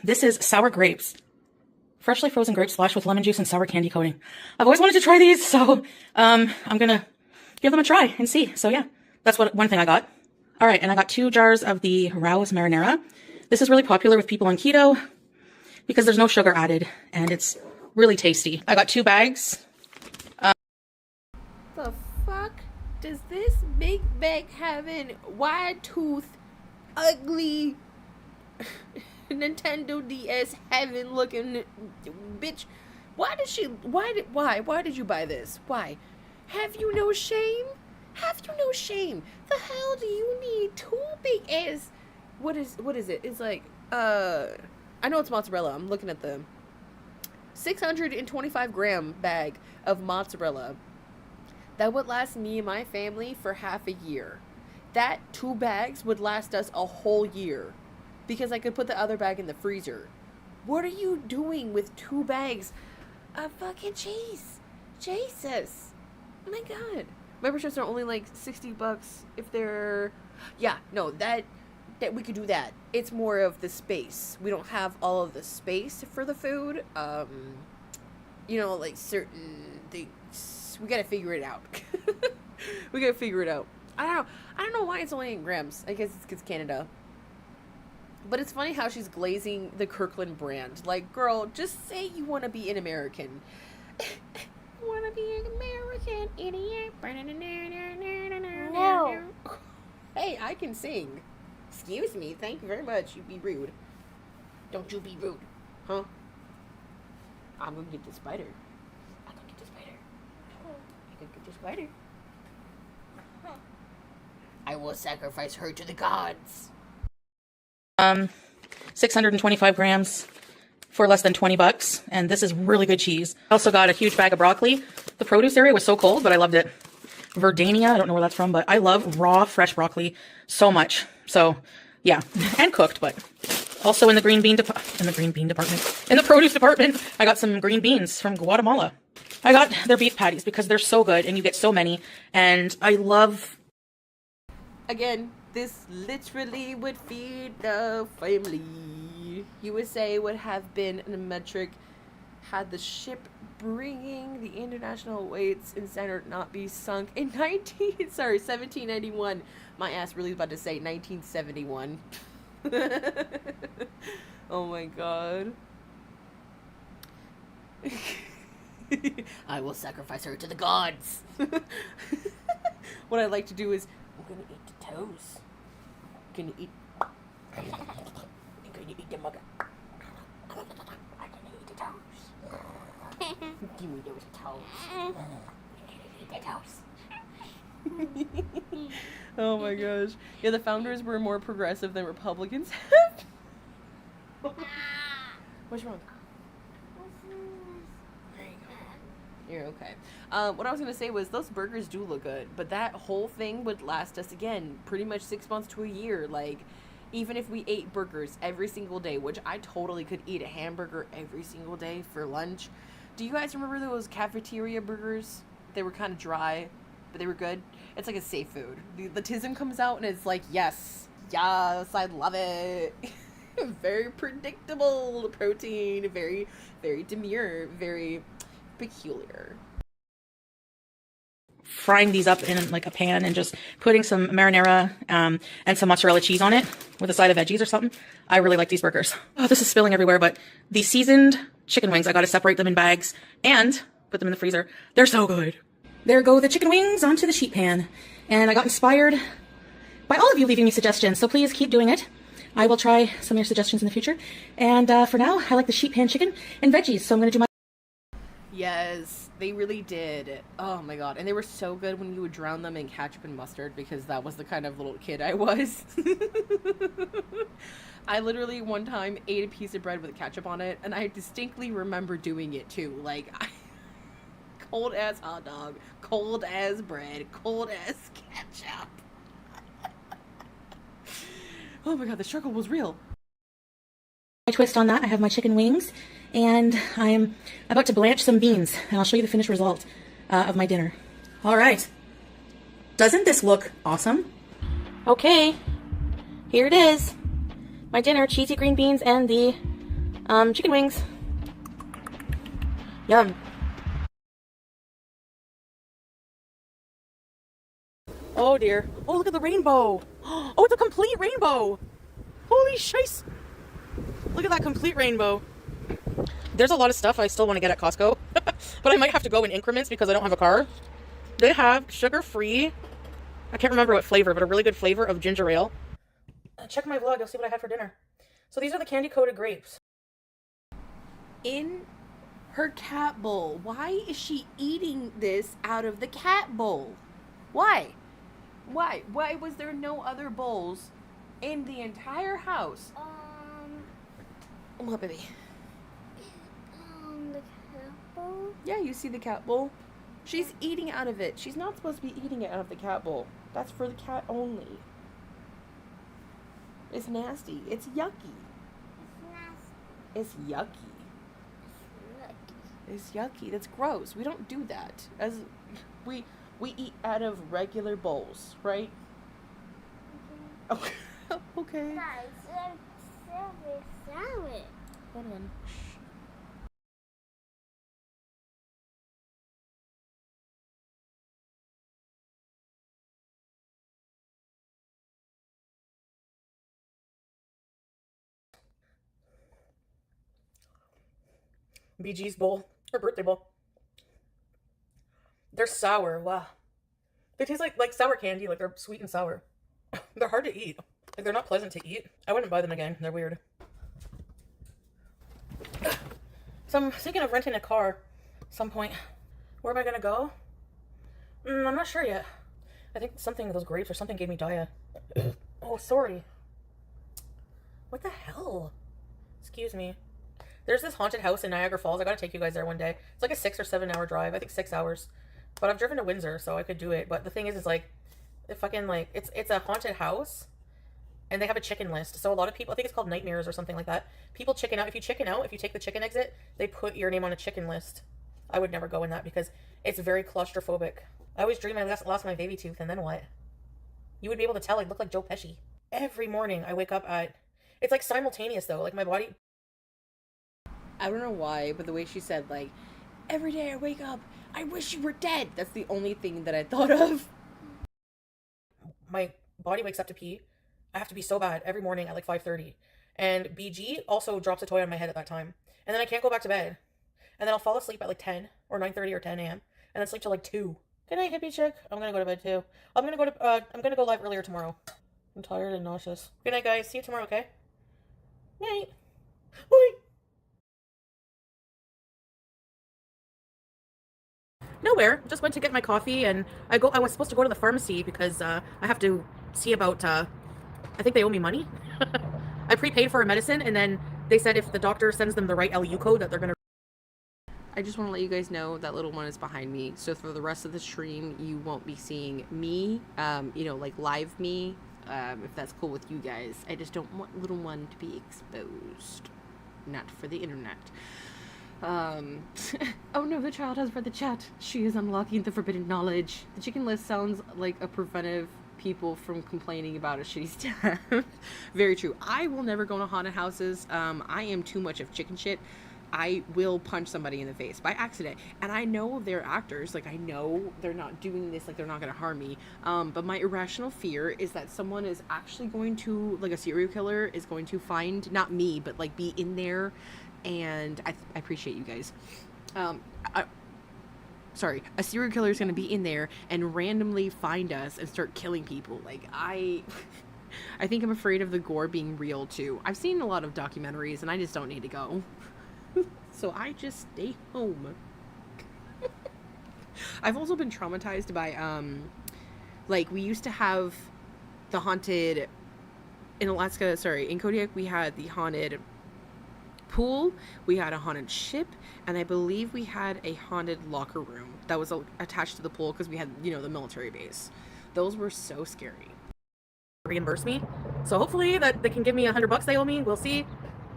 This is sour grapes. Freshly frozen grape splash with lemon juice and sour candy coating. I've always wanted to try these, so I'm going to give them a try and see. So yeah, that's one thing I got. All right, and I got 2 jars of the Rouse marinara. This is really popular with people on keto because there's no sugar added, and it's really tasty. I got 2 bags. The fuck does this big bag having wide tooth, ugly Nintendo DS having looking bitch? Why did you buy this? Why? Have you no shame? Have you no shame? The hell do you need 2 big ass? What is it? It's like I know it's mozzarella. I'm looking at the 625 gram bag of mozzarella that would last me and my family for half a year. That 2 bags would last us a whole year because I could put the other bag in the freezer. What are you doing with 2 bags of fucking cheese? Jesus. Oh my god. Memberships are only like $60 if they're, yeah, no, that we could do that. It's more of the space. We don't have all of the space for the food. You know, like certain things. We gotta figure it out. We gotta figure it out. I don't know why it's only 8 grams. I guess it's because Canada. But it's funny how she's glazing the Kirkland brand. Like, girl, just say you want to be an American. Want to be an American idiot. No. Hey, I can sing. Excuse me. Thank you very much. You be rude. Don't you be rude. Huh? I'm gonna get the spider. I'm gonna get the spider. I'm gonna get the spider. I will sacrifice her to the gods. 625 grams for less than $20, and this is really good cheese. I also got a huge bag of broccoli. The produce area was so cold, but I loved it. Verdania, I don't know where that's from, but I love raw, fresh broccoli so much. So, yeah, and cooked, but also in the in the produce department, I got some green beans from Guatemala. I got their beef patties because they're so good, and you get so many, and I love... Again, this literally would feed the family. USA would have been a metric had the ship bringing the international weights and standard not be sunk in 1791. My ass really about to say 1971. Oh my god. I will sacrifice her to the gods. What I'd like to do is I'm gonna eat the toes. I'm gonna eat the mugger. I'm gonna eat the toes. Give me those toes. Eat the toes. Oh my gosh. Yeah, the founders were more progressive than Republicans have. What's wrong? There you go. You're okay. What I was going to say was those burgers do look good, but that whole thing would last us, again, pretty much 6 months to a year. Like, even if we ate burgers every single day, which I totally could eat a hamburger every single day for lunch. Do you guys remember those cafeteria burgers? They were kind of dry, but they were good. It's like a safe food. The tism comes out and it's like, yes, I love it. Very predictable protein, very, very demure, very peculiar. Frying these up in like a pan and just putting some marinara and some mozzarella cheese on it with a side of veggies or something. I really like these burgers. Oh, this is spilling everywhere, but the seasoned chicken wings, I got to separate them in bags and put them in the freezer. They're so good. There go the chicken wings onto the sheet pan. And I got inspired by all of you leaving me suggestions, so please keep doing it. I will try some of your suggestions in the future. And for now, I like the sheet pan chicken and veggies, so I'm going to do my... Yes, they really did. Oh my god. And they were so good when you would drown them in ketchup and mustard, because that was the kind of little kid I was. I literally one time ate a piece of bread with ketchup on it, and I distinctly remember doing it too. Like, I cold ass hot dog, cold as bread, cold as ketchup. Oh my god, the struggle was real. My twist on that, I have my chicken wings, and I'm about to blanch some beans, and I'll show you the finished result of my dinner. All right. Doesn't this look awesome? Okay, here it is. My dinner, cheesy green beans and the chicken wings. Yum. Oh dear. Oh, look at the rainbow. Oh, it's a complete rainbow. Holy shice. Look at that complete rainbow. There's a lot of stuff I still want to get at Costco, but I might have to go in increments because I don't have a car. They have sugar-free, I can't remember what flavor, but a really good flavor of ginger ale. Check my vlog, you'll see what I had for dinner. So these are the candy-coated grapes. In her cat bowl. Why is she eating this out of the cat bowl? Why? Why? Why was there no other bowls in the entire house? What, baby? The cat bowl? Yeah, you see the cat bowl? She's eating out of it. She's not supposed to be eating it out of the cat bowl. That's for the cat only. It's nasty. It's yucky. It's yucky. It's yucky. That's gross. We don't do that. As we eat out of regular bowls, right? Okay. Okay. Hold on. Shh. BG's bowl, her birthday bowl. They're sour. Wow. They taste like sour candy, like they're sweet and sour. They're hard to eat. Like they're not pleasant to eat. I wouldn't buy them again. They're weird. So I'm thinking of renting a car at some point. Where am I gonna go? I'm not sure yet. I think something, those grapes or something gave me diarrhea. Oh, sorry. What the hell? Excuse me. There's this haunted house in Niagara Falls. I gotta take you guys there one day. It's like a 6 or 7 hour drive. I think 6 hours. But I've driven to Windsor, so I could do it. But the thing is like, it fucking like, it's a haunted house. And they have a chicken list. So a lot of people, I think it's called Nightmares or something like that. People chicken out. If you chicken out, if you take the chicken exit, they put your name on a chicken list. I would never go in that because it's very claustrophobic. I always dream I lost my baby tooth, and then what? You would be able to tell I look like Joe Pesci. Every morning I wake up at, it's like simultaneous though, like my body. I don't know why, but the way she said, like, every day I wake up, I wish you were dead. That's the only thing that I thought of. My body wakes up to pee. I have to be so bad every morning at like 5:30. And BG also drops a toy on my head at that time. And then I can't go back to bed. And then I'll fall asleep at like 10 or 9:30 or 10 a.m. And then sleep till like 2. Good night, hippie chick. I'm gonna go to bed too. I'm gonna go live earlier tomorrow. I'm tired and nauseous. Good night, guys. See you tomorrow, okay? Night. Bye. Nowhere. Just went to get my coffee, and I was supposed to go to the pharmacy because I have to see about I think they owe me money. I prepaid for a medicine, and then they said if the doctor sends them the right LU code that they're gonna. I just want to let you guys know that little one is behind me. So for the rest of the stream, you won't be seeing me, like live me, if that's cool with you guys. I just don't want little one to be exposed. Not for the internet. Oh no, the child has read the chat. She is unlocking the forbidden knowledge. The chicken list sounds like a preventive people from complaining about a shitty staff. Very true. I will never go to haunted houses. I am too much of chicken shit. I will punch somebody in the face by accident. And I know they're actors. Like, I know they're not doing this, like, they're not going to harm me. But my irrational fear is that someone is actually going to, like, a serial killer is going to find, not me, but, like, be in there. And I appreciate you guys. Sorry, a serial killer is going to be in there and randomly find us and start killing people. Like, I think I'm afraid of the gore being real, too. I've seen a lot of documentaries, and I just don't need to go. So I just stay home. I've also been traumatized by, like, we used to have the haunted, in Alaska, sorry, in Kodiak, we had the haunted pool, we had a haunted ship, and I believe we had a haunted locker room that was attached to the pool because we had, you know, the military base. Those were so scary. Reimburse me, so hopefully that they can give me $100 they owe me. We'll see.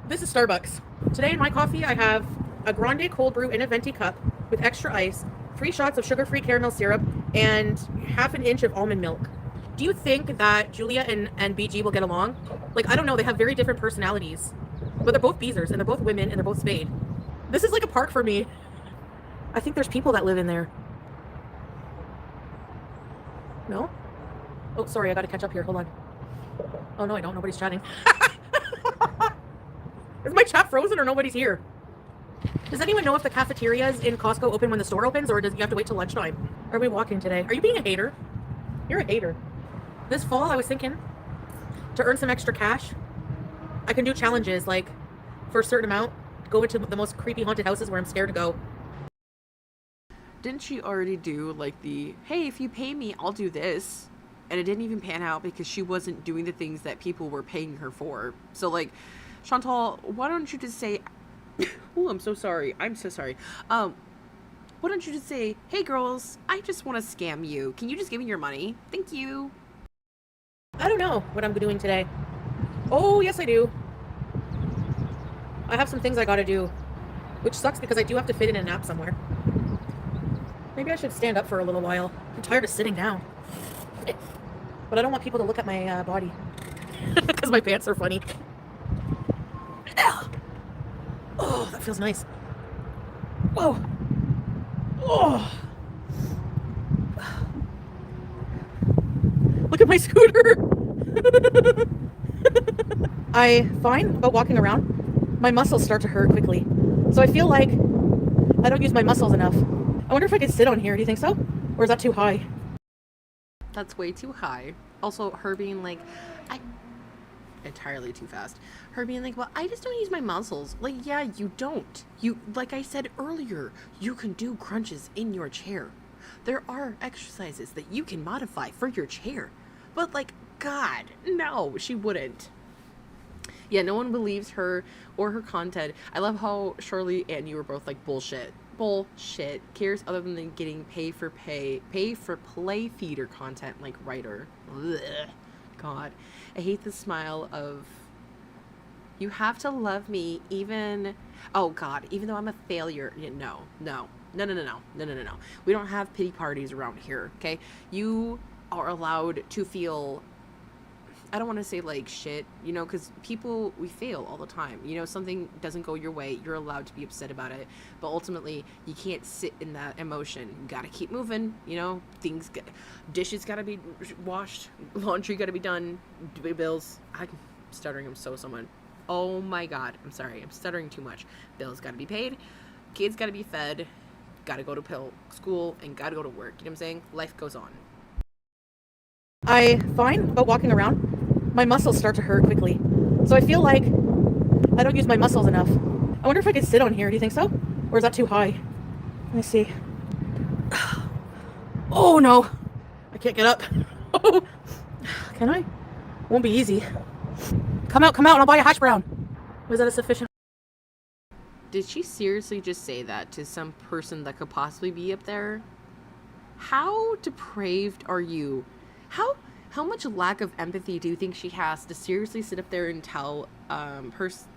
This is Starbucks. Today in my coffee I have a grande cold brew in a venti cup with extra ice, 3 shots of sugar-free caramel syrup, and half an inch of almond milk. Do you think that Julia and BG will get along? Like, I don't know, they have very different personalities, but they're both Beezers and they're both women and they're both spayed. This is like a park for me. I think there's people that live in there. No? Oh, sorry, I gotta catch up here. Hold on. Oh, no, I don't. Nobody's chatting. Is my chat frozen or nobody's here? Does anyone know if the cafeterias in Costco open when the store opens, or does you have to wait till lunchtime? Are we walking today? Are you being a hater? You're a hater. This fall, I was thinking to earn some extra cash, I can do challenges, like for a certain amount, go into the most creepy haunted houses where I'm scared to go. Didn't she already do like the, hey, if you pay me, I'll do this? And it didn't even pan out because she wasn't doing the things that people were paying her for. So like, Chantal, why don't you just say, oh, I'm so sorry. I'm so sorry. Why don't you just say, hey girls, I just want to scam you. Can you just give me your money? Thank you. I don't know what I'm doing today. Oh, yes I do. I have some things I gotta do, which sucks because I do have to fit in a nap somewhere. Maybe I should stand up for a little while. I'm tired of sitting down. But I don't want people to look at my body because my pants are funny. Oh, that feels nice. Whoa. Oh. Look at my scooter. I find about walking around, my muscles start to hurt quickly. So I feel like I don't use my muscles enough. I wonder if I could sit on here. Do you think so? Or is that too high? That's way too high. Also, her being like, entirely too fast. Her being like, well, I just don't use my muscles. Like, yeah, you don't. You, like I said earlier, you can do crunches in your chair. There are exercises that you can modify for your chair. But like, God, no, she wouldn't. Yeah, no one believes her or her content. I love how Shirley and you were both like, bullshit. Bullshit. Cares other than getting pay for play feeder content like writer. Ugh. God. I hate the smile of, you have to love me even, oh God, even though I'm a failure. No. We don't have pity parties around here, okay? You are allowed to feel, I don't want to say like shit, you know, because people, we fail all the time. You know, something doesn't go your way, you're allowed to be upset about it. But ultimately, you can't sit in that emotion. You gotta keep moving, you know, dishes gotta be washed, laundry gotta be done, bills. I'm stuttering, I'm so someone. Oh my God, I'm sorry, I'm stuttering too much. Bills gotta be paid, kids gotta be fed, gotta go to school, and gotta go to work. You know what I'm saying? Life goes on. I find about walking around, my muscles start to hurt quickly. So I feel like I don't use my muscles enough. I wonder if I could sit on here. Do you think so? Or is that too high? Let me see. Oh no, I can't get up. Can I? Won't be easy. Come out, and I'll buy a hash brown. Was that a sufficient? Did she seriously just say that to some person that could possibly be up there? How depraved are you? How much lack of empathy do you think she has to seriously sit up there and tell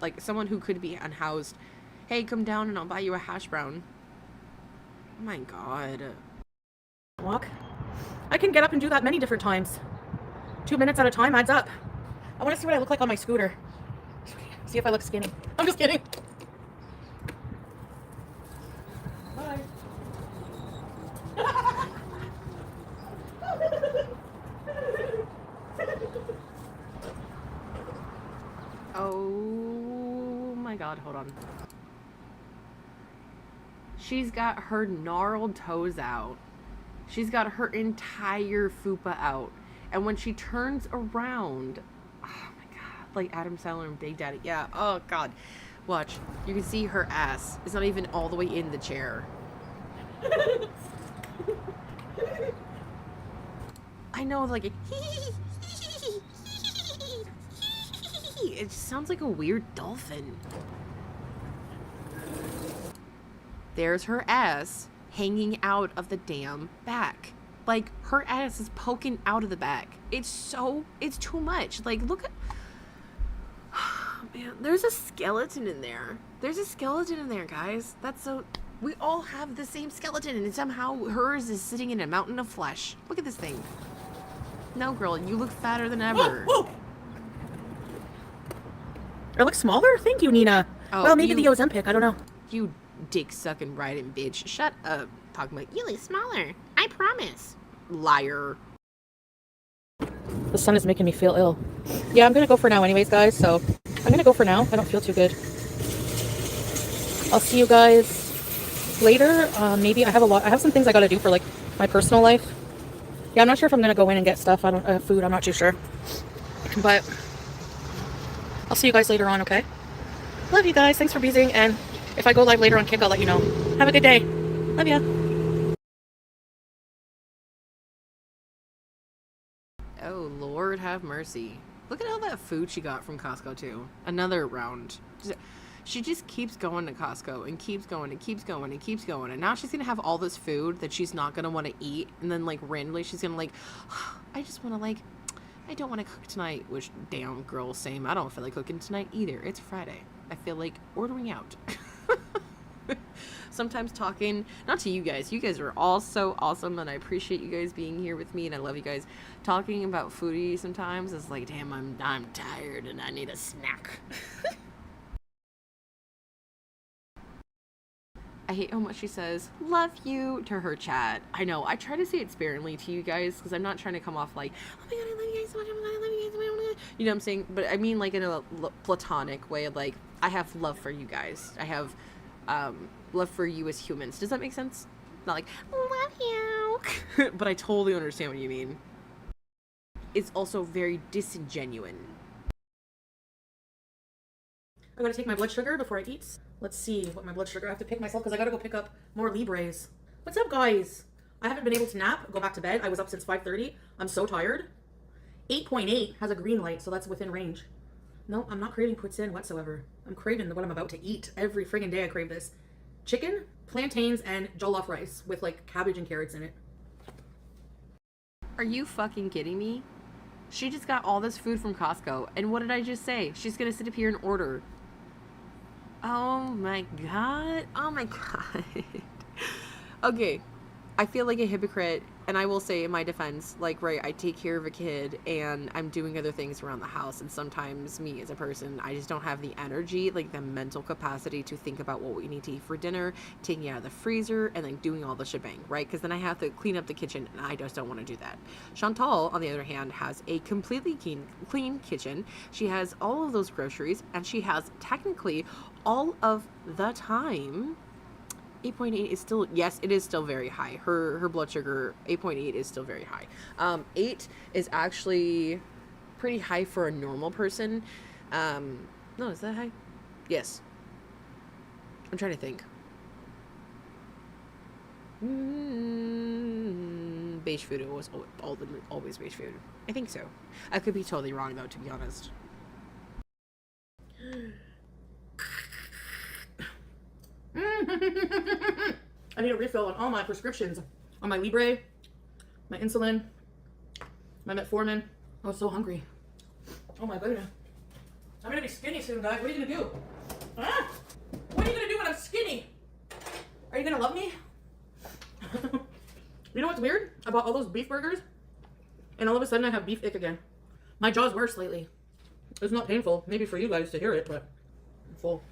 like someone who could be unhoused, hey, come down and I'll buy you a hash brown? Oh my God. Walk. I can get up and do that many different times. 2 minutes at a time adds up. I want to see what I look like on my scooter. See if I look skinny. I'm just kidding. Bye. Oh my God, hold on. She's got her gnarled toes out. She's got her entire fupa out. And when she turns around, oh my God, like Adam Sandler and Big Daddy. Yeah, oh God. Watch. You can see her ass. It's not even all the way in the chair. I know, like, it sounds like a weird dolphin. there's her ass hanging out of the damn back. Like, her ass is poking out of the back. It's too much. Like, look at, man, there's a skeleton in there. There's a skeleton in there, guys. That's so, we all have the same skeleton, and somehow hers is sitting in a mountain of flesh. Look at this thing. No, girl, you look fatter than ever. Whoa, whoa. I look smaller? Thank you, Nina. Oh, well, maybe the Ozempic. I don't know. You dick-sucking riding bitch. Shut up. Talking about, you look smaller. I promise. Liar. The sun is making me feel ill. Yeah, I'm gonna go for now anyways, guys, so I'm gonna go for now. I don't feel too good. I'll see you guys later. Maybe I have some things I gotta do for, like, my personal life. Yeah, I'm not sure if I'm gonna go in and get stuff. Food, I'm not too sure. But I'll see you guys later on, okay? Love you guys. Thanks for being, and if I go live later on Kick, I'll let you know. Have a good day. Love ya. Oh, Lord have mercy. Look at all that food she got from Costco, too. Another round. She just keeps going to Costco and keeps going and keeps going and keeps going. And now she's going to have all this food that she's not going to want to eat. And then, like, randomly she's going to, like, I just want to, like, I don't want to cook tonight. Which, damn, girl, same. I don't feel like cooking tonight either. It's Friday. I feel like ordering out. Sometimes talking, not to you guys are all so awesome, and I appreciate you guys being here with me, and I love you guys. Talking about Foodie sometimes is like, damn, I'm tired and I need a snack. I hate how much she says love you to her chat. I know, I try to say it sparingly to you guys because I'm not trying to come off like, oh my god, I love you guys so much, oh my god, I love you guys so much, oh my god. You know what I'm saying? But I mean, like, in a platonic way, like, I have love for you guys. I have love for you as humans. Does that make sense? Not like, love you. But I totally understand what you mean. It's also very disingenuous. I'm gonna take my blood sugar before I eat. Let's see what my blood sugar, I have to pick myself because I gotta go pick up more Libres. What's up, guys? I haven't been able to nap, go back to bed. I was up since 5:30. I'm so tired. 8.8 has a green light, so that's within range. No, I'm not craving poutine whatsoever. I'm craving what I'm about to eat. Every friggin' day I crave this. Chicken, plantains, and jollof rice with, like, cabbage and carrots in it. Are you fucking kidding me? She just got all this food from Costco, and what did I just say? She's gonna sit up here and order. Oh my god. Oh my god. Okay. I feel like a hypocrite, and I will say in my defense, like, right, I take care of a kid and I'm doing other things around the house, and sometimes me as a person, I just don't have the energy, like the mental capacity to think about what we need to eat for dinner, taking it out of the freezer, and like doing all the shebang, right? Because then I have to clean up the kitchen, and I just don't want to do that. Chantal, on the other hand, has a completely clean kitchen. She has all of those groceries, and she has technically all of the time. 8.8 is still, yes, it is still very high. Her blood sugar, 8.8 is still very high. 8 is actually pretty high for a normal person. No, is that high? Yes. I'm trying to think. Beige food, it was always beige food. I think so. I could be totally wrong though, to be honest. I need a refill on all my prescriptions. On my Libre, my insulin, my metformin. I was so hungry. Oh my goodness. I'm gonna be skinny soon, guys. What are you gonna do? Huh? What are you gonna do when I'm skinny? Are you gonna love me? You know what's weird? I bought all those beef burgers, and all of a sudden I have beef ick again. My jaw's worse lately. It's not painful. Maybe for you guys to hear it, but I'm full.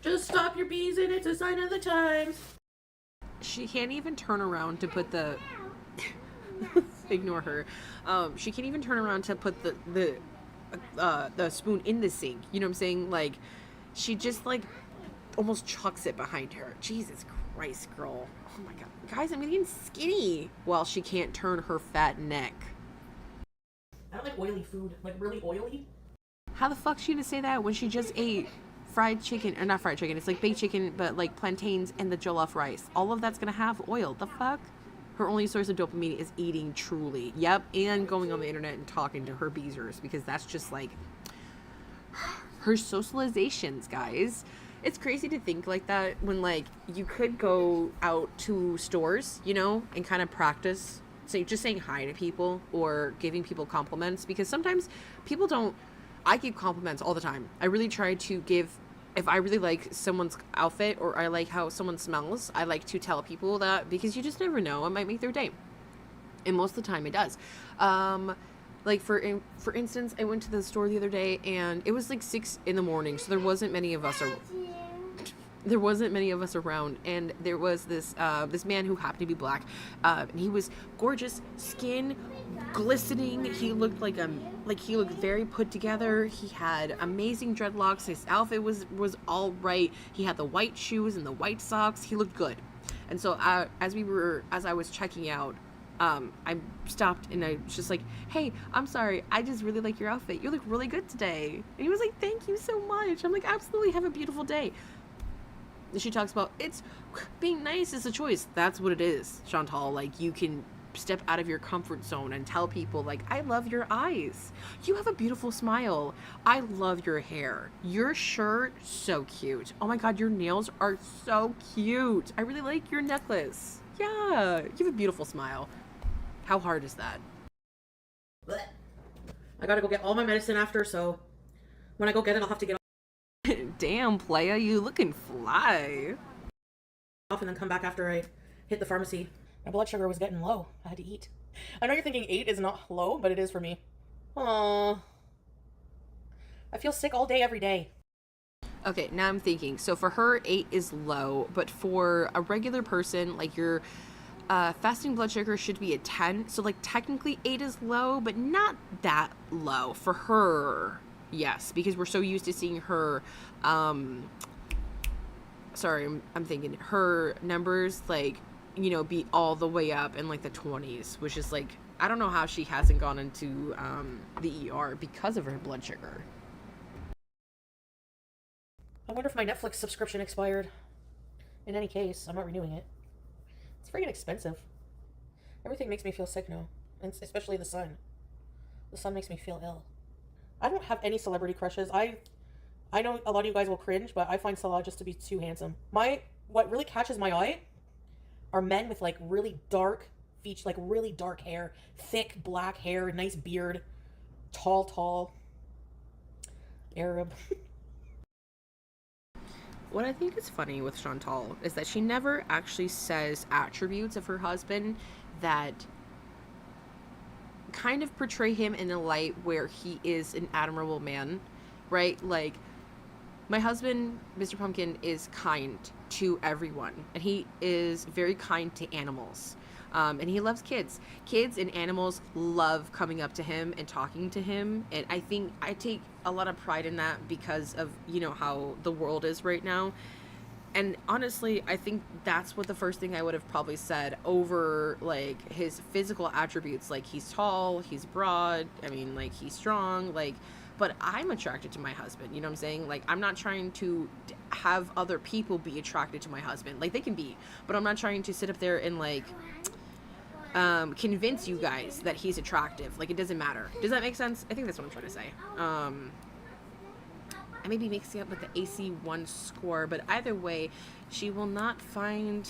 Just stop your bees and it's a sign of the times. She can't even turn around to put the ignore her. She can't even turn around to put the spoon in the sink. You know what I'm saying? Like, she just like almost chucks it behind her. Jesus Christ, girl. Oh my god. Guys, I'm getting skinny while she can't turn her fat neck. I don't like oily food. Like, really oily. How the fuck's she gonna say that when she just ate fried chicken, or not fried chicken, it's like baked chicken, but like plantains and the jollof rice? All of that's gonna have oil. The fuck? Her only source of dopamine is eating, truly. Yep, and going on the internet and talking to her beezers, because that's just like, her socializations, guys. It's crazy to think like that when, like, you could go out to stores, you know, and kind of practice, say, just saying hi to people or giving people compliments, because sometimes people don't. I give compliments all the time. I really try to give, if I really like someone's outfit or I like how someone smells, I like to tell people that, because you just never know, it might make their day. And most of the time it does. Like for instance, I went to the store the other day and it was like 6 a.m, so there wasn't many of us around, and there was this man who happened to be black, and he was gorgeous, skin glistening. He looked he looked very put together. He had amazing dreadlocks. His outfit was all right. He had the white shoes and the white socks. He looked good. And so as I was checking out, I stopped and I was just like, hey, I'm sorry, I just really like your outfit. You look really good today. And he was like, thank you so much. I'm like, absolutely, have a beautiful day. And she talks about, it's being nice is a choice. That's what it is, Chantal. Like, you can step out of your comfort zone and tell people, like, I love your eyes. You have a beautiful smile. I love your hair. Your shirt, so cute. Oh my God, your nails are so cute. I really like your necklace. Yeah, you have a beautiful smile. How hard is that? I gotta go get all my medicine after, so when I go get it, I'll have to get Damn, playa, you looking fly. off and then come back after I hit the pharmacy. My blood sugar was getting low. I had to eat. I know you're thinking 8 is not low, but it is for me. Aww. I feel sick all day, every day. Okay, now I'm thinking. So for her, 8 is low, but for a regular person, like your fasting blood sugar should be a 10. So like technically 8 is low, but not that low for her. Yes, because we're so used to seeing her, sorry, I'm thinking her numbers, like, you know, be all the way up in like the 20s, which is like, I don't know how she hasn't gone into the ER because of her blood sugar. I wonder if my Netflix subscription expired. In any case, I'm not renewing it. It's freaking expensive. Everything makes me feel sick now, and especially the sun. The sun makes me feel ill. I don't have any celebrity crushes. I know a lot of you guys will cringe, but I find Salah just to be too handsome. What really catches my eye are men with like really dark features, like really dark hair, thick black hair, nice beard, tall, Arab. What I think is funny with Chantal is that she never actually says attributes of her husband that kind of portray him in a light where he is an admirable man, right? Like, my husband, Mr. Pumpkin, is kind to everyone, and he is very kind to animals. And he loves kids. Kids and animals love coming up to him and talking to him. And I think I take a lot of pride in that because of, you know, how the world is right now. And honestly, I think that's what the first thing I would have probably said over, like, his physical attributes. Like, he's tall, he's broad, I mean, like, he's strong, like, but I'm attracted to my husband, you know what I'm saying? Like, I'm not trying to have other people be attracted to my husband. Like, they can be, but I'm not trying to sit up there and, like, convince you guys that he's attractive. Like, it doesn't matter. Does that make sense? I think that's what I'm trying to say. I may be mixing up with the AC1 score, but either way, she will not find...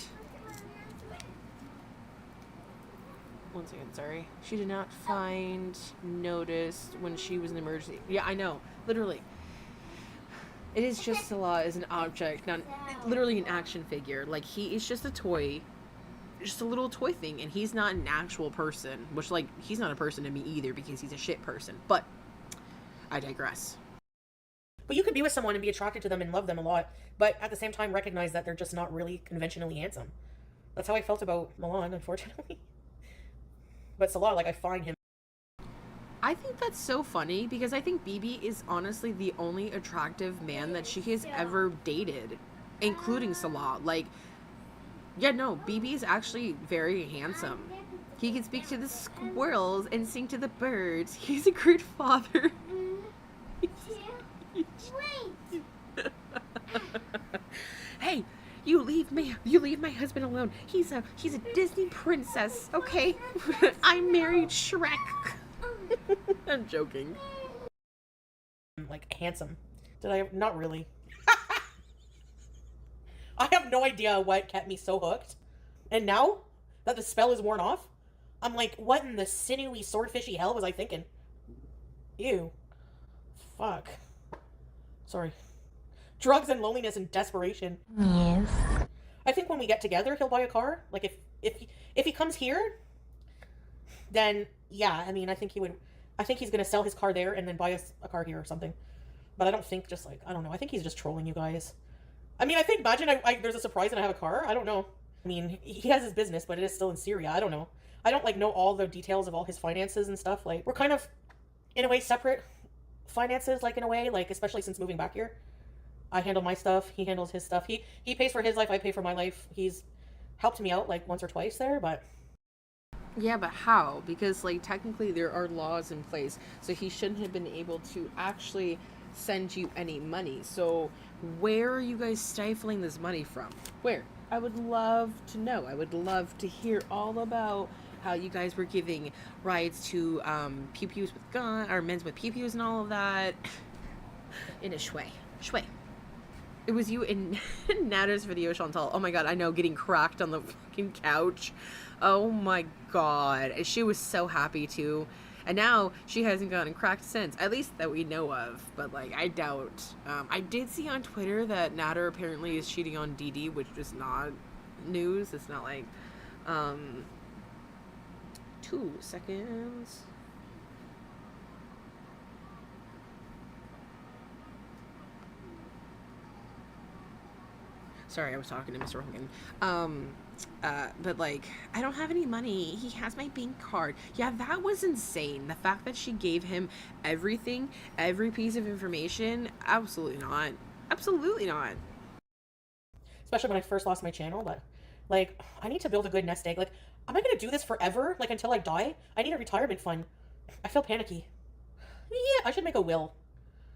One second, sorry. She did not find noticed when she was in emergency. Yeah, I know. Literally. It is just Salah is an object, not literally an action figure. Like, he is just a toy. Just a little toy thing, and he's not an actual person, which, like, he's not a person to me either because he's a shit person, but I digress. But you could be with someone and be attracted to them and love them a lot, but at the same time recognize that they're just not really conventionally handsome. That's how I felt about Milan, unfortunately. But Salah, like, I find him. I think that's so funny because I think BB is honestly the only attractive man that she has ever dated, including Salah. Like, yeah, no, BB is actually very handsome. He can speak to the squirrels and sing to the birds. He's a great father. Hey, you leave my husband alone. He's a Disney princess, okay? I married Shrek. I'm joking. Like, handsome. Did I? Not really. I have no idea what kept me so hooked. And now that the spell is worn off, I'm like, what in the sinewy, swordfishy hell was I thinking? Ew. Fuck. Sorry. Drugs and loneliness and desperation. Yes. I think when we get together, he'll buy a car. Like, if he comes here, then, yeah, I mean, I think he's gonna sell his car there and then buy us a car here or something. But I don't think just like, I don't know. I think he's just trolling you guys. I mean, I think, imagine there's a surprise and I have a car. I don't know. I mean, he has his business, but it is still in Syria. I don't know. I don't, like, know all the details of all his finances and stuff. Like, we're kind of, in a way, separate finances, like, in a way. Like, especially since moving back here. I handle my stuff. He handles his stuff. He pays for his life. I pay for my life. He's helped me out, like, once or twice there, but... Yeah, but how? Because, like, technically there are laws in place, so he shouldn't have been able to actually send you any money. So where are you guys stifling this money from? Where? I would love to know. I would love to hear all about how you guys were giving rides to pew-pews with guns, or men's with pew-pews and all of that. In a shway. It was you in Natter's video, Chantal. Oh my god, I know, getting cracked on the fucking couch. Oh my god. She was so happy too. And now she hasn't gotten cracked since, at least that we know of. But like, I doubt. I did see on Twitter that Natter apparently is cheating on Dee Dee, which is not news. It's not like 2 seconds. Sorry, I was talking to Mr. Hogan. But like, I don't have any money. He has my bank card. Yeah, that was insane. The fact that she gave him everything, every piece of information, absolutely not. Absolutely not. Especially when I first lost my channel, but like, I need to build a good nest egg. Like, am I gonna do this forever? Like, until I die? I need a retirement fund. I feel panicky. Yeah, I should make a will.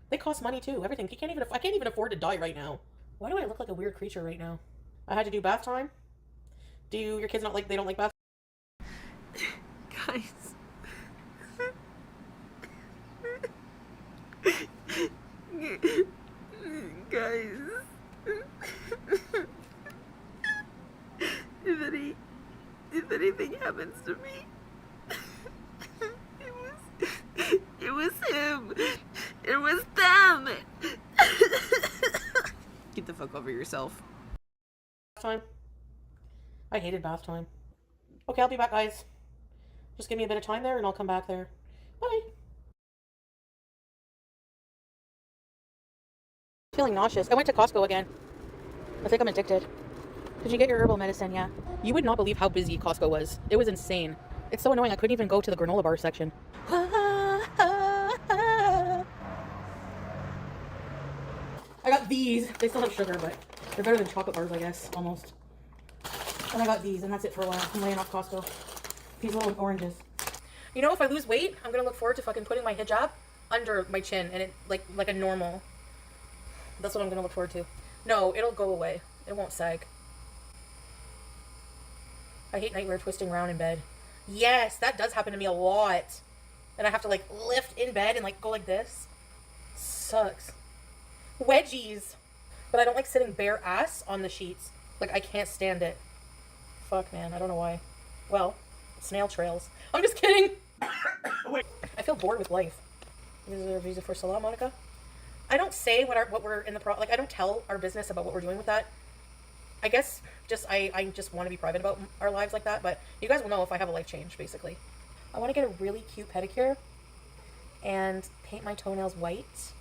They cost money too, everything. I can't even afford to die right now. Why do I look like a weird creature right now? I had to do bath time? Do your kids they don't like bath? Guys. Guys. If anything happens to me, it was him. It was them. Get the fuck over yourself. Bath time? I hated bath time. Okay, I'll be back, guys. Just give me a bit of time there and I'll come back there. Bye. Feeling nauseous. I went to Costco again. I think I'm addicted. Did you get your herbal medicine? Yeah. You would not believe how busy Costco was. It was insane. It's so annoying. I couldn't even go to the granola bar section. I got these. They still have sugar, but they're better than chocolate bars, I guess, almost. And I got these, and that's it for a while. I'm laying off Costco. These little oranges. You know, if I lose weight, I'm gonna look forward to fucking putting my hijab under my chin, and it like a normal. That's what I'm gonna look forward to. No, it'll go away. It won't sag. I hate nightmare twisting around in bed. Yes, that does happen to me a lot. And I have to like lift in bed and like go like this. Sucks. Wedgies. But I don't like sitting bare ass on the sheets. Like, I can't stand it. Fuck, man. I don't know why. Well, snail trails. I'm just kidding. I feel bored with life. This is a visa for Salah, Monica. I don't say what we're in the like, I don't tell our business about what we're doing with that. I guess I just want to be private about our lives like that, but you guys will know if I have a life change, basically. I want to get a really cute pedicure and paint my toenails white.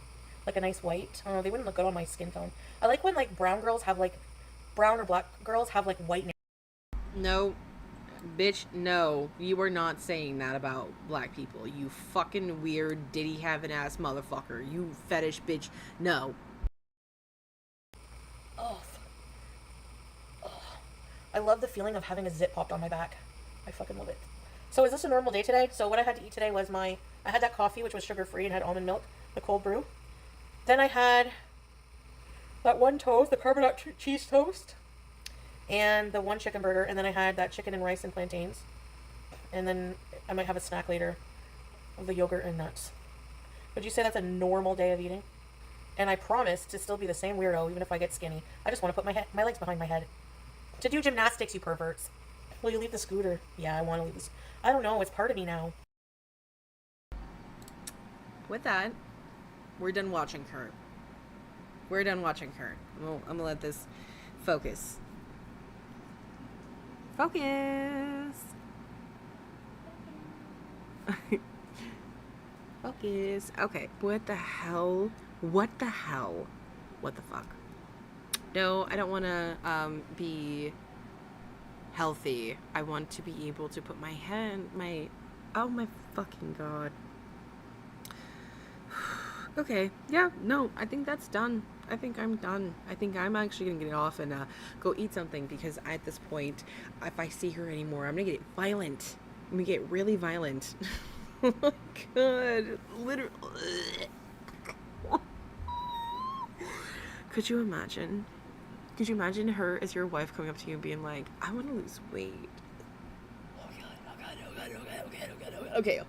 Like a nice white. I don't know, they wouldn't look good on my skin tone. I like when like brown or black girls have like white nails. No, bitch, no. You are not saying that about black people. You fucking weird ditty having ass motherfucker. You fetish bitch. No. Oh. I love the feeling of having a zit popped on my back. I fucking love it. So is this a normal day today? So what I had to eat today was I had that coffee, which was sugar-free and had almond milk, the cold brew. Then I had that one toast, the carbonate cheese toast, and the one chicken burger, and then I had that chicken and rice and plantains. And then I might have a snack later of the yogurt and nuts. Would you say that's a normal day of eating? And I promise to still be the same weirdo, even if I get skinny. I just want to put my legs behind my head. To do gymnastics, you perverts. Will you leave the scooter? Yeah, I want to leave this. I don't know. It's part of me now. With that, we're done watching her. We're done watching her. I'm gonna let this focus. Focus. Focus. Okay. What the hell? What the hell? What the fuck? No, I don't want to be healthy. I want to be able to put oh my fucking god. Okay, yeah, no, I think that's done. I think I'm done. I think I'm actually gonna get it off and go eat something, because at this point, if I see her anymore, I'm gonna get violent. I'm gonna get really violent. Oh my god, literally. Could you imagine? Could you imagine her as your wife coming up to you and being like, I want to lose weight? Oh god. Okay,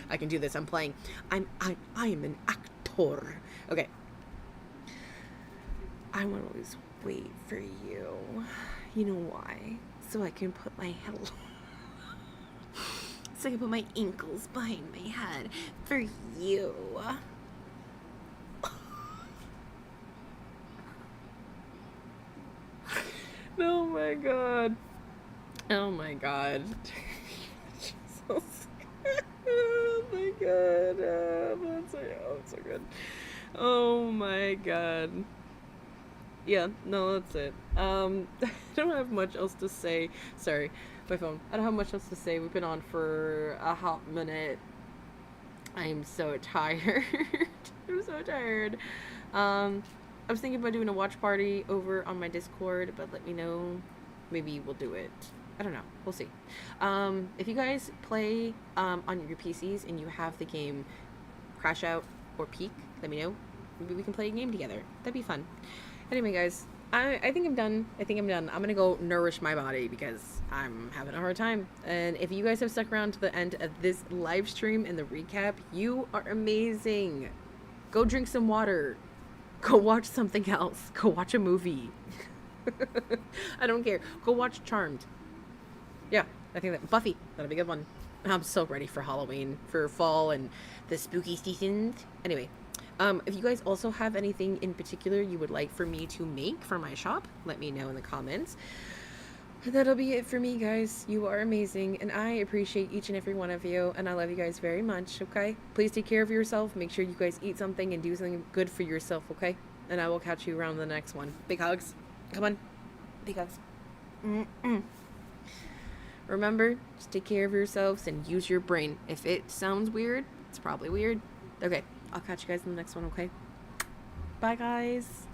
I can do this. I'm playing. I am an actor. Okay. I want to lose weight for you. You know why? So I can put my head. So I can put my ankles behind my head for you. Oh my god. Oh my god. Jesus. Oh my god. That's so good. Oh my god. Yeah, no, that's it. I don't have much else to say. Sorry, my phone. I don't have much else to say. We've been on for a hot minute. I'm so tired. I'm so tired. I was thinking about doing a watch party over on my Discord, but let me know. Maybe we'll do it. I don't know. We'll see. If you guys play on your PCs and you have the game Crash Out or Peak, let me know. Maybe we can play a game together. That'd be fun. Anyway, guys, I think I'm done. I'm gonna go nourish my body because I'm having a hard time. And if you guys have stuck around to the end of this live stream and the recap, you are amazing. Go drink some water. Go watch something else. Go watch a movie. I don't care. Go watch Charmed. Yeah, I think that Buffy, that'll be a good one. I'm so ready for Halloween, for fall and the spooky seasons. Anyway, if you guys also have anything in particular you would like for me to make for my shop, let me know in the comments. That'll be it for me, guys. You are amazing, and I appreciate each and every one of you, and I love you guys very much, okay? Please take care of yourself. Make sure you guys eat something and do something good for yourself, okay? And I will catch you around the next one. Big hugs. Come on. Big hugs. Remember, just take care of yourselves and use your brain. If it sounds weird, it's probably weird. Okay, I'll catch you guys in the next one, okay? Bye, guys.